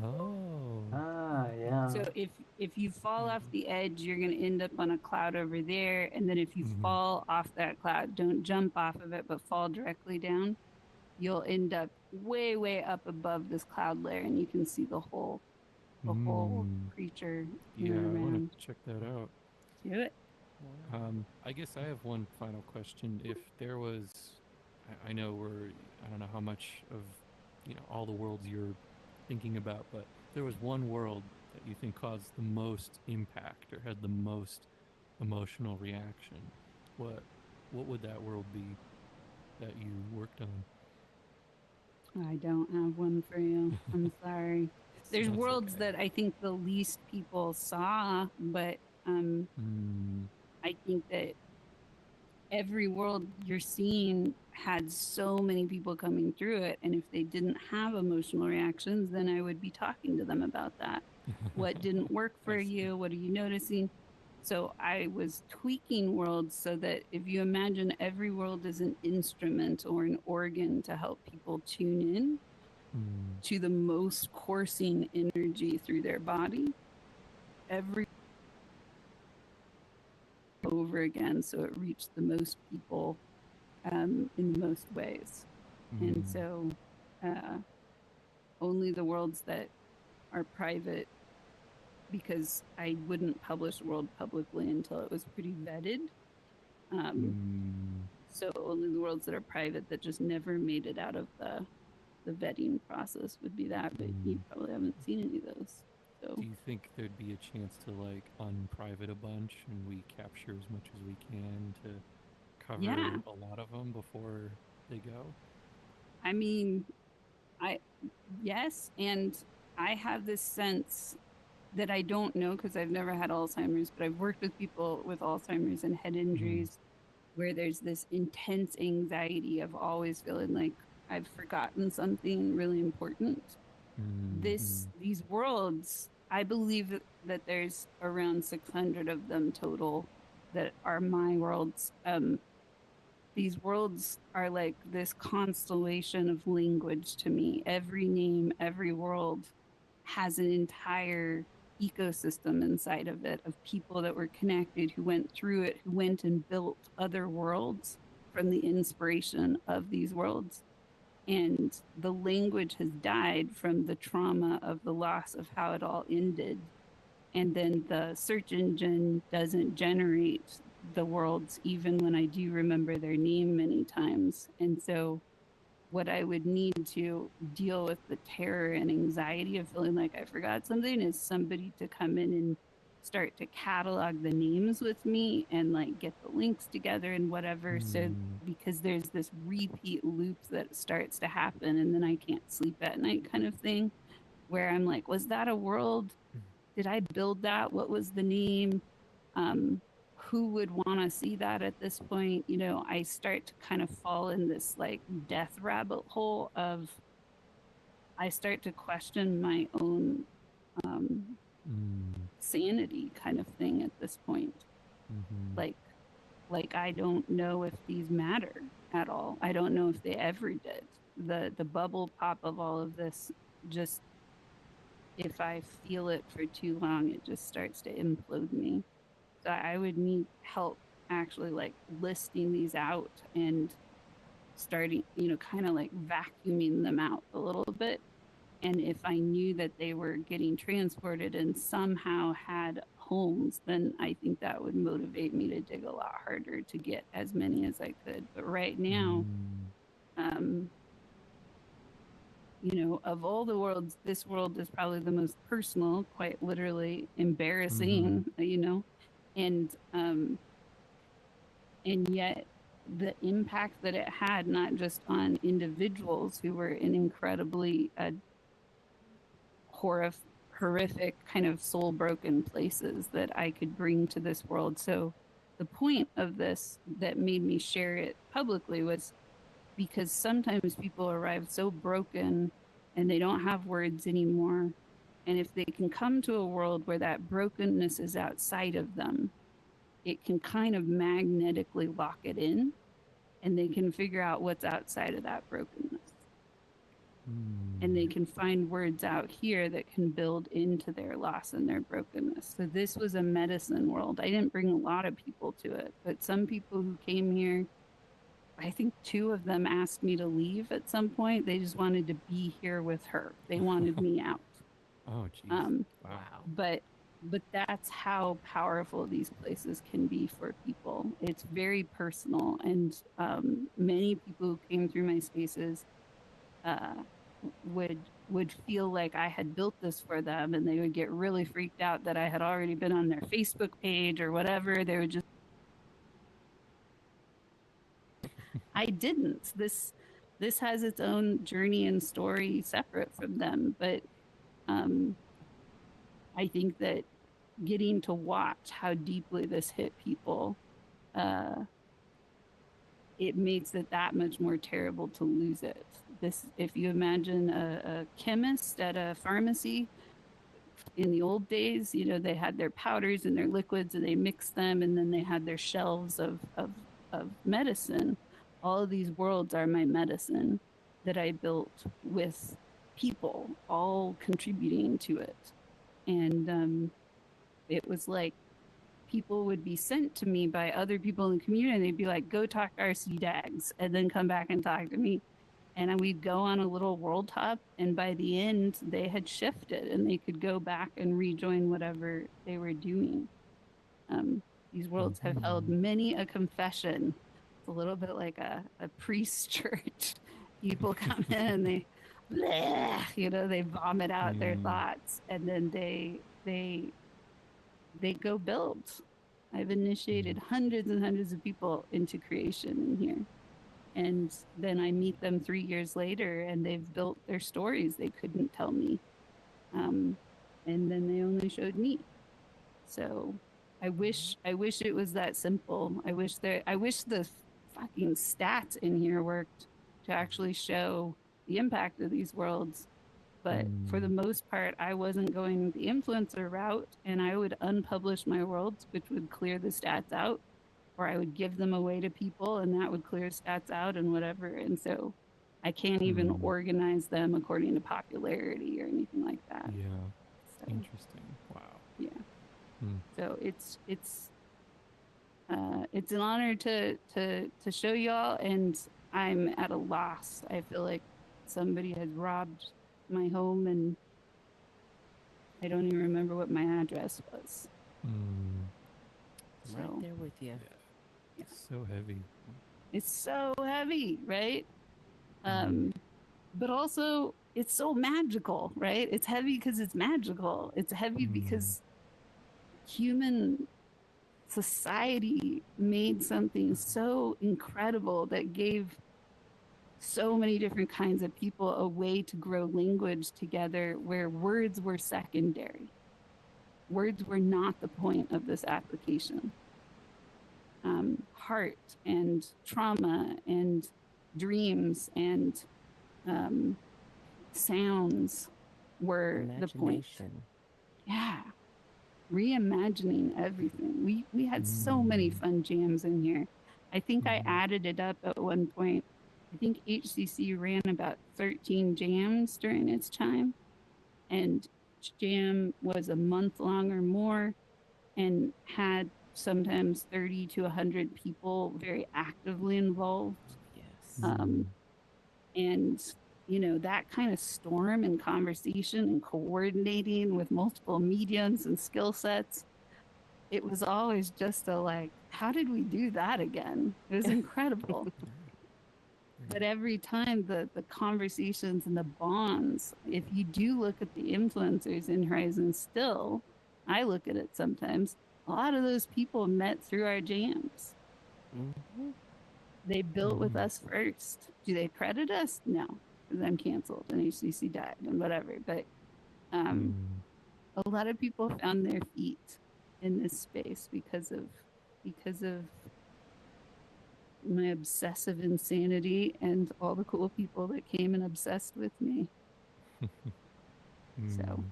Oh. Ah, yeah. So if you fall off the edge, you're going to end up on a cloud over there. And then if you Mhm. fall off that cloud, don't jump off of it, but fall directly down, you'll end up way, way up above this cloud layer, and you can see the whole creature. Yeah, I want around. to check that out. Do it. I guess I have one final question. If there was, I know I don't know how much of, all the worlds you're thinking about, but if there was one world that you think caused the most impact or had the most emotional reaction, what would that world be that you worked on? I don't have one for you. I'm sorry. There's That's worlds okay. that I think the least people saw, but I think that every world you're seeing had so many people coming through it, and if they didn't have emotional reactions, then I would be talking to them about that. What didn't work for I see. you? What are you noticing? So I was tweaking worlds so that if you imagine every world is an instrument or an organ to help people tune in to the most coursing energy through their body, every over again, so it reached the most people in the most ways. And so only the worlds that are private, because I wouldn't publish a world publicly until it was pretty vetted. So only the worlds that are private that just never made it out of the vetting process would be that, but you probably haven't seen any of those. So Do you think there'd be a chance to like unprivate a bunch and we capture as much as we can to cover Yeah. a lot of them before they go? I mean, yes, and I have this sense that I don't know because I've never had Alzheimer's, but I've worked with people with Alzheimer's and head injuries where there's this intense anxiety of always feeling like I've forgotten something really important. These worlds, I believe that there's around 600 of them total that are my worlds. These worlds are like this constellation of language to me. Every name, every world has an entire ecosystem inside of it of people that were connected, who went through it, who went and built other worlds from the inspiration of these worlds. and the language has died from the trauma of the loss of how it all ended. And then the search engine doesn't generate the worlds, even when I do remember their name many times. And so what I would need to deal with the terror and anxiety of feeling like I forgot something is somebody to come in and start to catalog the names with me and like get the links together and whatever. So because there's this repeat loop that starts to happen and then I can't sleep at night kind of thing, where I'm like, was that a world? Did I build that? What was the name? Who would want to see that at this point? You know, I start to kind of fall in this like death rabbit hole of I start to question my own sanity kind of thing at this point. Like I don't know if these matter at all. I don't know if they ever did. The bubble pop of all of this, just if I feel it for too long, it just starts to implode me. So I would need help actually like listing these out and starting, you know, kind of like vacuuming them out a little bit. And if I knew that they were getting transported and somehow had homes, then I think that would motivate me to dig a lot harder to get as many as I could. But right now, you know, of all the worlds, this world is probably the most personal, quite literally embarrassing, you know, and yet the impact that it had, not just on individuals who were in incredibly horrific kind of soul broken places that I could bring to this world. So the point of this that made me share it publicly was because sometimes people arrive so broken and they don't have words anymore. And if they can come to a world where that brokenness is outside of them, it can kind of magnetically lock it in and they can figure out what's outside of that brokenness. And they can find words out here that can build into their loss and their brokenness. So this was a medicine world. I didn't bring a lot of people to it, but some people who came here, I think 2 of them asked me to leave at some point. They just wanted to be here with her. They wanted me out. Oh, geez. Wow. But that's how powerful these places can be for people. It's very personal, and many people who came through my spaces would feel like I had built this for them, and they would get really freaked out that I had already been on their Facebook page or whatever. They would just I didn't. This has its own journey and story separate from them, but I think that getting to watch how deeply this hit people, it makes it that much more terrible to lose it. This, if you imagine a chemist at a pharmacy in the old days, you know, they had their powders and their liquids and they mixed them, and then they had their shelves of medicine. All of these worlds are my medicine that I built with people all contributing to it. And it was like people would be sent to me by other people in the community. They'd be like, go talk to RC Dags, and then come back and talk to me. And we'd go on a little world hop, and by the end, they had shifted and they could go back and rejoin whatever they were doing. These worlds have held many a confession. It's a little bit like a priest church. People come in and they, bleh, you know, they vomit out their thoughts, and then they go build. I've initiated hundreds and hundreds of people into creation in here. And then I meet them 3 years later and they've built their stories they couldn't tell me. And then they only showed me. So I wish it was that simple. I wish the fucking stats in here worked to actually show the impact of these worlds. But for the most part, I wasn't going the influencer route, and I would unpublish my worlds, which would clear the stats out, or I would give them away to people, and that would clear stats out and whatever. And so I can't even organize them according to popularity or anything like that. Yeah. So, Interesting. Wow. yeah. So it's an honor to show y'all, and I'm at a loss. I feel like somebody has robbed my home, and I don't even remember what my address was. Mm, I'm right So there with you. yeah. So heavy. it's so heavy, right? Mm. But also it's so magical, right? It's heavy because it's magical. It's heavy because human society made something so incredible that gave so many different kinds of people a way to grow language together where words were secondary. Words were not the point of this application. Heart and trauma and dreams and sounds were the point. Imagination. Yeah. Reimagining everything. We had so many fun jams in here. I think I added it up at one point. I think HCC ran about 13 jams during its time, and each jam was a month long or more and had sometimes 30 to 100 people very actively involved. Yes. And you know, that kind of storm and conversation and coordinating with multiple mediums and skill sets, it was always just a like, how did we do that again? It was incredible. But every time the conversations and the bonds, if you do look at the influencers in Horizon still, I look at it sometimes, a lot of those people met through our jams. They built with us first. Do they credit us? No, because I'm canceled and HCC died and whatever. But a lot of people found their feet in this space because of my obsessive insanity and all the cool people that came and obsessed with me. So,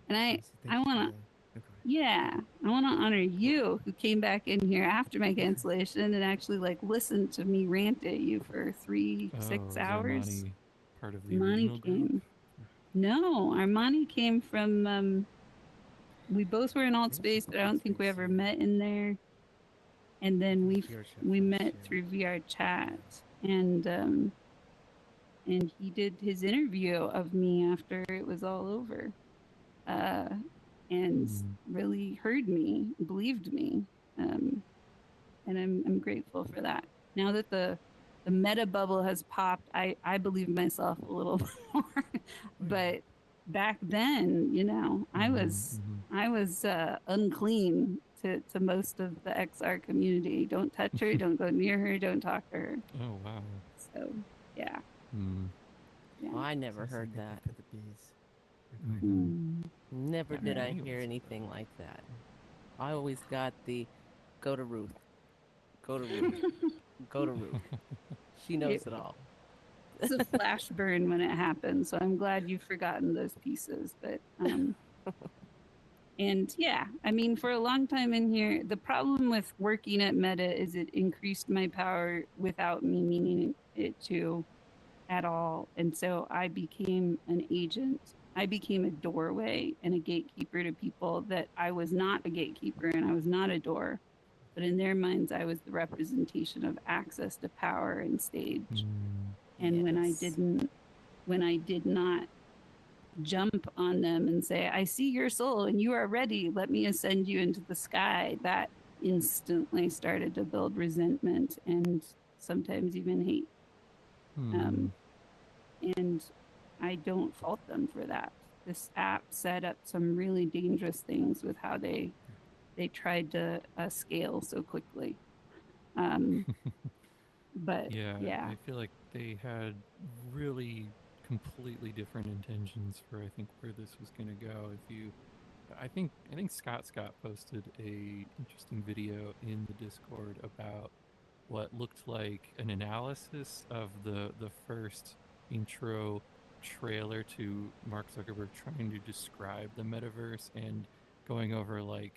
and I want to, yeah, I want to honor you who came back in here after my cancellation and actually like listened to me rant at you for 6 hours. Armani part of the Armani original came. group? No, Armani came from. We both were in alt space, but I don't think we ever met in there. And then we met through VR chat, and he did his interview of me after it was all over, and really heard me, believed me, and I'm grateful for that. Now that the meta bubble has popped, I believe myself a little more, but back then, you know, I was unclean to most of the XR community. Don't touch her, don't go near her, don't talk to her. Oh wow. So yeah. Well, I never heard that. Mm. Never Yeah, did I he hear was- anything like that. I always got the go to Ruth. Go to Ruth. Go to Ruth. She knows it all. It's a flash burn when it happened, so I'm glad you've forgotten those pieces. But and yeah, I mean, for a long time in here, the problem with working at Meta is it increased my power without me meaning it to at all. And so I became an agent. I became a doorway and a gatekeeper to people that I was not a gatekeeper and I was not a door. But in their minds, I was the representation of access to power and stage. And when I did not jump on them and say, I see your soul and you are ready, let me ascend you into the sky, that instantly started to build resentment and sometimes even hate. And I don't fault them for that. This app set up some really dangerous things with how they tried to scale so quickly. But yeah, I feel like they had really completely different intentions for I think where this was going to go. I think Scott posted a interesting video in the Discord about what looked like an analysis of the first intro trailer to Mark Zuckerberg trying to describe the metaverse and going over like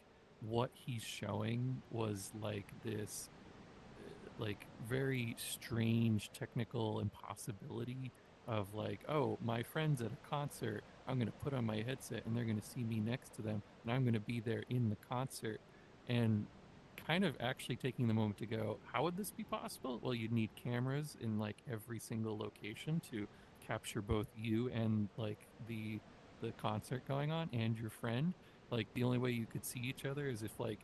what he's showing was like this like very strange technical impossibility of like, oh, my friends at a concert, I'm going to put on my headset and they're going to see me next to them and I'm going to be there in the concert. And kind of actually taking the moment to go, how would this be possible? Well, you'd need cameras in like every single location to capture both you and like the concert going on and your friend. Like the only way you could see each other is if like,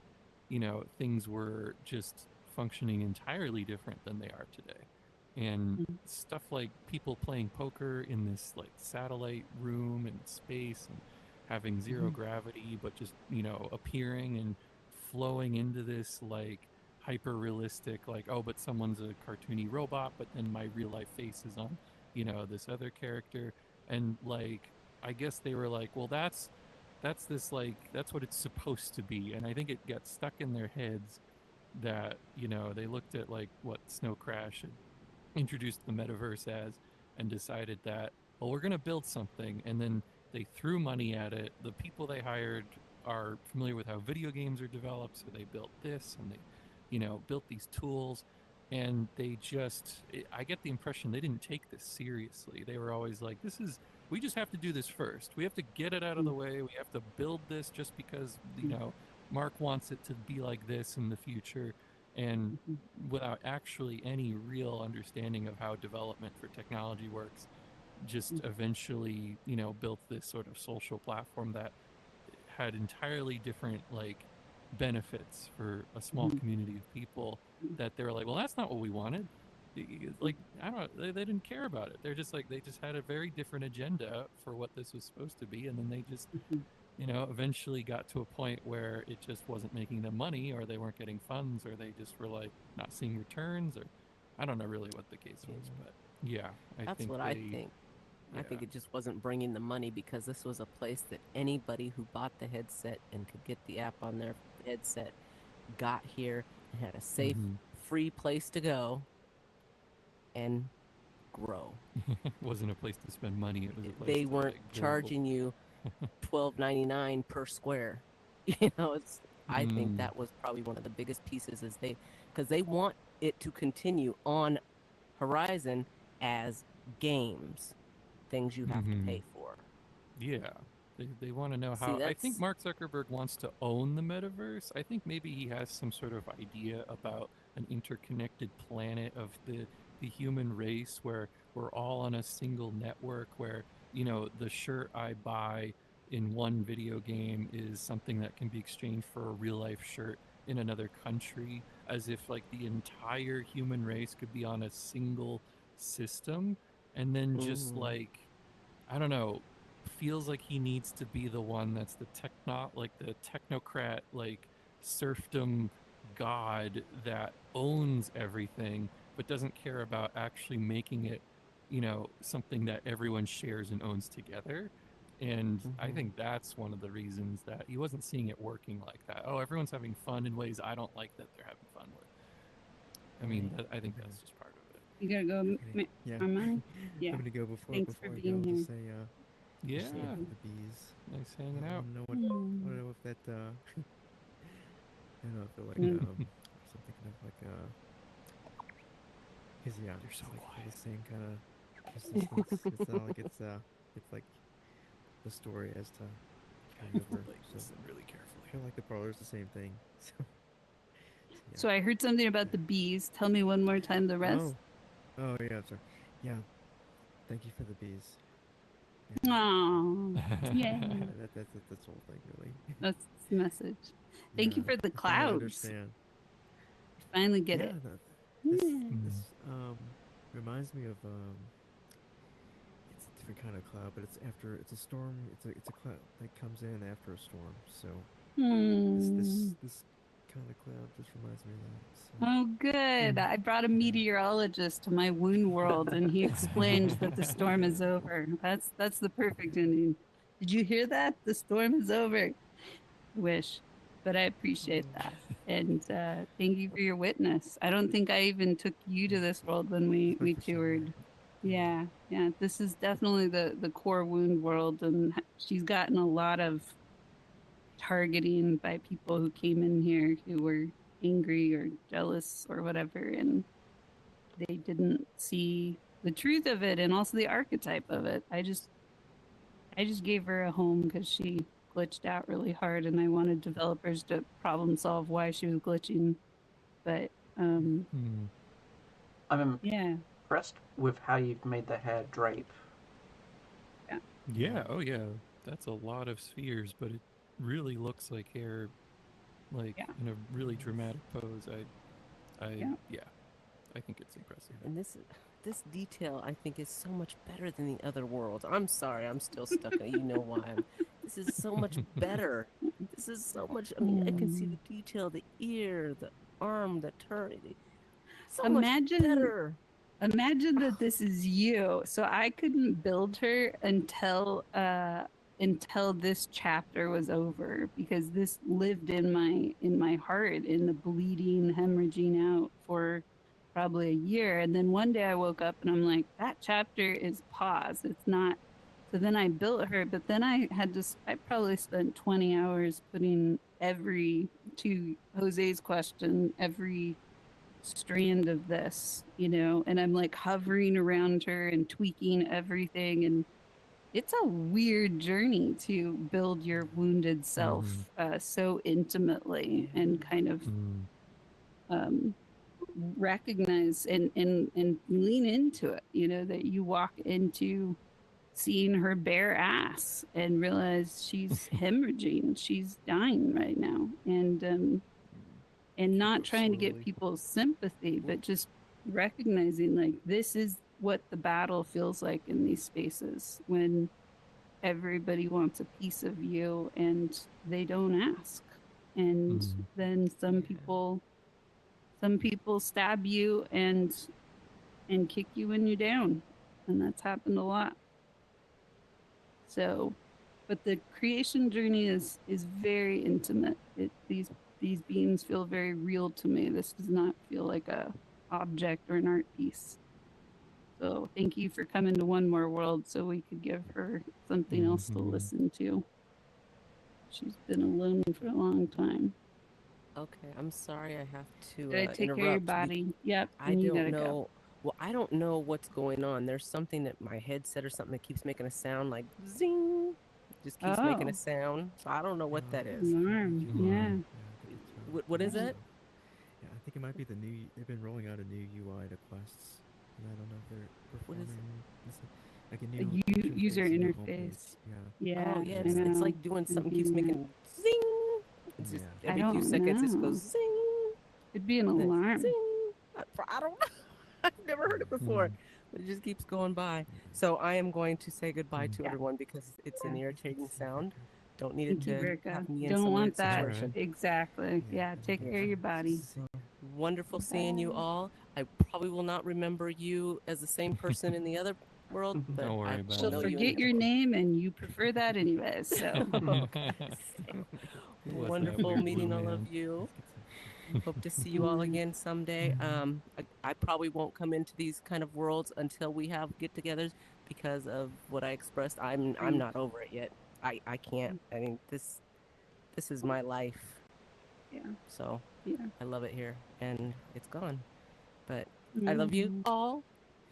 you know, things were just functioning entirely different than they are today. And stuff like people playing poker in this like satellite room in space and having zero gravity, but just, you know, appearing and flowing into this like hyper realistic, like, oh, but someone's a cartoony robot, but then my real life face is on, you know, this other character. And like, I guess they were like, well, that's this like, that's what it's supposed to be. And I think it got stuck in their heads that, you know, they looked at like what Snow Crash had introduced the metaverse as and decided that, well, we're going to build something. And then they threw money at it. The people they hired are familiar with how video games are developed, so they built this and they, you know, built these tools. And they just, I get the impression they didn't take this seriously. They were always like, this is, we just have to do this first. We have to get it out of the way. We have to build this just because, you know, Mark wants it to be like this in the future. And without actually any real understanding of how development for technology works, just eventually, you know, built this sort of social platform that had entirely different like benefits for a small community of people, that they were like, well, that's not what we wanted. Like, I don't know, they didn't care about it. They're just like, they just had a very different agenda for what this was supposed to be. And then they just, you know, eventually got to a point where it just wasn't making them money, or they weren't getting funds, or they just were like not seeing returns, or I don't know really what the case was. But yeah, That's what I think. I think it just wasn't bringing the money, because this was a place that anybody who bought the headset and could get the app on their headset got here and had a safe, free place to go and grow. It wasn't a place to spend money. It was a place They to, weren't like, grow. charging you $12.99 per square. You know, it's. I think that was probably one of the biggest pieces, is because they want it to continue on Horizon as games, things you have to pay for. Yeah. They want to know See, how. I think Mark Zuckerberg wants to own the metaverse. I think maybe he has some sort of idea about an interconnected planet of the human race, where we're all on a single network, where, you know, the shirt I buy in one video game is something that can be exchanged for a real life shirt in another country, as if like the entire human race could be on a single system. And then just like, I don't know, feels like he needs to be the one that's the the technocrat, like serfdom god that owns everything, but doesn't care about actually making it, you know, something that everyone shares and owns together. And I think that's one of the reasons that he wasn't seeing it working like that. Oh, everyone's having fun in ways I don't like that they're having fun with. I mean, I think that's just part of it. You gotta go, Armand? Yeah. I'm gonna go before Thanks before for I being go. here. Just say Yeah. just for the bees. Nice hanging I out. don't know what. I don't know if that. I don't know. I feel like something kind of like because yeah, You're so like quiet. the same kind of persistence. It's not like it's like the story as to kind of Like, listen really carefully. I feel like the parlor's the same thing. So, So I heard something about the bees. Tell me one more time the rest. Oh yeah, sorry. Yeah, thank you for the bees. Oh, yeah. That's the whole thing, really. That's the message. Thank you for the I finally clouds. understand. You finally get it. This reminds me of it's a different kind of cloud, but it's a storm. It's a cloud that comes in after a storm. So this kind of cloud just reminds me of that. So. Oh, good. I brought a meteorologist to my wound world, and he explained that the storm is over. That's the perfect ending. Did you hear that? The storm is over. Wish, but I appreciate that, and thank you for your witness. I don't think I even took you to this world when we toured. Yeah. This is definitely the core wound world, and she's gotten a lot of targeting by people who came in here who were angry or jealous or whatever, and they didn't see the truth of it and also the archetype of it. I just gave her a home because she glitched out really hard, and I wanted developers to problem solve why she was glitching. But I'm impressed with how you've made the hair drape Yeah, oh yeah. That's a lot of spheres, but it really looks like hair, like Yeah. in a really dramatic pose. Yeah. Yeah, I think it's impressive. And this detail I think is so much better than the other worlds. I'm sorry, I'm still stuck on you know why I'm this is so much better. This is so much I mean, I can see the detail, the ear, the arm, the turn. So much Imagine better. imagine that this is you. So I couldn't build her until this chapter was over, because this lived in my heart, in the bleeding, hemorrhaging out for probably a year. And then one day I woke up and I'm like, that chapter is paused. It's not. So then I built her, but then I probably spent 20 hours putting to Jose's question, every strand of this, and I'm like hovering around her and tweaking everything. And it's a weird journey to build your wounded self so intimately, and kind of um, recognize and lean into it, that you walk into seeing her bare ass and realize she's hemorrhaging, she's dying right now. And not trying to get slowly. people's sympathy, but just recognizing, like, this is what the battle feels like in these spaces, when everybody wants a piece of you and they don't ask. And then some people stab you and kick you when you're down. And that's happened a lot. So, but the creation journey is very intimate. These beings feel very real to me. This does not feel like a object or an art piece. So thank you for coming to One More World so we could give her something else to listen to. She's been alone for a long time. Okay, I'm sorry I have to Did I take interrupt. care of your body? Yep. I And you don't gotta know. go. Well, I don't know what's going on. There's something that my headset or something that keeps making a sound like zing. Just keeps making a sound. So I don't know what that is. Alarm. Yeah. What is it? Yeah, I think it might be the new. They've been rolling out a new UI to quests, and I don't know if they're What is performing. It's like a A new user in the interface. homepage. Yeah. Yeah. Oh yeah, I know. it's like doing something keeps making zing. It's just Yeah. every I few don't seconds it know. goes zing. It'd be an And then alarm. zing. I don't know. I've never heard it before. But it just keeps going by. So I am going to say goodbye to Yeah. everyone because it's an irritating sound. Record. Don't need it Thank you, to Verka. have me in Don't some weird want that. situation. Exactly. Yeah. Have a Take good care of your time. body. Wonderful seeing you Bye. all. I probably will not remember you as the same person in the other world, but Don't worry I about She'll know it. you in forget your name, and you prefer that anyways. So Okay. So, It was that wonderful weird blue meeting all man. of you. Let's get some. Hope to see you all again someday. I probably won't come into these kind of worlds until we have get-togethers because of what I expressed. I'm not over it yet. I can't. I mean this is my life. yeah, So yeah. I love it here and it's gone. But I love you all.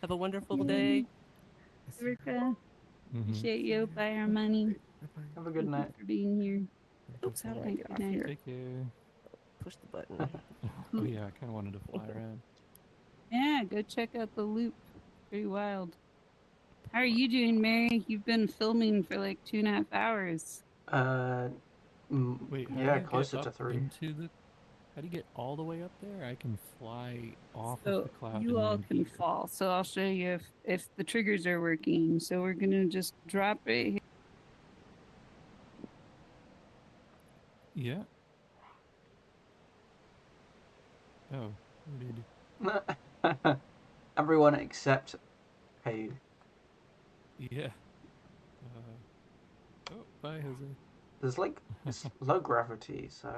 Have a wonderful day. Verka, Mhm. appreciate you. Bye, our money. Have a good Thank night. you for being here. Oops, how do I get Good off night. here? Take care. Push the button. Oh yeah, I kind of wanted to fly around. Yeah, go check out the loop. Pretty wild. How are you doing, Mary? You've been filming for like 2.5 hours. Wait, how Yeah, do you closer get to up 3. into the? How do you get all the way up there? I can fly off of So the cloud you and all land can here. fall. So I'll show you if the triggers are working. So we're gonna just drop right here. Yeah. Oh, where did? Everyone except Hey. Yeah. Oh, bye, Jose. There's like it's low gravity, so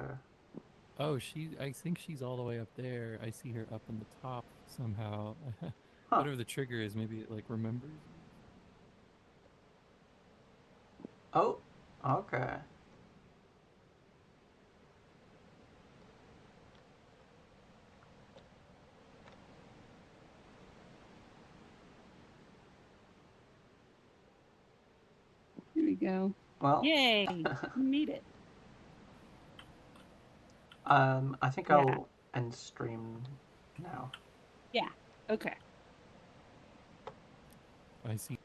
Oh, I think she's all the way up there. I see her up on the top somehow. huh. Whatever the trigger is, maybe it like remembers. Oh, okay. Here we go. Well, Yay! You made it. I think Yeah. I'll end stream now. Yeah. Okay. I see